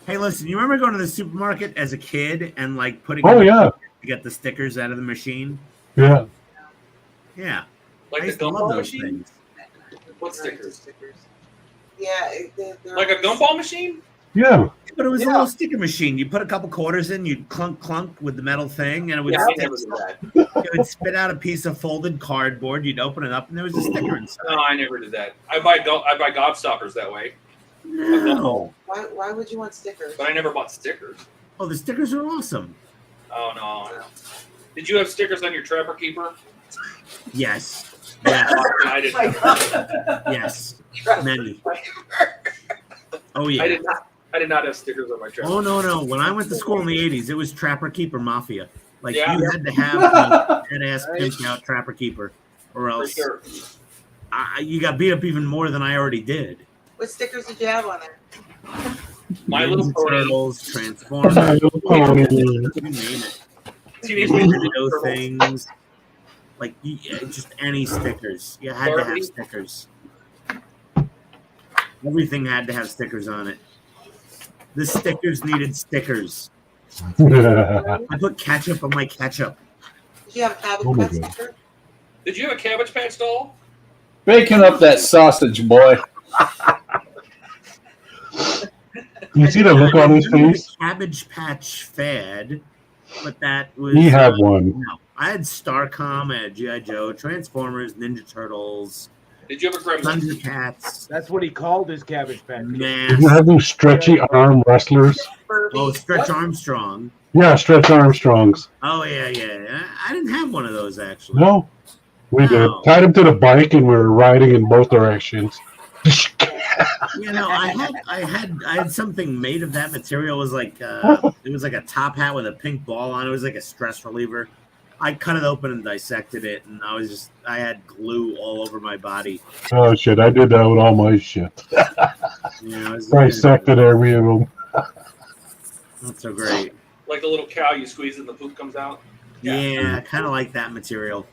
Hey, listen, you remember going to the supermarket as a kid and like putting Oh, in the yeah. to get the stickers out of the machine? Yeah. Yeah. Like I the used to love gumball those machine? things. What stickers? Yeah. Like a gumball machine? Yeah. But it was a little sticker machine. You put a couple quarters in, you'd clunk with the metal thing, and it would, Yeah, I stick, never did that. it would spit out a piece of folded cardboard. You'd open it up, and there was a sticker inside. No, I never did that. I buy gobstoppers that way. No. Why would you want stickers? But I never bought stickers. Oh, the stickers are awesome. Oh no. Did you have stickers on your Trapper Keeper? Yes. Yes. I did not. Yes. Many. Oh, yeah. I did not have stickers on my Trapper. Oh, no. When I went to school in the 80s, it was Trapper Keeper Mafia. Like, Yeah. you had to have the head-ass pimped out Trapper Keeper, or else sure. You got beat up even more than I already did. What stickers did you have on there? My Little Ninja Pony. Turtles, Transformers, My Little Pony. you name it. Teenage Mutant Ninja Those Turtles. things. Like, just any stickers. You had to have Barbie. stickers. Everything had to have stickers on it. The stickers needed stickers. I put ketchup on my ketchup. Did you have a cabbage Oh my patch God. sticker? Did you have a Cabbage Patch doll? Baking up that sausage, boy. You see the look on his face? Cabbage Patch fad, but that was. He had one. No, I had Starcom, I had G.I. Joe, Transformers, Ninja Turtles, Did you have a Gremlin? Thundercats. That's what he called his Cabbage Patch. Did you have those stretchy arm wrestlers? Oh, Stretch Armstrong. Yeah, Stretch Armstrongs. Oh yeah. I didn't have one of those actually. No, we did. No. Tied him to the bike and we were riding in both directions. You know, I had something made of that material. It was like it was like a top hat with a pink ball on it. It was like a stress reliever. I cut it open and dissected it, and I had glue all over my body. Oh shit! I did that with all my shit. Yeah, Dissected every of them. Not so great. Like the little cow you squeeze and the poop comes out? Yeah, I kind of like that material.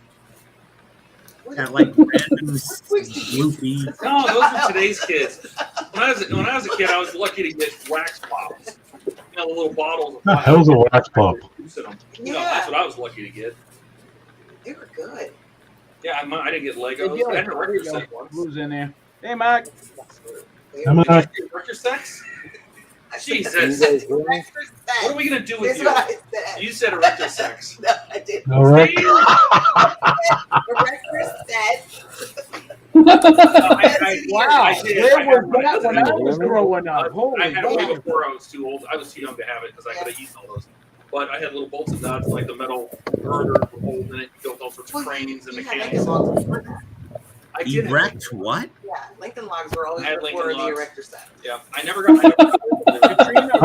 Kind of like random gloopy. No, those are today's kids. When I was a kid, I was lucky to get wax pops. You know, the little bottles of The hell's a wax pop? You know, that's what I was lucky to get. They were good. Yeah, I didn't get Legos. Yeah, I had a there record you go. set once. Who's in there? Hey, Mac. Am Did I? you get record sex? Jesus. What are we going to do with That's you? what I said. You said erector sex. No, I didn't. All right. Erector set. Wow, I did. where I had was one. that when I was growing up? Holy I had it way God. before I was too old. I was too young to have it because I could have eaten all those. But I had little bolts and nuts, like the metal girder with holes in it. You built all sorts of cranes and mechanics. I did Erect what? Yeah, Lincoln logs were always I had before Lincoln the logs. erector set. Yeah, I never got.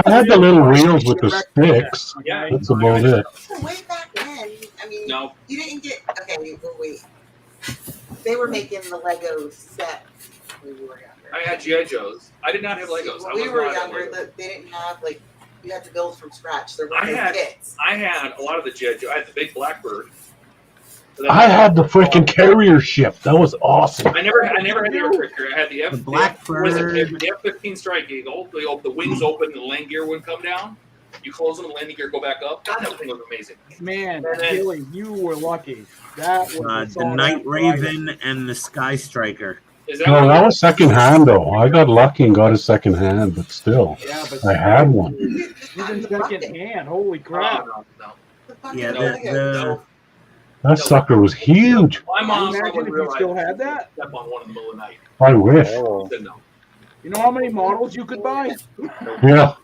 I had the little reels with the sticks. Yeah, That's about it. So way back then, I mean, no. you didn't get, okay, wait. They were making the Lego set when we were younger. I had GI Joes. I did not have Legos. When I we was were not younger, Legos. they didn't have, like, you had to build from scratch. There I were no had kits. I had a lot of the GI Joe. I had the big Blackbird. I had the freaking carrier ship. That was awesome. I never had the aircraft. I had the Blackbird. the F-15 Strike Eagle. The wings open and the landing gear wouldn't come down. You close them, the landing gear go back up. God, that thing was amazing. Man, And then- Gilly, you were lucky. That was The Night Raven and the Sky Striker. Is that No, what that was second hand though. I got lucky and got a second hand, but still, Yeah, but I had one. even second hand. Holy crap. No. Yeah, No. That sucker was huge. My mom Imagine probably if you realized still had that. step on one in the middle of the night. I wish. She said no. You know how many models you could buy? Yeah.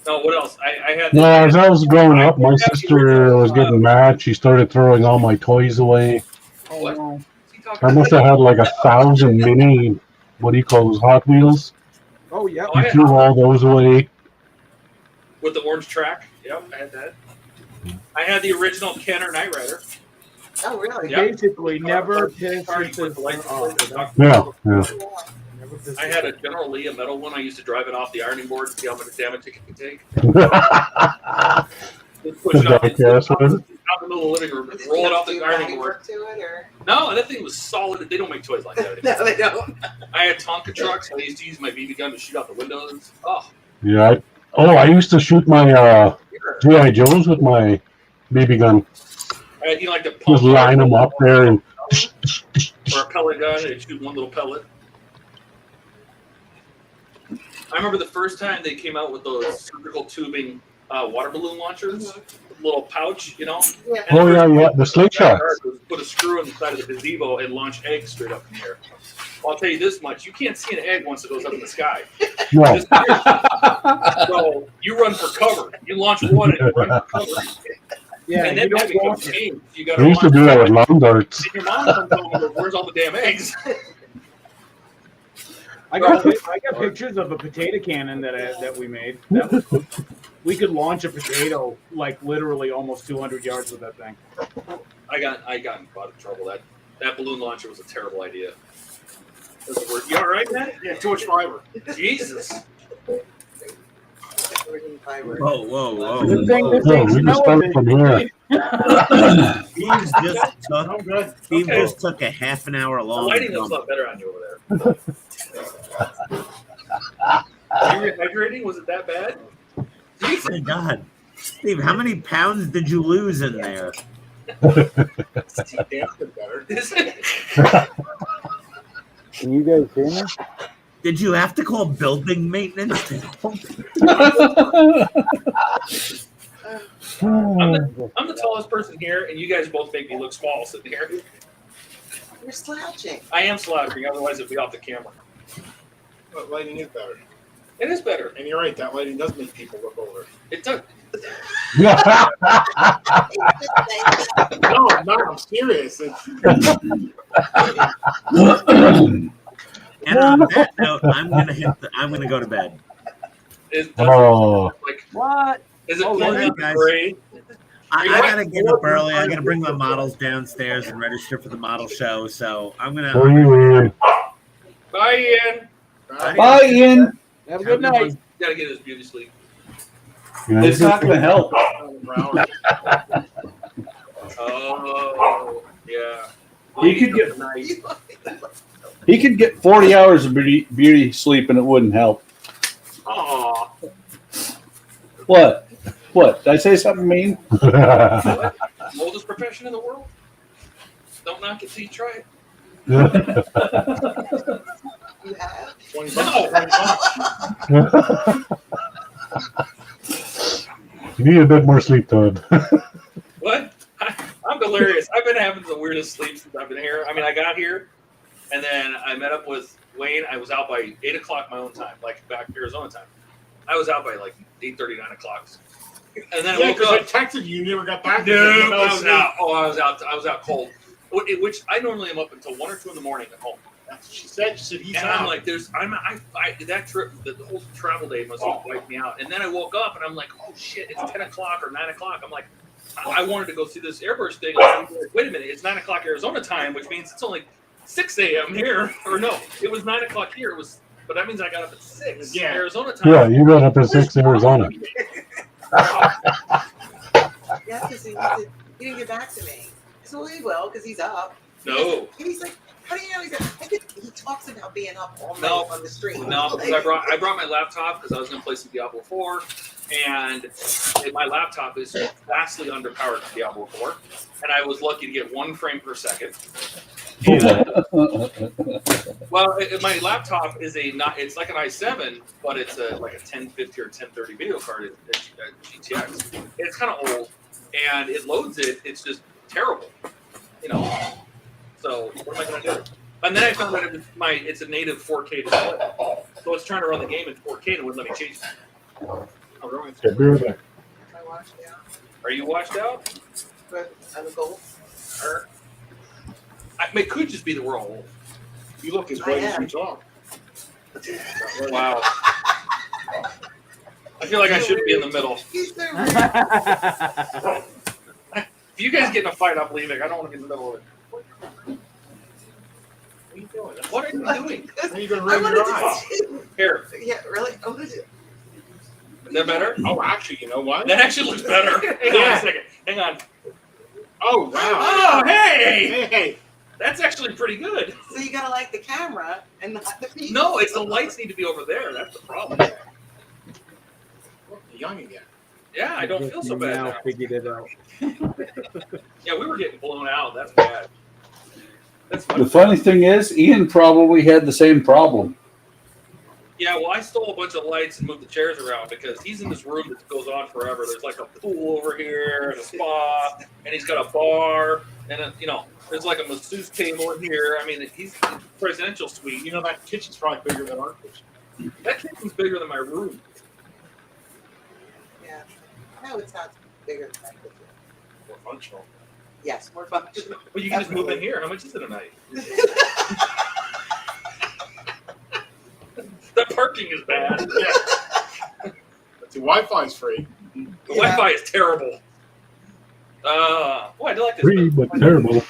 No, what else? I had. No, as I was growing up, my sister was getting mad. She started throwing all my toys away. Oh, no. I must have had like 1,000 mini, what do you call those, Hot Wheels? Oh, yeah. She threw all those away. With the orange track. Yep, I had that. I had the original Kenner Knight Rider. Oh, really? Yep. Basically, never piss Sorry, your with the license plate, the doc- Yeah, yeah. I had a General Lee, a metal one. I used to drive it off the ironing board to see how much damage it could take. Just push it out, Diecast one? out in the middle of the living room, and roll it off the ironing board. To it, or? No, that thing was solid. They don't make toys like that anymore. No, they don't. I had Tonka trucks. I used to use my BB gun to shoot out the windows. Oh, Yeah. I used to shoot my G.I. Joes with my BB gun. I had, like the pump Just line them up there and or a pellet gun and shoot one little pellet. I remember the first time they came out with those cylindrical tubing water balloon launchers, little pouch, you know. Yeah. Oh yeah, the slingshots. Put a screw in the side of the gazebo and launch eggs straight up in the air. I'll tell you this much: you can't see an egg once it goes up in the sky. No. So you run for cover. You launch one and you run for cover. Yeah, and then you that don't becomes want game. You I got to used to do that with lawn darts. And your mom comes home and goes, "Where's all the damn eggs?" I got pictures of a potato cannon that we made. We could launch a potato like literally almost 200 yards with that thing. I got in a lot of trouble. That balloon launcher was a terrible idea. You all right, man? Yeah, too much fiber. Jesus. Whoa. Good thing this No, ain't we can start from here. Steve just took a half an hour The long lighting looks a dump. lot better on you over there. Are you rehydrating? Was it that bad? Oh my God. Steve, how many pounds did you lose in there? Better. Can you guys hear me? Did you have to call building maintenance to help? I'm the tallest person here, and you guys both make me look small sitting here. You're slouching. I am slouching, otherwise it'd be off the camera. But lighting is better. It is better. And you're right, that lighting does make people look older. It does. No, I'm not. I'm serious. And on that note, I'm gonna go to bed. Oh. Like, what? Is it Oh, pulling yeah, up guys. gray? I gotta get up early. I gotta bring my models downstairs and register for the model show. So I'm gonna. Bye, Ian. Bye, Ian. Have a good night. Gotta get his beauty sleep. It's not going to help. Oh, yeah. He could get 40 hours of beauty sleep and it wouldn't help. Aw. What? What? Did I say something mean? What? Oldest profession in the world? Don't knock it till you try it. You have? You need a bit more sleep, Todd. What? I'm delirious. I've been having the weirdest sleep since I've been here. I mean, I got here, and then I met up with Wayne. I was out by 8 o'clock my own time, like back Arizona time. I was out by like 8:30, 9 o'clock. And then I woke up. I texted you, you never got back. No, I was out. Oh, I was out cold. Which I normally am up until 1 or 2 in the morning at home. That's what she said. She said he's and out. I'm like, that trip, the whole travel day must have wiped me out. And then I woke up and I'm like, oh shit, it's 10 o'clock or 9 o'clock. I'm like, I wanted to go see this airburst thing. I'm like, wait a minute, it's 9 o'clock Arizona time, which means it's only 6 a.m. here. Or no, it was 9 o'clock here. It was, but that means I got up at 6 Arizona time. Yeah, you got up at 6 Arizona. Yeah, because he didn't get back to me. So he will, because he's up. No. And he's like, how do you know he's up? He talks about being up all night on the street. No, because I brought my laptop because I was going to play some Diablo 4, and my laptop is vastly underpowered to Diablo 4, and I was lucky to get 1 frame per second. And, well, my laptop is it's like an i7, but it's like a 1050 or 1030 video card. It's GTX. It's kind of old, and it loads it. It's just terrible, you know. So what am I going to do? And then I found out it's a native 4K display. So it's trying to run the game in 4K and it wouldn't let me change it. Are you washed out? I'm a gold. It could just be that we're all old. You look as white as you talk. Wow. I feel like I should be in the middle. If you guys get in a fight, I'm leaving. I don't want to be in the middle of it. What are you doing? What are you doing? Are you going to ruin your eyes? Here. Yeah, really? Oh, is it? Is that better? Oh, actually, you know what? That actually looks better. Hang on a second. Hang on. Oh, wow. Oh, hey! Hey! That's actually pretty good. So you gotta like the camera and not the people. No, it's the lights need to be over there. That's the problem. You're young again. Yeah, I don't feel so bad now. Figured it out. Yeah, we were getting blown out. That's bad. That's The funny thing is, Ian probably had the same problem. Yeah, well, I stole a bunch of lights and moved the chairs around because he's in this room that goes on forever. There's like a pool over here and a spa, and he's got a bar, and there's like a masseuse table in here. I mean, he's in a presidential suite. You know, that kitchen's probably bigger than our kitchen. That kitchen's bigger than my room. Yeah. No, it's not bigger than my kitchen. More functional. Yes, more functional. Well, you can just move in here. How much is it a night? The parking is bad. Yeah. The Wi-Fi's free. The Wi-Fi is terrible. I do like this. Free, but terrible.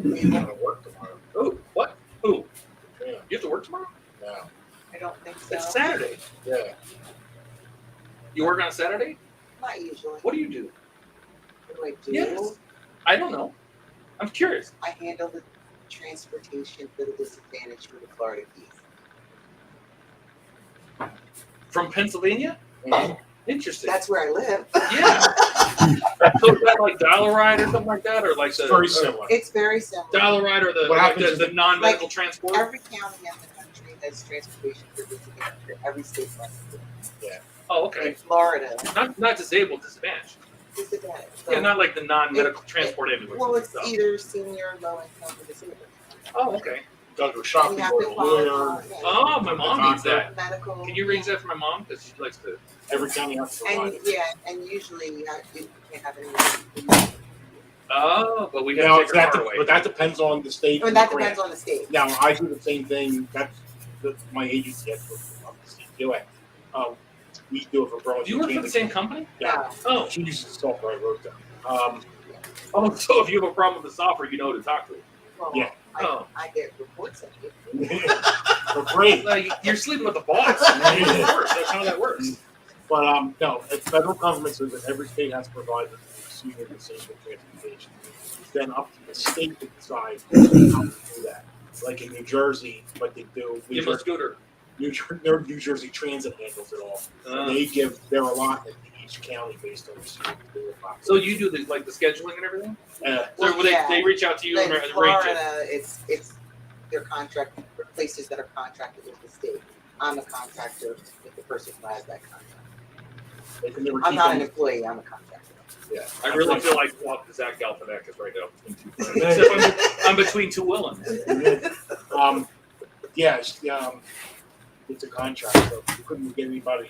You want to work tomorrow? Oh, what? Who? Yeah. You have to work tomorrow? No. I don't think so. It's Saturday. Yeah. You work on Saturday? Not usually. What do you do? What do I do? Yes. I don't know. I'm curious. I handle the transportation for the disadvantaged for the Florida Keys. From Pennsylvania? Interesting. That's where I live. Yeah. So is that like Dial a Ride or something like that, or like It's very similar. It's very similar. Dial a Ride or the What like happens is the non-medical transport? Every county in the country has transportation for disadvantaged. Every state has it. Yeah. Oh, okay. In Florida, Not disabled, disadvantaged. disadvantaged. Yeah, not like the non-medical transport ambulance. Well, it's stuff. either senior, low income, or disabled. Oh, okay. Go to a shopping, You have go to to a follow, lawyer. Oh, my mom needs that. Medical. Can you arrange that for my mom? Because she likes to. Every county has to provide And it. yeah, and usually you can't have any. Oh, but we Now, got to take her car away. but that depends on the state. I mean, and that the grant. depends on the state. Now, I do the same thing. That's my agency. That's what do it. We do it for Burlington. Do you work for the same company? Yeah. Oh. She uses the software I wrote down. Oh, so if you have a problem with the software, you know who to talk to. Well, Yeah. I get reports of it. For free. You're sleeping with the boss. That's how that works. But no, the federal government says that every state has to provide the senior disabled transportation. It's then up to the state to decide how to do that. Like in New Jersey, what they do. Give them a scooter. New Jersey Transit handles it all. They give their allotment to each county based on the student. So you do the scheduling and everything? Well, They reach out to you and in arrange Florida, it. it's their contract for places that are contracted with the state. I'm a contractor with the person who has that contract. I'm not an employee. I'm a contractor. Yeah, I really feel like Zach Galifianakis right now. Except I'm between two villains. It's a contract, so you couldn't get anybody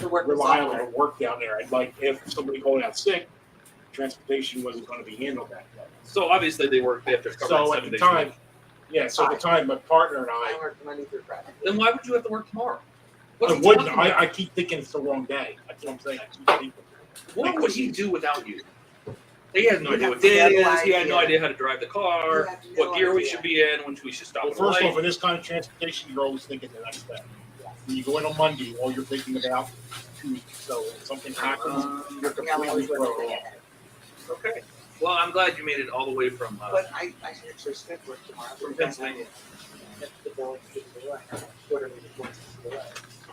reliable to work down there. And like if somebody called out sick, transportation wasn't going to be handled that day. So obviously they have to cover So 7 at the days. time, at the time, my partner and I work Monday through Friday. Then why would you have to work tomorrow? I wouldn't. I keep thinking it's the wrong day. That's what I'm saying. I keep thinking. What would he do without you? He has no idea what have day it no is. He had no idea. idea how to drive the car, You have no what gear we idea. should be in, when we should stop Well, at the first light. off, in this kind of transportation, you're always thinking the next day. When you go in on Monday, all you're thinking about is Tuesday. So when something happens, you're completely thrown off. Okay. Well, I'm glad you made it all the way from. But I should actually skip work tomorrow. From Pennsylvania. The billing is delay. Quarterly reports is delay.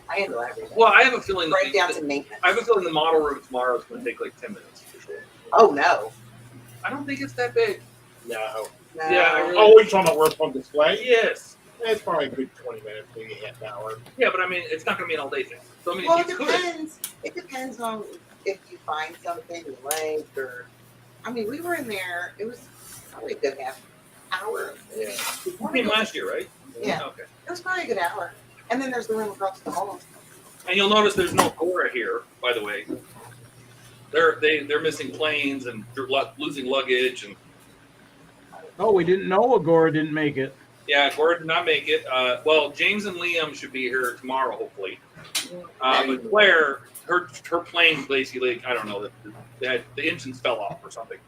I handle everything. Well, I have a feeling. Right down to maintenance. I have a feeling the model room tomorrow is going to take like 10 minutes. For sure. Oh no. I don't think it's that big. No. No. Yeah. I really, Oh, you're talking about work on display? Yes. It's probably a good 20 minutes, maybe a half hour. Yeah, but I mean, it's not going to be an all-day thing. So I mean, Well, if it you could. depends. It depends on if you find something you like, or I mean, we were in there. It was probably a good half hour. Yeah. You came last year, right? Yeah. Okay. It was probably a good hour. And then there's the room across the hall. And you'll notice there's no Cora here, by the way. They're missing planes and they're losing luggage and. Oh, we didn't know Agora didn't make it. Yeah, Cora did not make it. Well, James and Liam should be here tomorrow, hopefully. But Claire, her plane basically, I don't know, the engines fell off or something,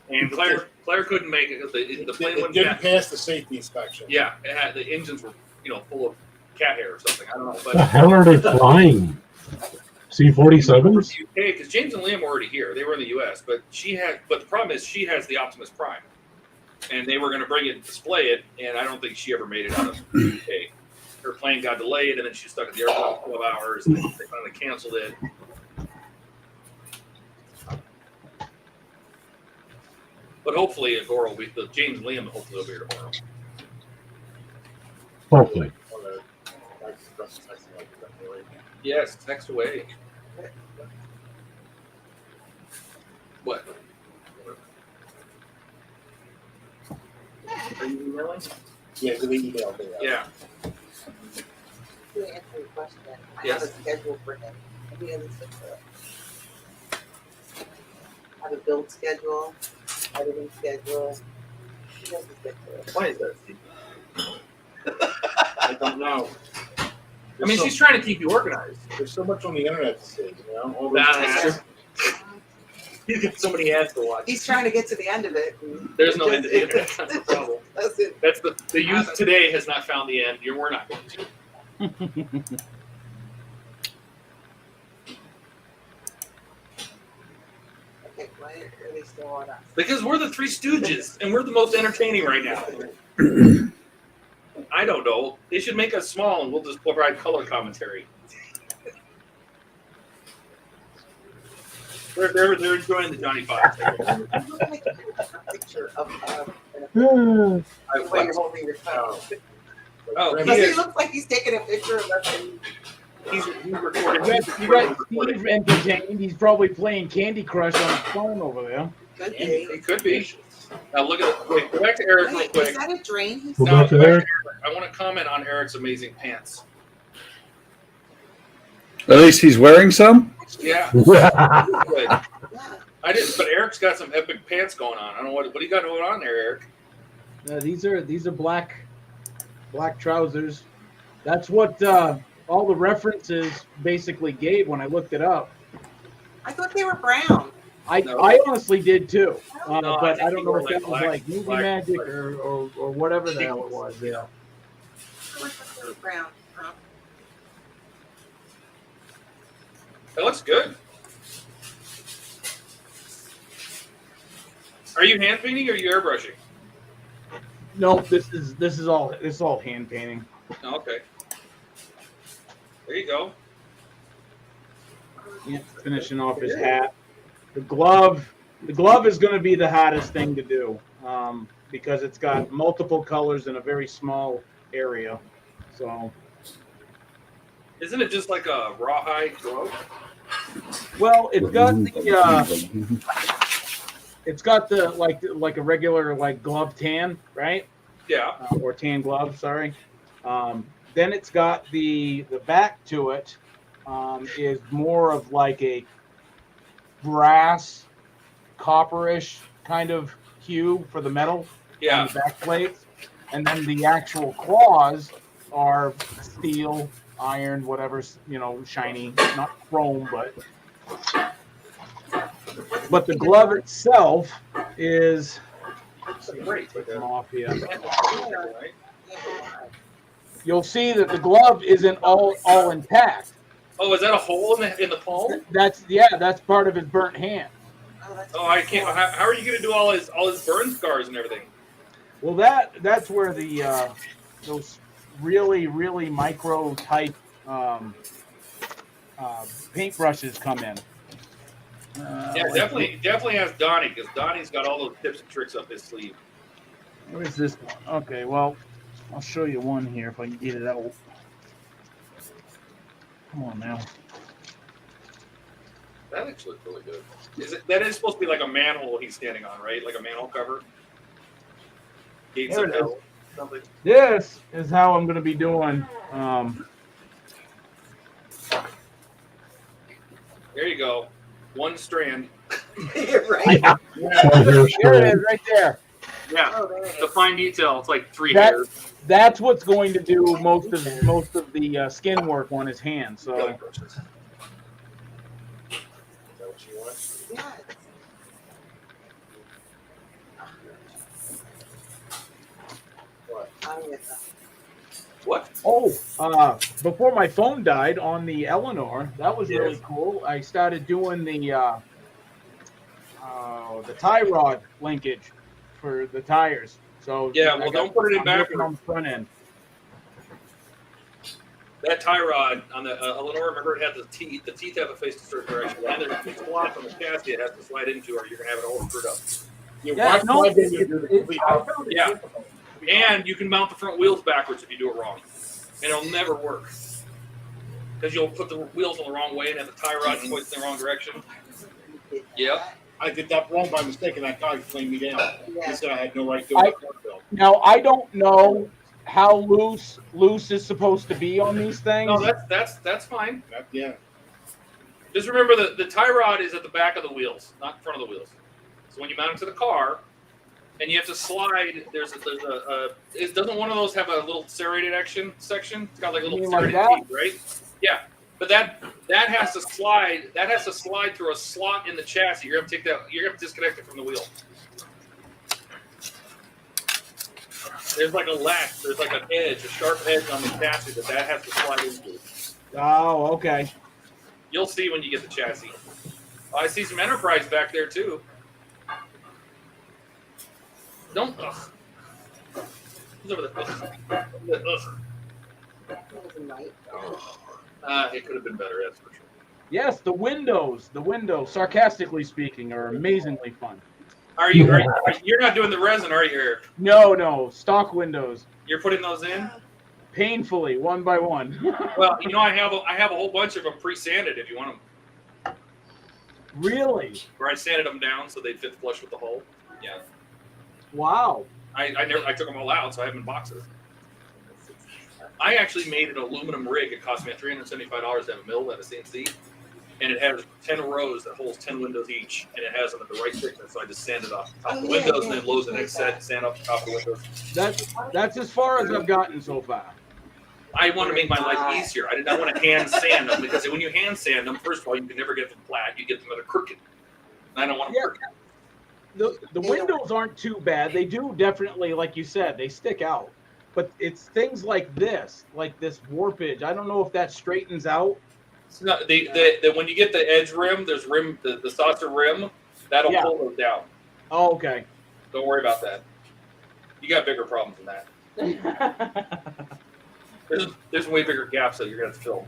and Claire couldn't make it because the plane It didn't pass the safety inspection. Yeah, it had, the engines were full of cat hair or something. I don't know, but The hell are they flying? C-47s? Okay, because James and Liam were already here. They were in the U.S., but the problem is she has the Optimus Prime, and they were going to bring it and display it, and I don't think she ever made it out of the UK. Her plane got delayed, and then she was stuck at the airport for 12 hours, and they finally canceled it. But hopefully, Agora will be, James and Liam hopefully will be here tomorrow. Hopefully. Yes, text away. What? Are you emailing? Yeah, the email. Yeah. To answer your question, I Yes. have a schedule for him. He doesn't stick to it. I have a build schedule, editing schedule. He doesn't stick to it. Why is that, Steve? I don't know. I mean, she's trying to keep you organized. There's so much on the internet to see, all those That's tabs. He's got so many ads to watch. He's trying to get to the end of it. There's no end to the internet. That's the problem. That's it. That's the youth today has not found the end. We're not going to. Okay, why are they still on us? Because we're the Three Stooges, and we're the most entertaining right now. I don't know. They should make us small, and we'll just provide color commentary. They're enjoying the Johnny Five. You look like you have a picture of the way you're holding your phone. Oh, Does he look like he's taking a picture of us? He's recording. You got Steve entertained. He's probably playing Candy Crush on his phone over there. Could be. It could be. Now look at it. Wait, go back to Eric real Wait, quick. is that a drain? He's Go No, back to go back Eric. to Eric. I want to comment on Eric's amazing pants. At least he's wearing some. Yeah. Good. Yeah. I didn't, but Eric's got some epic pants going on. I don't know what do you got going on there, Eric? These are black trousers. That's what all the references basically gave when I looked it up. I thought they were brown. I honestly did too, No, but I I think don't you know were if like that was black- like movie black- magic or whatever the hell it was. Yeah. I thought they were brown. That looks good. Are you hand painting or are you airbrushing? No, this is all hand painting. Oh, okay. There you go. Yeah, finishing off his hat. The glove is going to be the hottest thing to do because it's got multiple colors in a very small area. So, Isn't it just like a rawhide glove? well, it's got the like a regular like glove tan, right? Yeah. Or tan glove, sorry. Then it's got the back to it is more of like a brass, copperish kind of hue for the metal on the back plates, and then the actual claws are steel, iron, whatever, shiny, not chrome, but the glove itself is. Great. Off here. You'll see that the glove isn't all intact. Oh, is that a hole in the palm? That's part of his burnt hand. Oh, I can't. How are you going to do all his burn scars and everything? Well, that's where the those really micro type paintbrushes come in. Yeah, definitely ask Donnie because Donnie's got all those tips and tricks up his sleeve. Where's this one? Okay, well, I'll show you one here if I can get it out. Come on now. That actually looks really good. That is supposed to be like a manhole he's standing on, right? Like a manhole cover. Gates There of it is. hell, something. This is how I'm going to be doing. There you go. One strand. Right. Yeah. There it is, right there. Yeah, the fine detail. It's like three hairs. That's what's going to do most of the skin work on his hand. So. Is that what you want? Yeah. What? Oh, before my phone died on the Eleanor, that was really cool. I started doing the tie rod linkage for the tires. So Yeah, well, don't put it in I'm working backwards. on the front end. That tie rod on the Eleanor, remember it had the teeth. The teeth have to face a certain direction. And there's a slot on the chassis it has to slide into, or you're gonna have it all screwed up. Yeah, and you can mount the front wheels backwards if you do it wrong, and it'll never work because you'll put the wheels on the wrong way and have the tie rod points in the wrong direction. Yep. I did that wrong by mistake, and that guy flamed me down. He said I had no right to do it. Now I don't know how loose is supposed to be on these things. No, that's fine. Yeah. Just remember the tie rod is at the back of the wheels, not in front of the wheels. So when you mount it to the car, and you have to slide, doesn't one of those have a little serrated section? It's got like a little You mean like serrated that? teeth, right? Yeah. But that has to slide. That has to slide through a slot in the chassis. You're gonna take that. You're gonna disconnect it from the wheel. There's like a latch. There's like an edge, a sharp edge on the chassis that has to slide into. Oh, okay. You'll see when you get the chassis. Oh, I see some Enterprise back there too. Don't. Ugh. Who's over there? Ugh. It could have been better, that's for sure. Yes, the windows, sarcastically speaking, are amazingly fun. You're not doing the resin, are you, Eric? No, stock windows. You're putting those in? Painfully, one by one. Well, you know, I have a whole bunch of them pre-sanded if you want them. Really? Where I sanded them down so they'd fit flush with the hole. Yeah. Wow. I took them all out, so I have them in boxes. I actually made an aluminum rig. It cost me $375 to have a mill at a CNC, and it has 10 rows that holds 10 windows each, and it has them at the right thickness. So I just sanded off the top of the windows and then loads the next set, sand off the top of the windows. That's as far as I've gotten so far. I want to make my life easier. I did not want to hand sand them because when you hand sand them, first of all, you can never get them flat. You get them that are crooked. And I don't want them crooked. The windows aren't too bad. They do definitely, like you said, they stick out. But it's things like this warpage. I don't know if that straightens out. No, when you get the edge rim, there's the saucer rim, that'll pull those down. Oh, okay. Don't worry about that. You got bigger problems than that. There's way bigger gaps that you're gonna have to fill.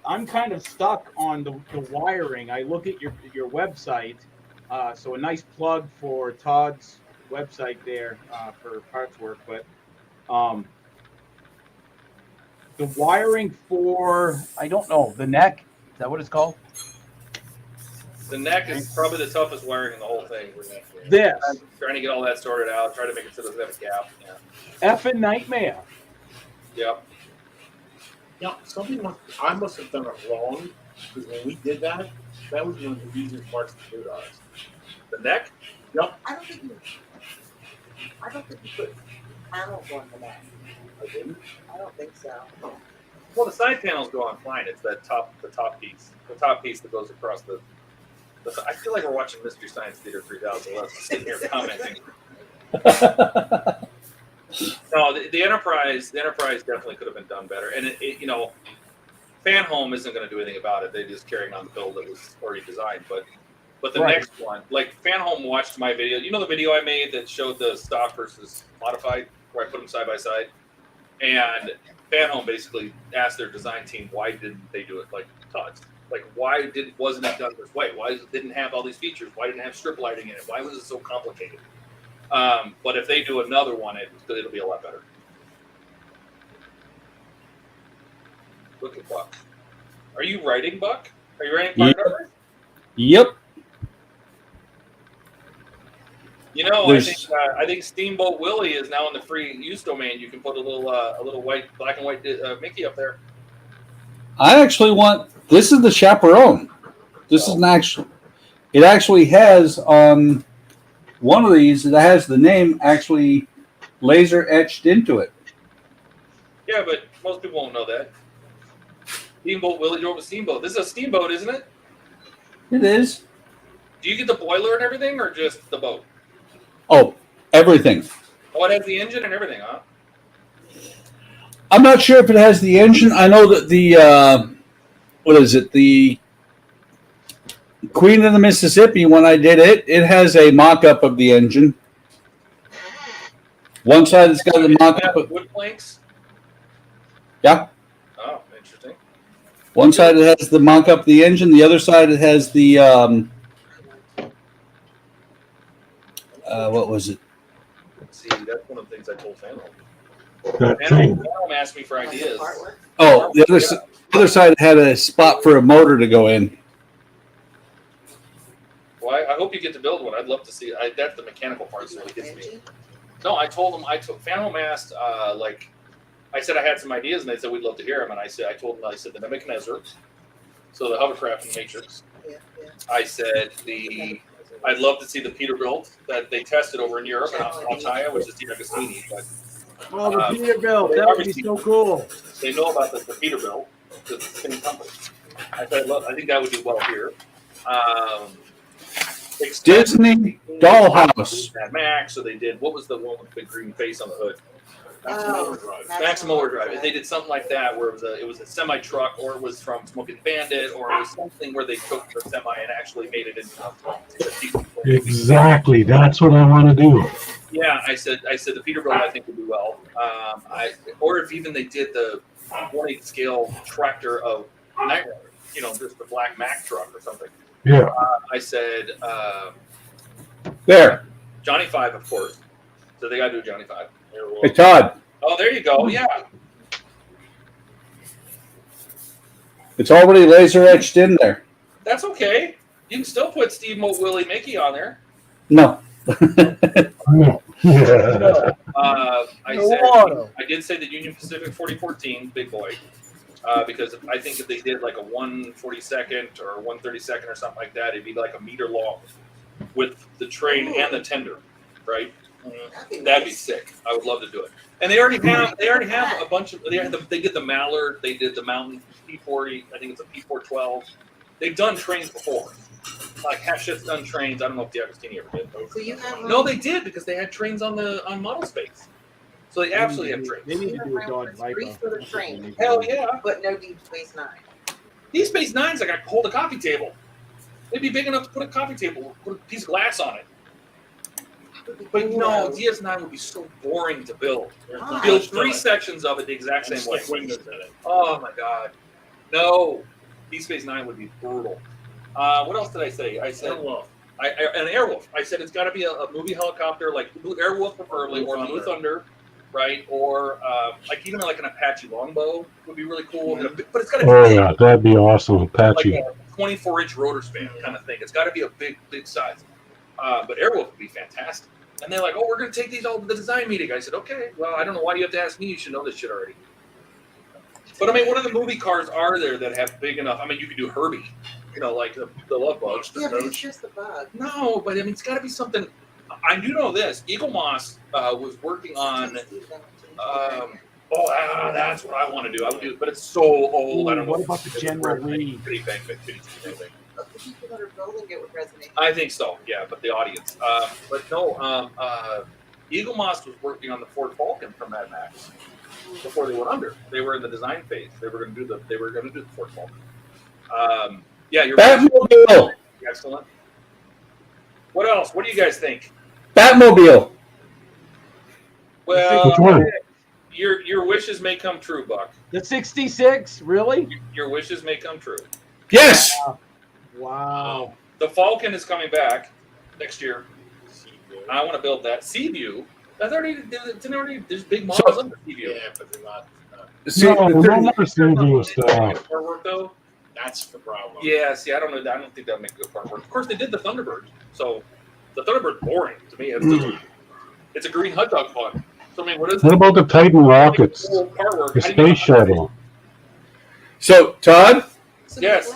I'm kind of stuck on the wiring. I look at your website, so a nice plug for Todd's website there for parts work, but the wiring for, I don't know, the neck, is that what it's called? The neck is probably the toughest wiring in the whole thing. This. I'm trying to get all that sorted out, try to make it so it doesn't have a gap. Yeah. Effing nightmare. Yep. Yeah, I must have done it wrong, because when we did that, that was one of the easiest parts to do to us. The neck? Yep. I don't think you put panels on the neck. I didn't? I don't think so. Well, the side panels go on fine. It's the top piece. The top piece that goes across the I feel like we're watching Mystery Science Theater 3000. Let's sit here commenting. No, the Enterprise definitely could have been done better. And it Fan Home isn't going to do anything about it. They're just carrying on the build that was already designed. But the next one, like Fan Home watched my video. You know the video I made that showed the stock versus modified, where I put them side by side? And Fan Home basically asked their design team, why didn't they do it like TODD? Like, why wasn't it done this way? Why didn't it have all these features? Why didn't it have strip lighting in it? Why was it so complicated? But if they do another one, it'll be a lot better. Look at Buck. Are you writing, Buck? Are you writing part numbers? Yep. You know, I think Steamboat Willie is now in the free use domain. You can put a little black and white Mickey up there. I actually want. This is the chaperone. This is an actual. It actually has on one of these. It has the name actually laser etched into it. Yeah, but most people won't know that. Steamboat Willie drove a steamboat. This is a steamboat, isn't it? It is. Do you get the boiler and everything, or just the boat? Oh, everything. Oh, it has the engine and everything, huh? I'm not sure if it has the engine. I know that the what is it? The Queen of the Mississippi. When I did it, it has a mock-up of the engine. One side has got the mock-up of wood planks. Yeah. Oh, interesting. One side it has the mock-up of the engine. The other side it has the what was it? See, that's one of the things I told Fan thing. Home asked me for ideas. Oh, the other side had a spot for a motor to go in. Well, I hope you get to build one. I'd love to see. That's the mechanical part that really gets me. No, I told them. Fan Home asked, I said I had some ideas, and they said we'd love to hear them. And I told them, the Nebuchadnezzar, so the hovercraft and Matrix. I said I'd love to see the Peterbilt that they tested over in Europe and Altaia, which is Di Agostini. But oh, the Peterbilt, that would be so cool. They know about the Peterbilt, the same company. I think that would do well here. Disney Dollhouse. Max, so they did. What was the one with the big green face on the hood? Maximum Overdrive. They did something like that where it was a semi truck, or it was from Smoking Bandit, or it was something where they took the semi and actually made it into a Exactly. That's what I want to do. Yeah, I said the Peterbilt I think would do well. Or if even they did the 1/8 scale tractor of Night Rider, you know, just the black Mack truck or something. Yeah. I said there. Johnny 5, of course. So they got to do Johnny 5. Hey, Todd. Oh, there you go. Yeah. It's already laser etched in there. That's okay. You can still put Steve Mo Willie Mickey on there. No. I did say the Union Pacific 4014 big boy, because I think if they did like a 1/42nd or 1/32nd or something like that, it'd be like a meter long with the train and the tender, right? That'd be sick. I would love to do it. And they already have a bunch of they did the Mallard, they did the Mountain P40, I think it's a P412. They've done trains before. Like Half Shift's done trains. I don't know if the Agostini ever did. So you have No, they did because they had trains on Model Space. So they absolutely have trains. They need to do a Dodge Three for the train. Hell yeah. But no Deep Space Nine. Deep Space Nine's like I hold a coffee table. It'd be big enough to put a coffee table, put a piece of glass on it. But no, DS9 would be so boring to build. Build 3 sections of it the exact same way. Oh my god. No. Deep Space Nine would be brutal. What else did I say? I said an Airwolf. I said it's got to be a movie helicopter, like Airwolf preferably, or Blue Thunder, right? Or like even like an Apache Longbow would be really cool. But it's got to be Oh yeah, that'd be awesome, Apache. like a 24-inch rotor span kind of thing. It's got to be a big size. But Airwolf would be fantastic. And they're like, oh, we're going to take these all to the design meeting. I said, okay, well, I don't know why you have to ask me. You should know this shit already. But I mean, what other movie cars are there that have big enough? I mean, you could do Herbie, you know, like the Love Bugs. Yeah, but it's just the bug. No, but I mean, it's got to be something. I do know this. Eagle Moss was working on. That's what I want to do. I would do, but it's so old. I don't know. What about the General Lee? The people that are building it would resonate. I think so. Yeah, but the audience. But no. Eagle Moss was working on the Ford Falcon from Mad Max before they went under. They were in the design phase. They were going to do the Ford Falcon. Yeah, you're Batmobile. Excellent. What else? What do you guys think? Batmobile. Well, Which one? your wishes may come true, Buck. The 66, really? Your wishes may come true. Yes. Wow. The Falcon is coming back next year. I want to build that. Seaview. That's already. There's big models under Seaview. Yeah, but they're not. No, not Seaview stuff. Work though. That's the problem. Yeah. See, I don't know. I don't think that'll make good part work. Of course, they did the Thunderbird. So the Thunderbird's boring to me. It's a green hot dog fun. So I mean, what is? What about the Titan rockets? Cool part work. The space shuttle. So, Todd, Yes.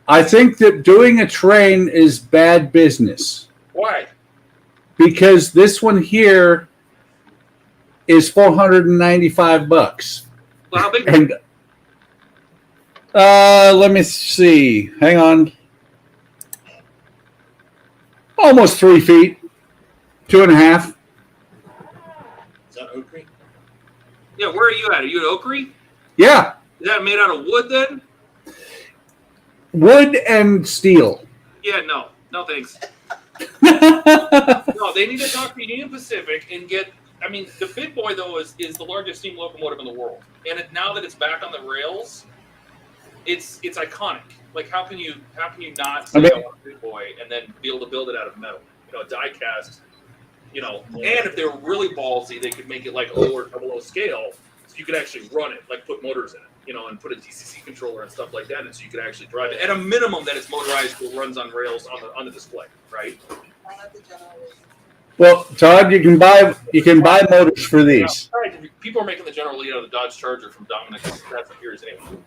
I think that doing a train is bad business Why? because this one here is $495. Well, how big? And let me see. Hang on. Almost 3 feet. 2.5. Is that Oak Creek? Yeah. Where are you at? Are you at Oak Creek? Yeah. Is that made out of wood then? Wood and steel. Yeah. No. No thanks. No, they need to talk to Union Pacific and get. I mean, the big boy though is the largest steam locomotive in the world, and now that it's back on the rails, it's iconic. Like, how can you not say I want a big boy and then be able to build it out of metal? You know, die cast. You know, and if they were really ballsy, they could make it like O or 00 scale, so you could actually run it, like put motors in it, you know, and put a DCC controller and stuff like that, and so you could actually drive it. At a minimum, that it's motorized, it runs on rails on the display, right? Well, Todd, you can buy motors for these. Yeah, right. People are making the General Lee out of the Dodge Charger from Dominic's Fast and Furious anyway.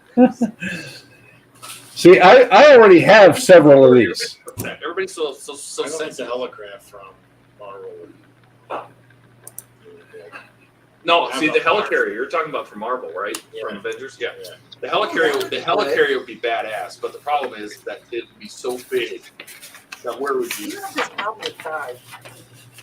See, I already have several of these. Everybody's so I don't think it's a Helicraft from Marvel. No, see the Helicarrier you're talking about from Marvel, right? Yeah. From Avengers, yeah. The Helicarrier would be badass, but the problem is that it would be so big that where would you?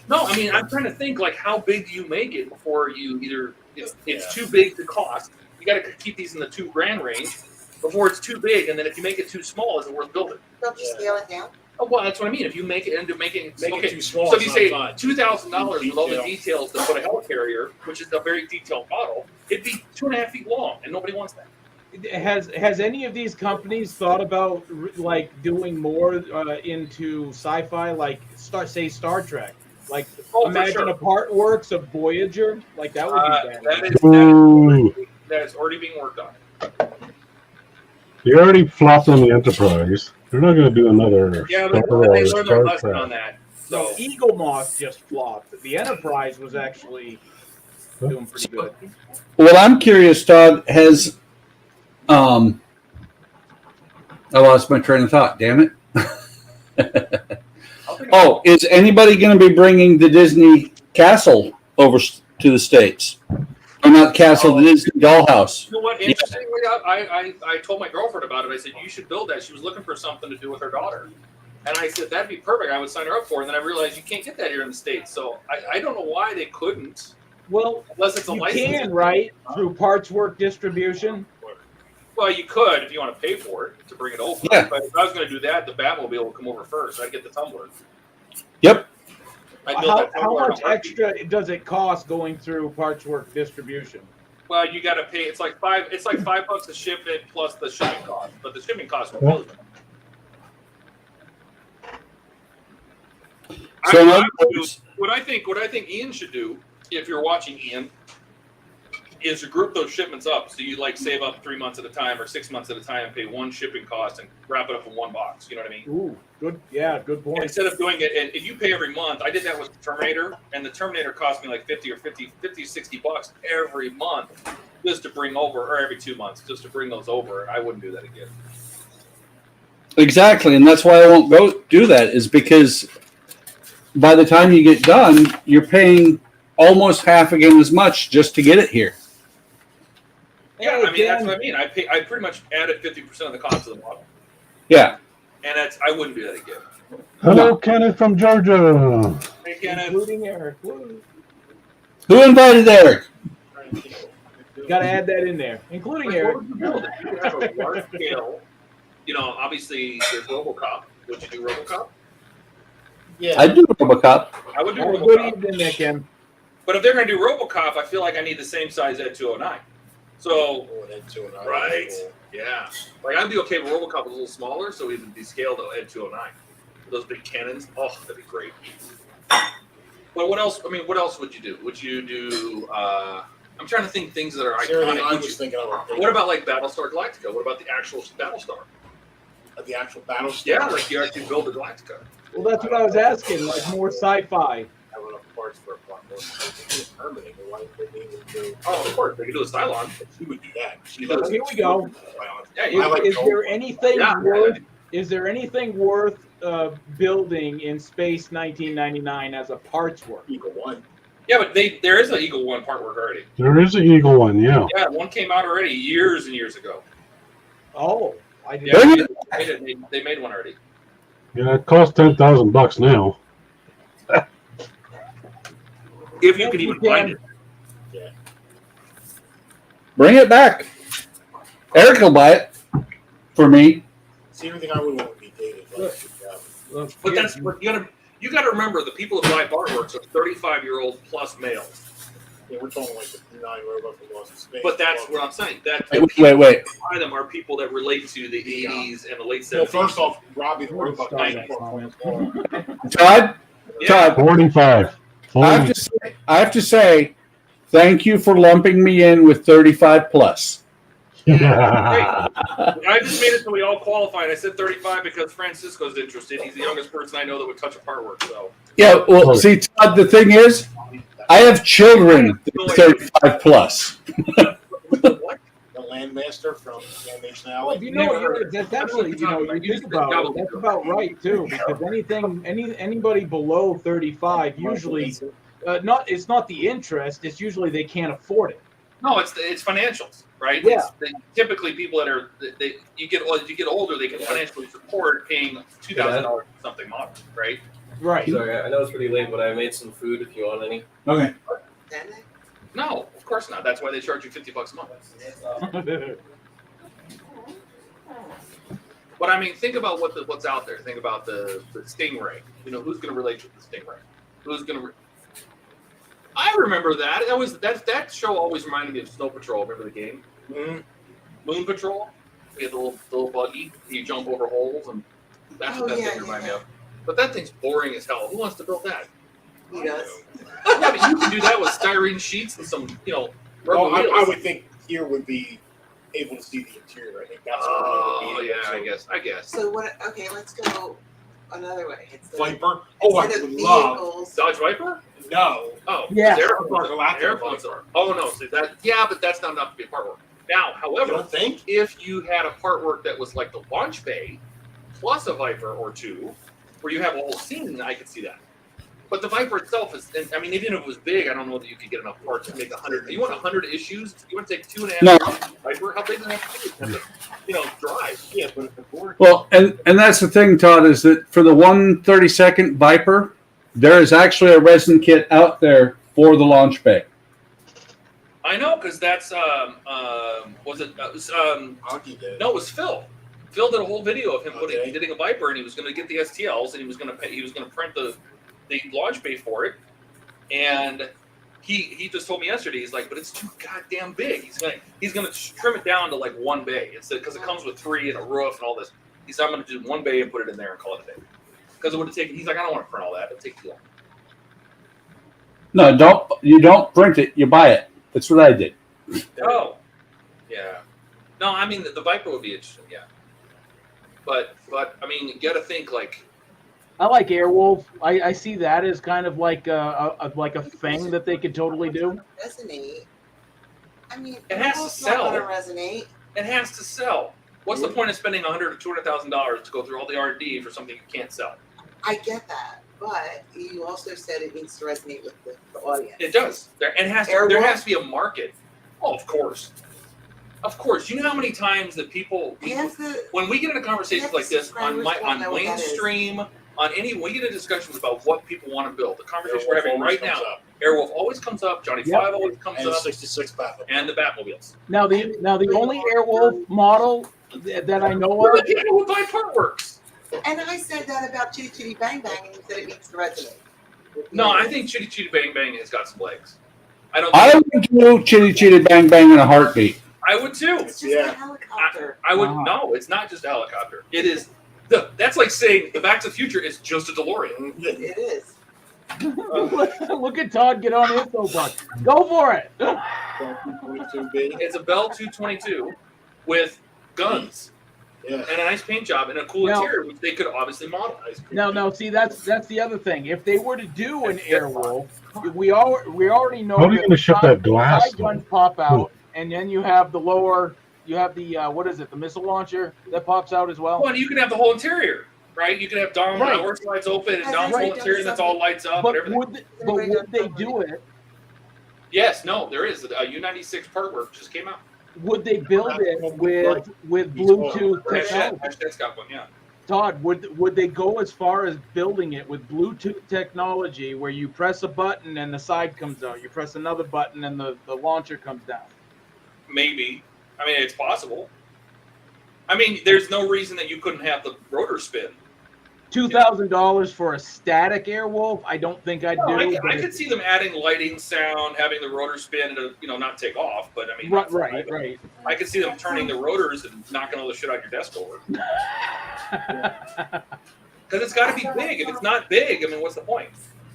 No, I mean I'm trying to think like how big do you make it before you either it's too big to cost. You got to keep these in the $2,000 range before it's too big, and then if you make it too small, is it worth building? Don't you scale it down? Oh, well, that's what I mean. If you make it into making it too small, so if you it's say not $2,000 with all the details to put a helicarrier, which is a very detailed model, it'd be 2.5 feet long, and nobody wants that. Has any of these companies thought about like doing more into sci-fi, like say Star Trek? Like imagine a part works of Voyager, like that would be bad. That is already being worked on. They already flopped on the Enterprise. They're not going to do another. Yeah, but Star they Wars, learned their Star lesson Trek. on that. So Eagle Moss just flopped. The Enterprise was actually doing pretty good. Well, I'm curious, Todd, has I lost my train of thought, damn it. Oh, is anybody going to be bringing the Disney castle over to the States? Or not castle, the Disney dollhouse. You know what? Interestingly, I told my girlfriend about it. I said, you should build that. She was looking for something to do with her daughter. And I said, that'd be perfect. I would sign her up for it. And then I realized you can't get that here in the States. So I don't know why they couldn't. Well, unless it's a you license. can, right? Through parts work distribution. Well, you could if you want to pay for it to bring it over. Yeah. But if I was going to do that, the Batmobile would come over first. I'd get the tumbler. Yep. How much extra does it cost going through parts work distribution? Well, you got to pay. It's like $5 to ship it plus the shipping cost. But the shipping cost will kill you. So What I think Ian should do, if you're watching Ian, is to group those shipments up. So you like save up 3 months at a time or 6 months at a time, pay one shipping cost, and wrap it up in one box. You know what I mean? Ooh, good. Yeah, good point. Instead of doing it, and if you pay every month, I did that with the Terminator, and the Terminator cost me like 50 or 60 bucks every month just to bring over, or every 2 months just to bring those over. I wouldn't do that again. Exactly, and that's why I won't go do that, is because by the time you get done, you're paying almost half again as much just to get it here. Yeah, I mean, that's what I mean. I pretty much added 50% of the cost of the model. Yeah. And I wouldn't do that again. Hello, Kenneth from Georgia. Hey, Kenneth. Including Eric. Woo. Who invited Eric? Got to add that in there, including Like, Eric. what would you build? If you have a large scale, obviously there's RoboCop. Would you do RoboCop? Yeah. I do RoboCop. I would do Good RoboCop. evening, Nick. Em. But if they're going to do RoboCop, I feel like I need the same size Ed 209. So, right, yeah. Like, I'd be okay with RoboCop a little smaller, so he'd be scaled to Ed 209. Those big cannons, oh, that'd be great. But what else? I mean, what else would you do? Would you do? I'm trying to think things that are iconic. I was thinking of What about like Battlestar Galactica? What about the actual Battlestar? The actual Battlestar? Yeah, like you actually build the Galactica. Well, that's what I was asking. Like more sci-fi. I don't know parts for a plot more. Permitting, why would they even do? Oh, of course, they could do a Cylon. She would do that. So here we go. Yeah, Is there anything Yeah. worth? Is there anything worth building in Space 1999 as a parts work? Eagle One. Yeah, but there is an Eagle One part work already. There is an Eagle one, yeah. Yeah, one came out already years and years ago. Oh, I did. Yeah, they made one already. Yeah, it costs $10,000 now. If you can even find it. Yeah. Bring it back. Eric will buy it for me. See, everything I would want would be dated. Like, But that's what you gotta remember, the people that buy artworks are 35-year-old plus males. yeah, we're talking like the 9 robot from Lost in Space. But that's what I'm saying. That Wait. that buy them are people that relate to the 80s and the late 70s. Well, first off, Robbie the robot. Todd? Todd, 45. I have to say, thank you for lumping me in with 35 plus. I just made it so we all qualified. I said 35 because Francisco's interested. He's the youngest person I know that would touch a part work. So Yeah, well, see, Todd, the thing is, I have children that are 35 plus. The Landmaster from Animation Well, Alley. if you know what that's actually, you think about it, that's about right too. Because anybody below 35 usually it's not the interest. It's usually they can't afford it. no, it's financials, right? Yeah. Typically, people that are you get older, they can financially support paying $2,000 for something modern, right? Right. Sorry, I know it's pretty late, but I made some food if you want any. Okay. No. Of course not. That's why they charge you $50 a month. But I mean, think about what's out there. Think about the Stingray. You know, who's going to relate to the Stingray? Who's going to? I remember that. That show always reminded me of Snow Patrol. Remember the game? Moon Patrol. We had the little buggy. You jump over holes, and that's what that thing reminded me of. But that thing's boring as hell. Who wants to build that? He does. Yeah, but you can do that with styrene sheets and some, rubber wheels. I would think here would be able to see the interior. I think that's what it would be. I guess. So what? Okay, let's go another way. Viper. Oh, I would love Dodge Viper. No. Oh, yeah. Airplanes are. Oh no, see that? Yeah, but that's not enough to be a part work. Now, however, if you had a part work that was like the launch bay plus a Viper or two, where you have a whole scene, I could see that. But the Viper itself is, I mean, even if it was big, I don't know that you could get enough parts to make 100. You want 100 issues? You want to take 2.5 Viper? How big does that have to drive? Yeah, but if the board. Well, and that's the thing, Todd, is that for the 132nd Viper, there is actually a resin kit out there for the launch bay. I know, because that's was it? No, it was Phil. Phil did a whole video of him getting a Viper, and he was going to get the STLs, and he was going to print the launch bay for it, and he just told me yesterday, he's like, but it's too goddamn big. He's gonna trim it down to like one bay. It's because it comes with 3 and a roof and all this. He said, I'm gonna do one bay and put it in there and call it a day. Because it would have taken. He's like, I don't want to print all that. It'll take too long. No, you don't print it. You buy it. That's what I did. Oh, yeah. No, I mean the Viper would be interesting. Yeah, but I mean, you got to think like. I like Airwolf. I see that as kind of like a thing that they could totally do. Resonate. I mean, it has to sell. Resonate. It has to sell. What's the point of spending $100,000 to $200,000 to go through all the R&D for something you can't sell? I get that, but you also said it needs to resonate with the audience. It does. There has to be a market. Oh, of course. Of course. You know how many times that people when we get into conversations like this on mainstream. When we get into discussions about what people want to build, the conversation we're having right now, Airwolf always comes up, Johnny 5 always comes up, 66 Batmobile. And the Batmobiles. Now the only Airwolf model that I know of. The people who buy part works. And I said that about Chitty Chitty Bang Bang, and you said it needs to resonate. No, I think Chitty Chitty Bang Bang has got some legs. I would do Chitty Chitty Bang Bang in a heartbeat. I would too. It's just a helicopter. I would no, it's not just a helicopter. It is. That's like saying the Back to the Future is just a DeLorean. It is. Look at Todd get on his soapbox. Go for it. It's a Bell 222 with guns and a nice paint job and a cool interior, which they could obviously model. No. See, that's the other thing. If they were to do an Airwolf, we already know. How are you going to shut that glass? Side guns pop out, and then you have the lower. You have the what is it? The missile launcher that pops out as well. Well, and you can have the whole interior, right? You can have Dom where lights open and Dom's whole interior that's all lights up and everything. Would they do it? Yes, no, there is a U-96 part work just came out. Would they build it with Bluetooth technology? Hashtag's got one, yeah. Todd, would they go as far as building it with Bluetooth technology, where you press a button and the side comes out, you press another button and the launcher comes down? Maybe. I mean, it's possible. I mean, there's no reason that you couldn't have the rotor spin. $2,000 for a static Airwolf? I don't think I'd do. I could see them adding lighting, sound, having the rotor spin to not take off, but I mean, right. I could see them turning the rotors and knocking all the shit out your desk over. Because it's got to be big. If it's not big, I mean, what's the point?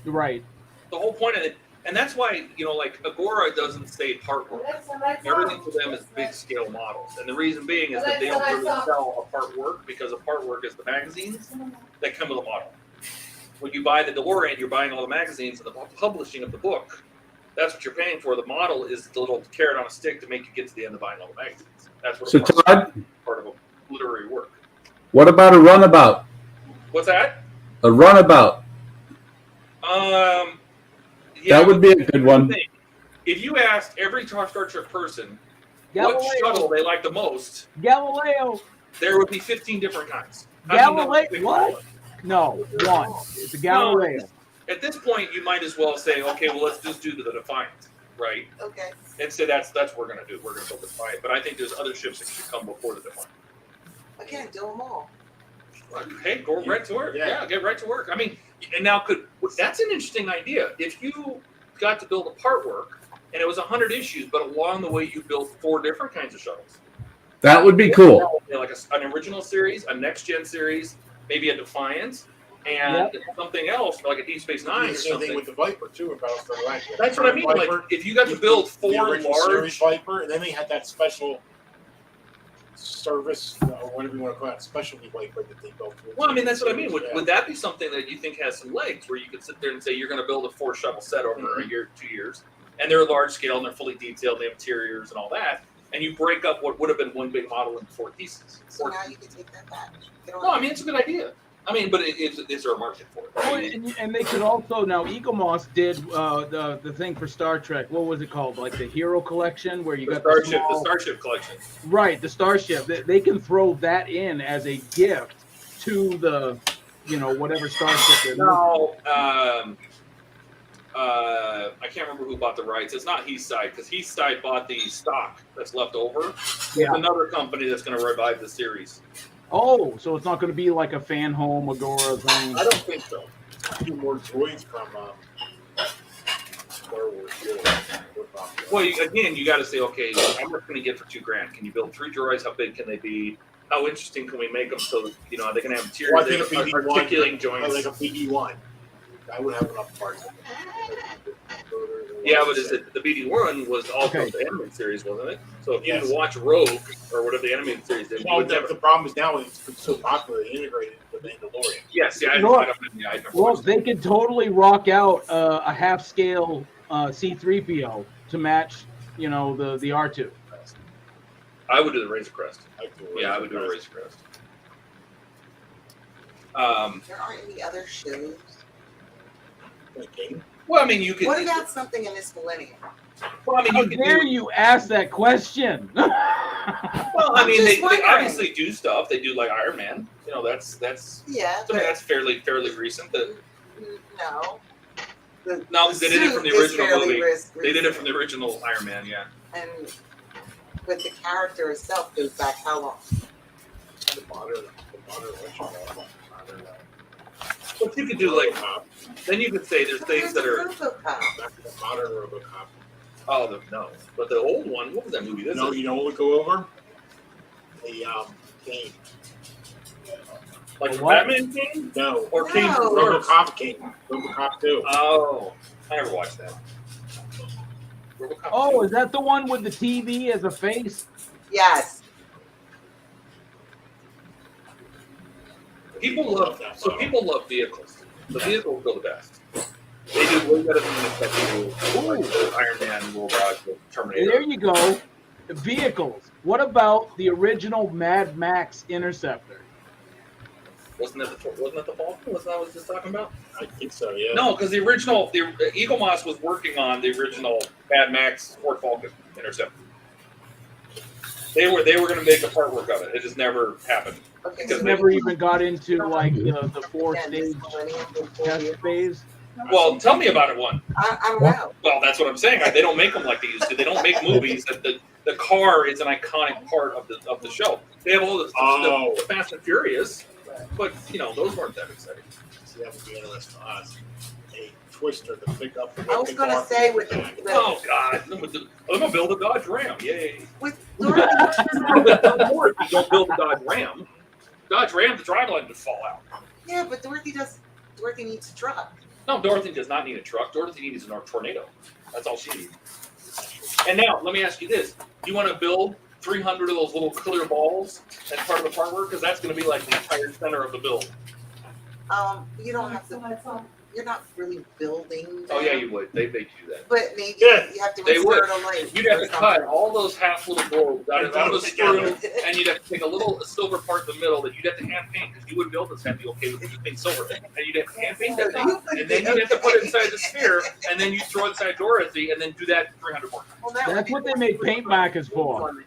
Right. The whole point of it. And that's why, like Agora doesn't say part work. Everything for them is big scale models. And the reason being is that they don't really sell a part work because a part work is the magazines that come with a model. When you buy the DeLorean, you're buying all the magazines and the publishing of the book. That's what you're paying for. The model is the little carrot on a stick to make you get to the end of buying all the magazines. That's what part of a literary work. What about a runabout? What's that? A runabout. Yeah, that would be a good one. If you asked every Star Trek person what shuttle they like the most, Galileo, there would be 15 different kinds. Galileo, what? No, one. It's a Galileo. No, at this point, you might as well say, okay, well, let's just do the Defiant. right? Okay. And say that's what we're gonna do. We're gonna build it by it. But I think there's other ships that should come before the Defiant. Again, do them all. Hey, go right to work. Yeah, get right to work. I mean, and now that's an interesting idea. If you got to build a part work and it was 100 issues, but along the way you built 4 different kinds of shuttles. That would be cool. Like an original series, a next gen series, maybe a Defiance, and something else like a Deep Space Nine or Same something. thing with the Viper too. About the That's what I mean. Like if you got to build 4 original large series Viper, and then they had that special service or whatever you want to call it, specialty Viper that they built. Well, I mean, that's what I mean. Would that be something that you think has some legs, where you could sit there and say you're going to build a 4 shuttle set over a year, 2 years, and they're large scale and they're fully detailed, they have interiors and all that, and you break up what would have been one big model into 4 pieces. So now you can take that back. No, I mean it's a good idea. I mean, but is there a market for it? Oh, and they could also now. Eagle Moss did the thing for Star Trek. What was it called? Like the Hero Collection, where you got the Starship Collection. Right, the Starship. They can throw that in as a gift to the, whatever Starship. No, I can't remember who bought the rights. It's not Heathside, because Heathside bought the stock that's left over. Yeah. There's another company that's going to revive the series. Oh, so it's not going to be like a fan home Agora thing. I don't think so. 2 more droids from Star Wars. Well, again, you got to say, okay, how much can you get for $2,000? Can you build 3 droids? How big can they be? How interesting can we make them so that, are they going to have interior? Well, I think articulating joints. Like a BD1. I would have enough parts. Yeah, but the BD1 was also the animated series, wasn't it? So if you didn't watch Rogue or whatever the animated series did, well, the problem is now it's so popular, they integrated with Mandalorian. Yes, yeah, Well, they could totally rock out a half-scale C-3PO to match, the R2. I would do the Razor Crest. I would do a Razor Crest. There aren't any other shows. Well, I mean, you could. What about something in this millennium? Well, I mean, How dare you ask that question? Well, I mean, they obviously do stuff. They do like Iron Man. That's yeah. I mean, that's fairly recent. No. No, they did it from the original movie. They did it from the original Iron Man, yeah. But the character itself goes back how long? The modern But you could do like, then you could say there's things that are the modern RoboCop. Oh no! But the old one, what was that movie? You know what would go over? The Kane. Like the Batman King? No. Or King RoboCop King. RoboCop 2. Oh, I never watched that. RoboCop Oh, is that the one with the TV as a face? Yes. People love vehicles. The vehicles go the best. They do way better than the stuff they do. Like the Iron Man, Robot, the Terminator. There you go. Vehicles. What about the original Mad Max Interceptor? Wasn't that the Falcon? Wasn't that what I was just talking about? I think so, yeah. No, because the Eagle Moss was working on the original Mad Max Ford Falcon Interceptor. They were going to make a part work of it. It just never happened. Okay, It never even got into like the 4-stage test phase. Well, tell me about it, one. I don't know. Well, that's what I'm saying. They don't make them like they used to. They don't make movies that the car is an iconic part of the show. They have all the Fast and Furious, but those weren't that exciting. See, that would be interesting to us. A Twister to pick up the I was going to say with oh God, I'm gonna build a Dodge Ram. Yay! With Dorothy, don't build a Dodge Ram. Dodge Ram, the driveline would fall out. Yeah, but Dorothy needs a truck. No, Dorothy does not need a truck. Dorothy needs a tornado. That's all she needs. And now, let me ask you this. Do you want to build 300 of those little clear balls as part of the part work? Because that's going to be like the entire center of the build. You don't have to. You're not really building. Oh, yeah, you would. They do that. But maybe you have to insert a light. You'd have to cut all those half little globes out of a screw, and you'd have to take a little silver part in the middle that you'd have to hand paint, because you wouldn't be able to be okay with anything silver. And you'd have to hand paint that thing, and then you'd have to put it inside the sphere, and then you throw it inside Dorothy, and then do that 300 more times. That's what they make paint markers for.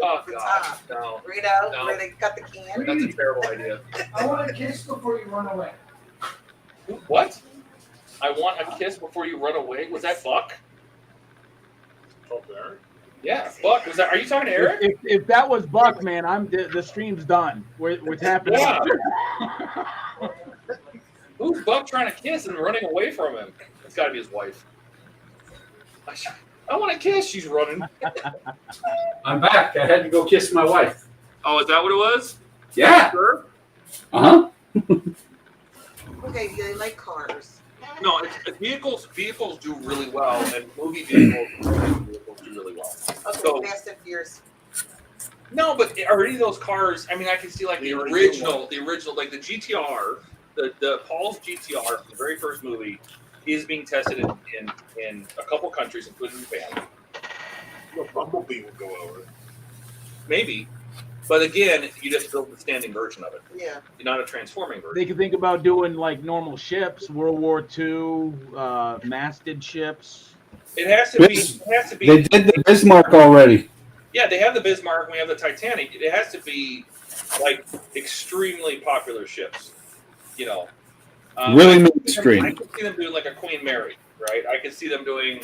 Oh, God. No. Right out where they cut the can. That's a terrible idea. I want a kiss before you run away. What? I want a kiss before you run away? Was that Buck? talk to Eric? Yeah, Buck. Was that? Are you talking to Eric? If that was Buck, man, the stream's done. We're tapping out. Who's Buck trying to kiss and running away from him? It's got to be his wife. I want to kiss. She's running. I'm back. I had to go kiss my wife. Oh, is that what it was? Yeah. Sure. Uh-huh. Okay, they like cars. No, vehicles do really well, and movie vehicles do really well. Okay, So, Fast and Furious. no, but are any of those cars? I mean, I can see like the original, like the GTR, the Paul's GTR from the very first movie is being tested in a couple countries, including Japan. No, Bumblebee will go over. Maybe, but again, you just build the standing version of it. Yeah. You're not a transforming version. They could think about doing like normal ships, World War II, masted ships. It has to be. It has to be. They did the Bismarck already. Yeah, they have the Bismarck. We have the Titanic. It has to be like extremely popular ships. You know, Really mainstream. I can see them doing like a Queen Mary, right? I can see them doing.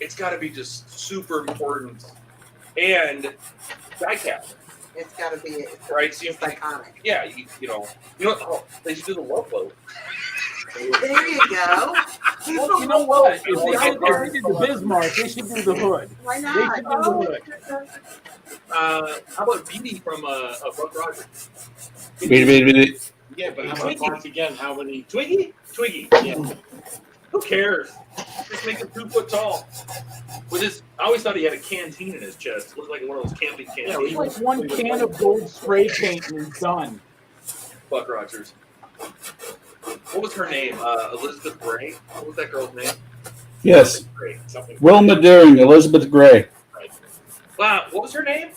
It's got to be just super important and diecast. It's got to be Right, It's iconic. Yeah, you know. Oh, they should do the love boat. There you go. Well, you know what? If they did the Bismarck, they should do the hood. Why not? They should do the hood. How about Beanie from Buck Rogers? Yeah, but how many parts again? How many? Twiggy? Yeah. Who cares? Just make him 2 foot tall. With his, I always thought he had a canteen in his chest. Looked like one of those camping canteens. It's like one can of gold spray paint and it's done. Buck Rogers. What was her name? Elizabeth Gray? What was that girl's name? Yes. Gray. Something. Wilma Deering, Elizabeth Gray. Wow, what was her name?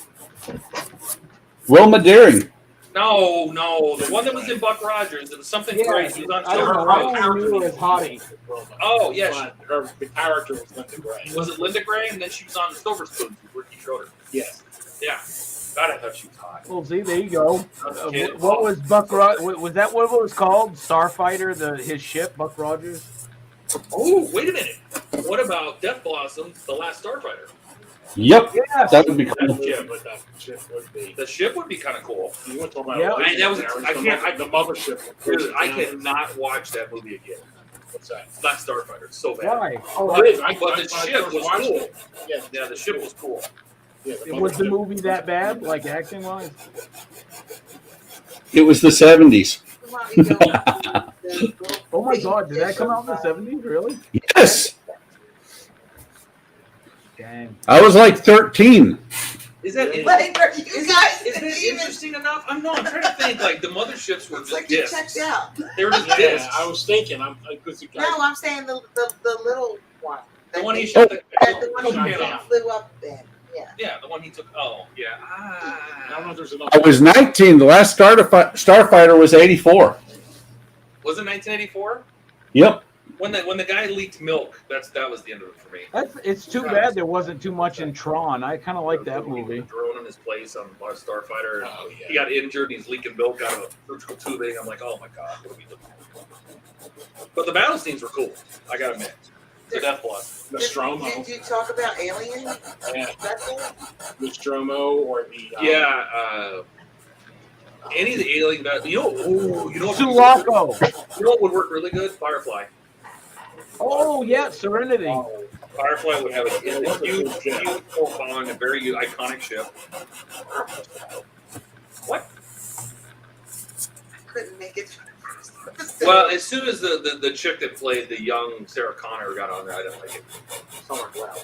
Wilma Deering. No, the one that was in Buck Rogers. It was something great. She was on I don't know. I only knew her as Hottie. Oh, yeah. The character was Linda Gray. Was it Linda Gray? And then she was on Silver Spoons with Ricky Schroeder. Yes. Yeah. God, I thought she was hot. Well, see, there you go. What was Buck Rogers? Was that what it was called? Starfighter, his ship, Buck Rogers? Oh, wait a minute. What about Death Blossom, The Last Starfighter? Yep. Yes. That would be cool. Yeah, but that ship would be. The ship would be kind of cool. You want to talk about? Yeah. The mothership. Dude, I cannot watch that movie again. What's that? Last Starfighter. It's so bad. Why? But the ship was cool. Yeah, the ship was cool. Yeah, Was the movie that bad, like acting wise? It was the 70s. Oh my God, did that come out in the 70s? Really? Yes. Dang. I was like 13. Is that Like, are you guys is this even- interesting enough? I'm trying to think. Like the motherships were It's just like you discs. checked out. They were just Yeah, discs. I was thinking. Because the guy. No, I'm saying the little one. The one he they- shot. the one he Yeah. flew up in. Yeah. Yeah, the one he took. Oh, yeah. I don't know if there's enough. I was 19. The last Starfighter was 84. Was it 1984? Yep. When the guy leaked milk, that was the end of it for me. It's too bad there wasn't too much in Tron. I kind of like that movie. Drone in his place on Starfighter. Oh, yeah. He got injured. He's leaking milk out of a surgical tubing. I'm like, oh my god, what are we doing? But the battle scenes were cool. I gotta admit. The Death Blood. Nostromo. Did you talk about Alien? Yeah. Vessel? Nostromo or the. Any of the alien battles. You know Sulaco. You know what would work really good? Firefly. Oh yeah, Serenity. Firefly would have a huge Bond, a very iconic ship. What? I couldn't make it. Well, as soon as the chick that played the young Sarah Connor got on there, I didn't like it.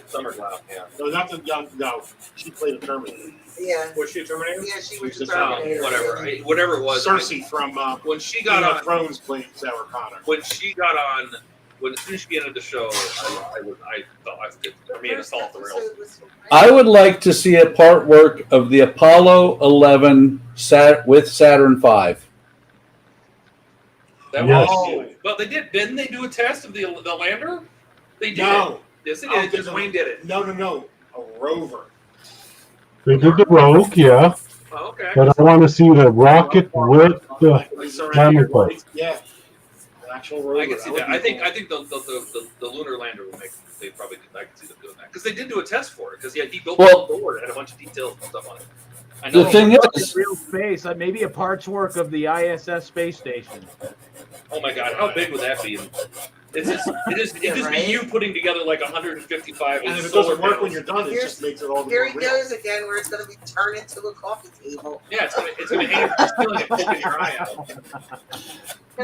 Summer Glau, yeah. No, not the young. No, she played a Terminator. Yeah. Was she a Terminator? Yeah, she was She a was a Terminator. Whatever it was. Cersei from when she got Game on of Thrones played Sarah Connor. When she got on, as soon as she ended the show, I thought for me it was off the rails. I would like to see a part work of the Apollo 11 with Saturn V. That Yes. was, well, they did. Didn't they do a test of the lander? They did. No. Yes, they did. Just Wayne did it. No. A rover. They did the Rogue, yeah. Oh, okay. But I want to see the rocket with the Like Serenity. chemical. Yeah. actual rover. I can see would that. be I think cool. the lunar lander would make. They probably I can see them doing that because they did do a test for it because he built Well- the board, had a bunch of details and stuff on it. I The know. thing is, real space, maybe a parts work of the ISS space station. Oh my God, how big would that be? It's just be you putting together like 155. And if it solar doesn't work when panels. you're done, it just makes it all the Here more he real. goes again, where it's going to be turned into a coffee table. Yeah, it's gonna hang from the ceiling and poking your eye out.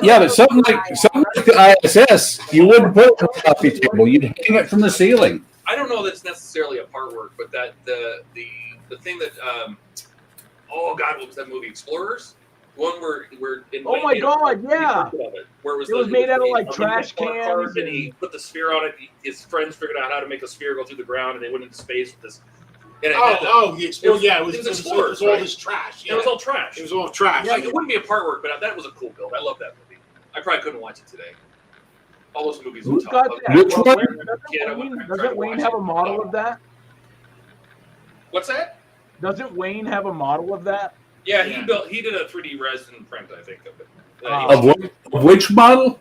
yeah, but something like the ISS, you wouldn't put it on a coffee table. You'd hang it from the ceiling. I don't know that's necessarily a part work, but that the thing that oh God, what was that movie? Explorers. One where in Oh my God, yeah. Where It was made out of like trash cans. and he put the sphere on it. His friends figured out how to make a sphere go through the ground, and they went into space with this. And it had The Explorers. Yeah, it was Explorers, all right? this trash. Yeah. It was all trash. It was all trash. Yeah, it wouldn't be a part work, but that was a cool build. I love that movie. I probably couldn't watch it today. All those movies. Who's were got tough. that? Which one? Doesn't Wayne have a model of that? What's that? Doesn't Wayne have a model of that? Yeah, he did a 3D resin print, I think, of it. Of which model?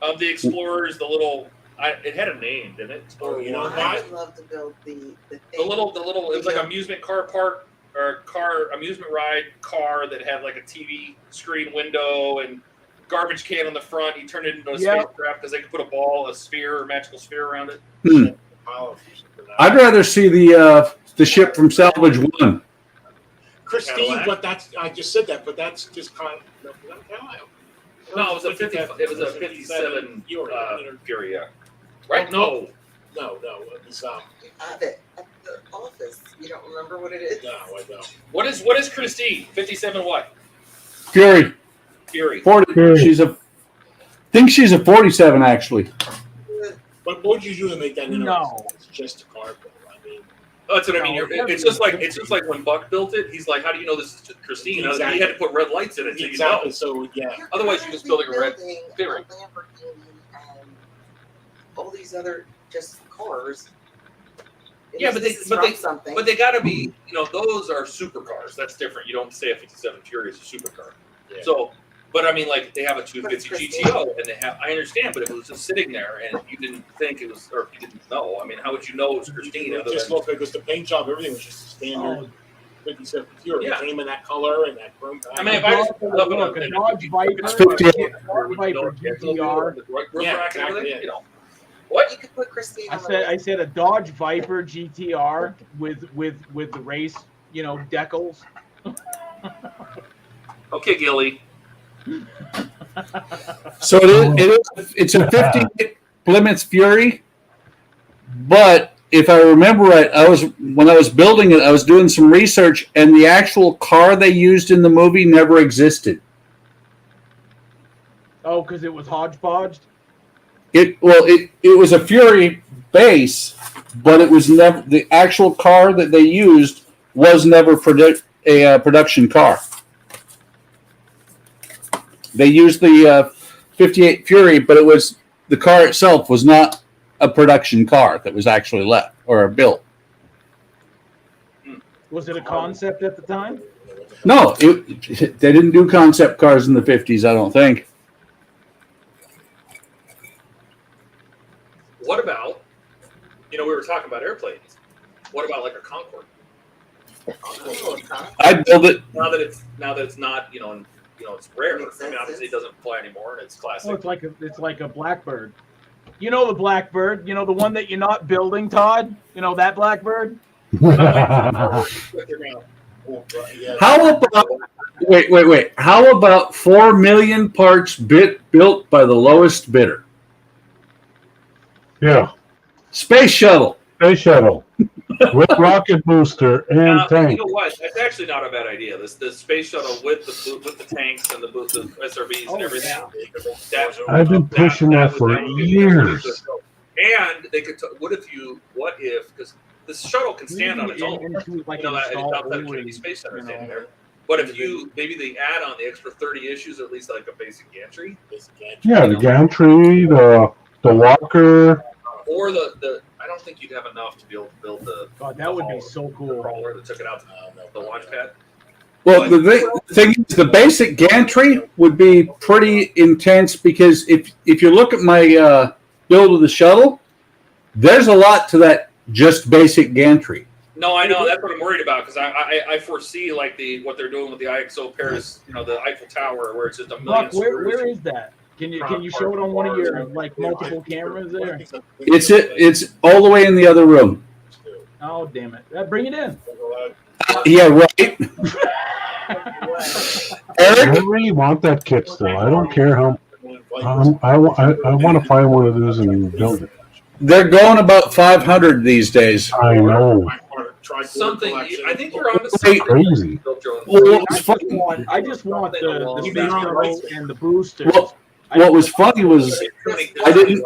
Of the Explorers, the little. It had a name, didn't it? Explorer you know One. I would love to build the little. It was like an amusement car park or amusement ride car that had like a TV screen window and garbage can on the front. He turned it into a spacecraft because they could put a ball, a sphere, or magical sphere around it. I'd rather see the ship from Salvage One. Christine, but that's I just said that, but that's just kind of No, it was a 50. It was a 57 Fury. Yeah. Right? No. No. It was the office. You don't remember what it is? No, I don't. What is Christine? 57 what? Fury. 40. Fury. I think she's a 47 actually. But what would you do to make that interesting? No. It's just a car build. I mean, that's what I mean. It's just like when Buck built it. He's like, how do you know this is Christine? Exactly. He had to put red lights in it, so exactly. you know. So yeah. Otherwise, you're just building a red Fury. Lamborghini and all these other just cars. Yeah, but they got to be. Those are supercars. That's different. You don't say a 57 Fury is a supercar. Yeah. So. But I mean, like they have a 250 GTO, and they have. I understand, but if it was just sitting there and you didn't think it was, or if you didn't know, I mean, how would you know it was Christine? It just looked like it was the paint job. Everything was just a standard 57 Fury. Yeah. It came in that color and that chrome. I mean, if I just Look, a Dodge Viper, GTR. Yeah, exactly. What? You could put Christine. I said a Dodge Viper GTR with the race, decals. Okay, Gilly. So it's a 50 Plymouth Fury, but if I remember right, when I was building it, I was doing some research, and the actual car they used in the movie never existed. Oh, because it was hodgepodged. It was a Fury base, but it was never the actual car that they used was never a production car. They used the 58 Fury, but it was the car itself was not a production car that was actually left or built. Was it a concept at the time? No, they didn't do concept cars in the 50s, I don't think. What about, we were talking about airplanes. What about like a Concorde? I'd build it. Now that it's not, it's rare. I mean, obviously it doesn't fly anymore, and it's classic. Oh, it's like a Blackbird. You know the Blackbird. You know the one that you're not building, Todd. You know that Blackbird. How about wait? How about 4 million parts built by the lowest bidder? Yeah. Space shuttle. With rocket booster and tank. You know what? That's actually not a bad idea. The space shuttle with the tanks and the SRBs and everything. I've been pushing that for years. And they could. What if? Because the shuttle can stand on its own. Outside of Kennedy Space Center standing there. But if maybe they add on the extra 30 issues, or at least like a basic gantry. Yeah, the gantry, the walker. Or the I don't think you'd have enough to be able to build the. God, that would be so cool. Crawler that took it out to the launch pad. Well, the thing is, the basic gantry would be pretty intense because if you look at my build of the shuttle, there's a lot to that just basic gantry. No, I know. That's what I'm worried about because I foresee like what they're doing with the IXO Paris, the Eiffel Tower, where it's just a million. Buck, where is that? Can you show it on one of your like multiple cameras there? It's all the way in the other room. Oh damn it! Bring it in. Yeah, right. I really want that kit still. I don't care how. I want to find one of those and build it. They're going about 500 these days. I know. Something. I think you're on to It's crazy. Well, I just want the space shuttle and the booster. What was funny was I didn't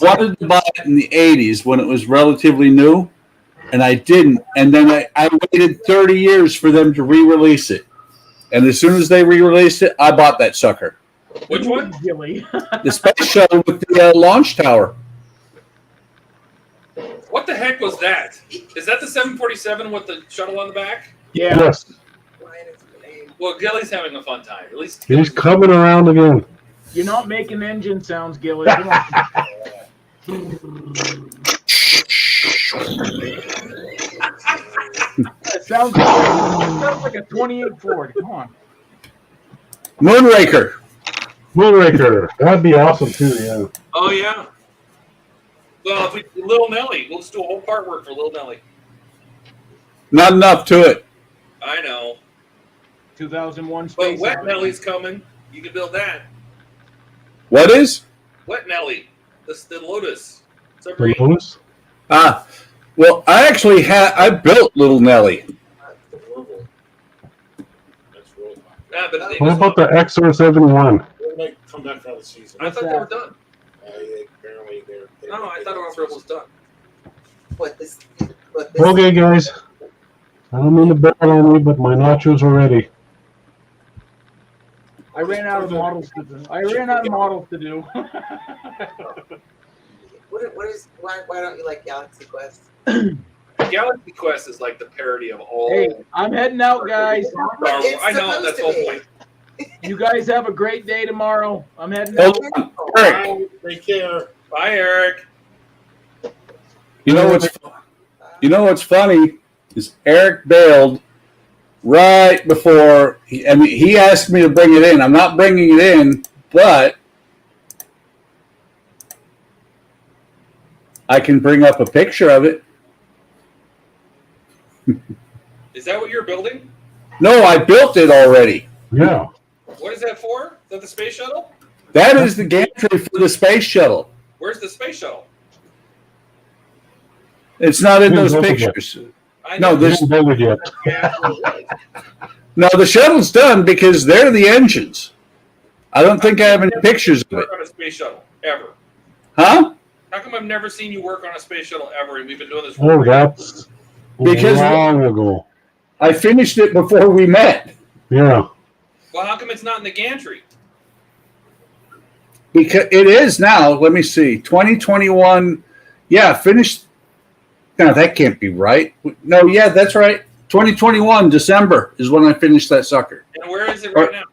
wanted to buy it in the 80s when it was relatively new, and I didn't. And then I waited 30 years for them to re-release it. And as soon as they re-released it, I bought that sucker. Which one? Gilly. The space shuttle with the launch tower. What the heck was that? Is that the 747 with the shuttle on the back? Yeah. Yes. Well, Gilly's having a fun time. At least He's coming around again. You're not making engine sounds, Gilly. Come on. It sounds like a 28 Ford. Come on. Moonraker. Moonraker. That'd be awesome too, yeah. Oh yeah. Well, if we Little Nelly, we'll just do a whole part work for Little Nelly. Not enough to it. I know. 2001 But Space Wet Odyssey. Nelly's coming. You can build that. What is? Wet Nelly. The Lotus. The Lotus? Well, I actually I built Little Nelly. Yeah, but they What about the XR71? They might come back for another season. I thought they were done. Apparently they're No, I thought Off-Road was done. What this? Okay, guys. I don't mean to bet on me, but my nachos are ready. I ran out of models to do. Why don't you like Galaxy Quest? Galaxy Quest is like the parody of all. Hey, I'm heading out, guys. I know, that's the whole point. You guys have a great day tomorrow. I'm heading out. Eric. Take care. Bye, Eric. You know what's funny is Eric bailed right before. He asked me to bring it in. I'm not bringing it in, but I can bring up a picture of it. Is that what you're building? No, I built it already. Yeah. What is that for? Is that the space shuttle? That is the gantry for the space shuttle. Where's the space shuttle? It's not in those Didn't build it pictures. I No, know. this. Didn't build it yet. No, the shuttle's done because they're the engines. I don't think I have any pictures of it. Work on a space shuttle ever. Huh? How come I've never seen you work on a space shuttle ever, and we've been doing this for Oh, that's Because- long ago. I finished it before we met. Yeah. Well, how come it's not in the gantry? Because it is now. Let me see. 2021. Yeah, finished. No, that can't be right. No, yeah, that's right. 2021 December is when I finished that sucker. And where is it right now?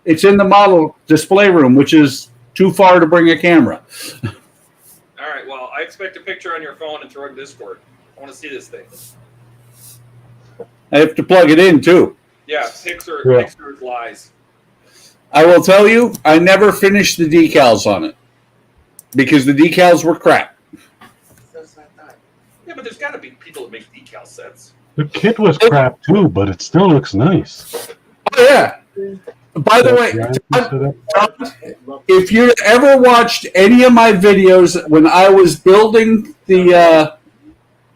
It's in the model display room, which is too far to bring a camera. All right. Well, I expect a picture on your phone and throw it in Discord. I want to see this thing. I have to plug it in too. Yeah, Pixar's lies. I will tell you, I never finished the decals on it because the decals were crap. Yeah, but there's got to be people that make decal sets. The kit was crap too, but it still looks nice. Oh, yeah. By the way, if you ever watched any of my videos when I was building the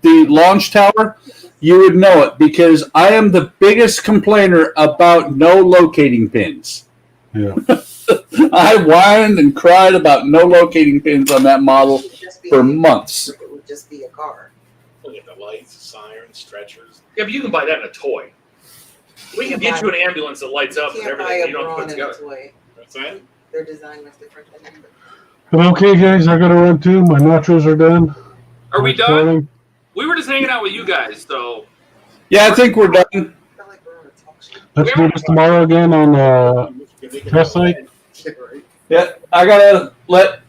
launch tower, you would know it because I am the biggest complainer about no locating pins. Yeah. I whined and cried about no locating pins on that model for months. It would just be a car. Look at the lights, sirens, stretchers. Yeah, but you can buy that in a toy. We can get you an ambulance that lights up and You can't buy everything. a You don't brawn put in a together. toy. That's it. Their design was different than Okay, guys, I gotta run too. My nachos are done. Are we I'm done? starting. We were just hanging out with you guys, so Yeah, I think we're done. Let's do this tomorrow again on test site. Yeah, I gotta let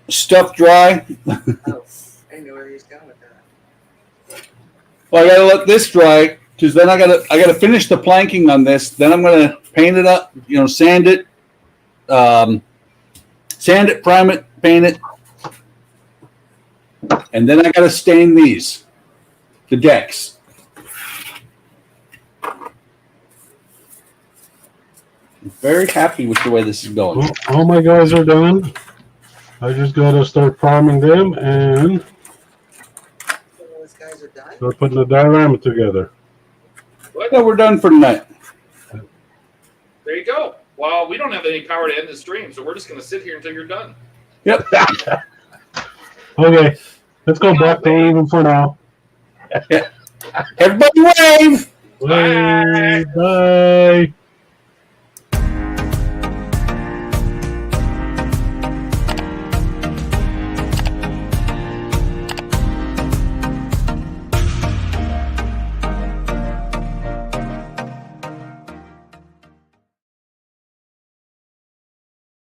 stuff dry. Oh, I didn't know where he was going with that. Well, I gotta let this dry because then I gotta finish the planking on this. Then I'm gonna paint it up, sand it, prime it, paint it, and then I gotta stain the decks. I'm very happy with the way this is going. All my guys are done. I just gotta start priming them and Those guys are done. start putting the diorama together. Yeah, we're done for tonight. There you go. Well, we don't have any power to end the stream, so we're just going to sit here until you're done. Yep. Okay, let's go back to even for now. Everybody wave! Bye. Bye.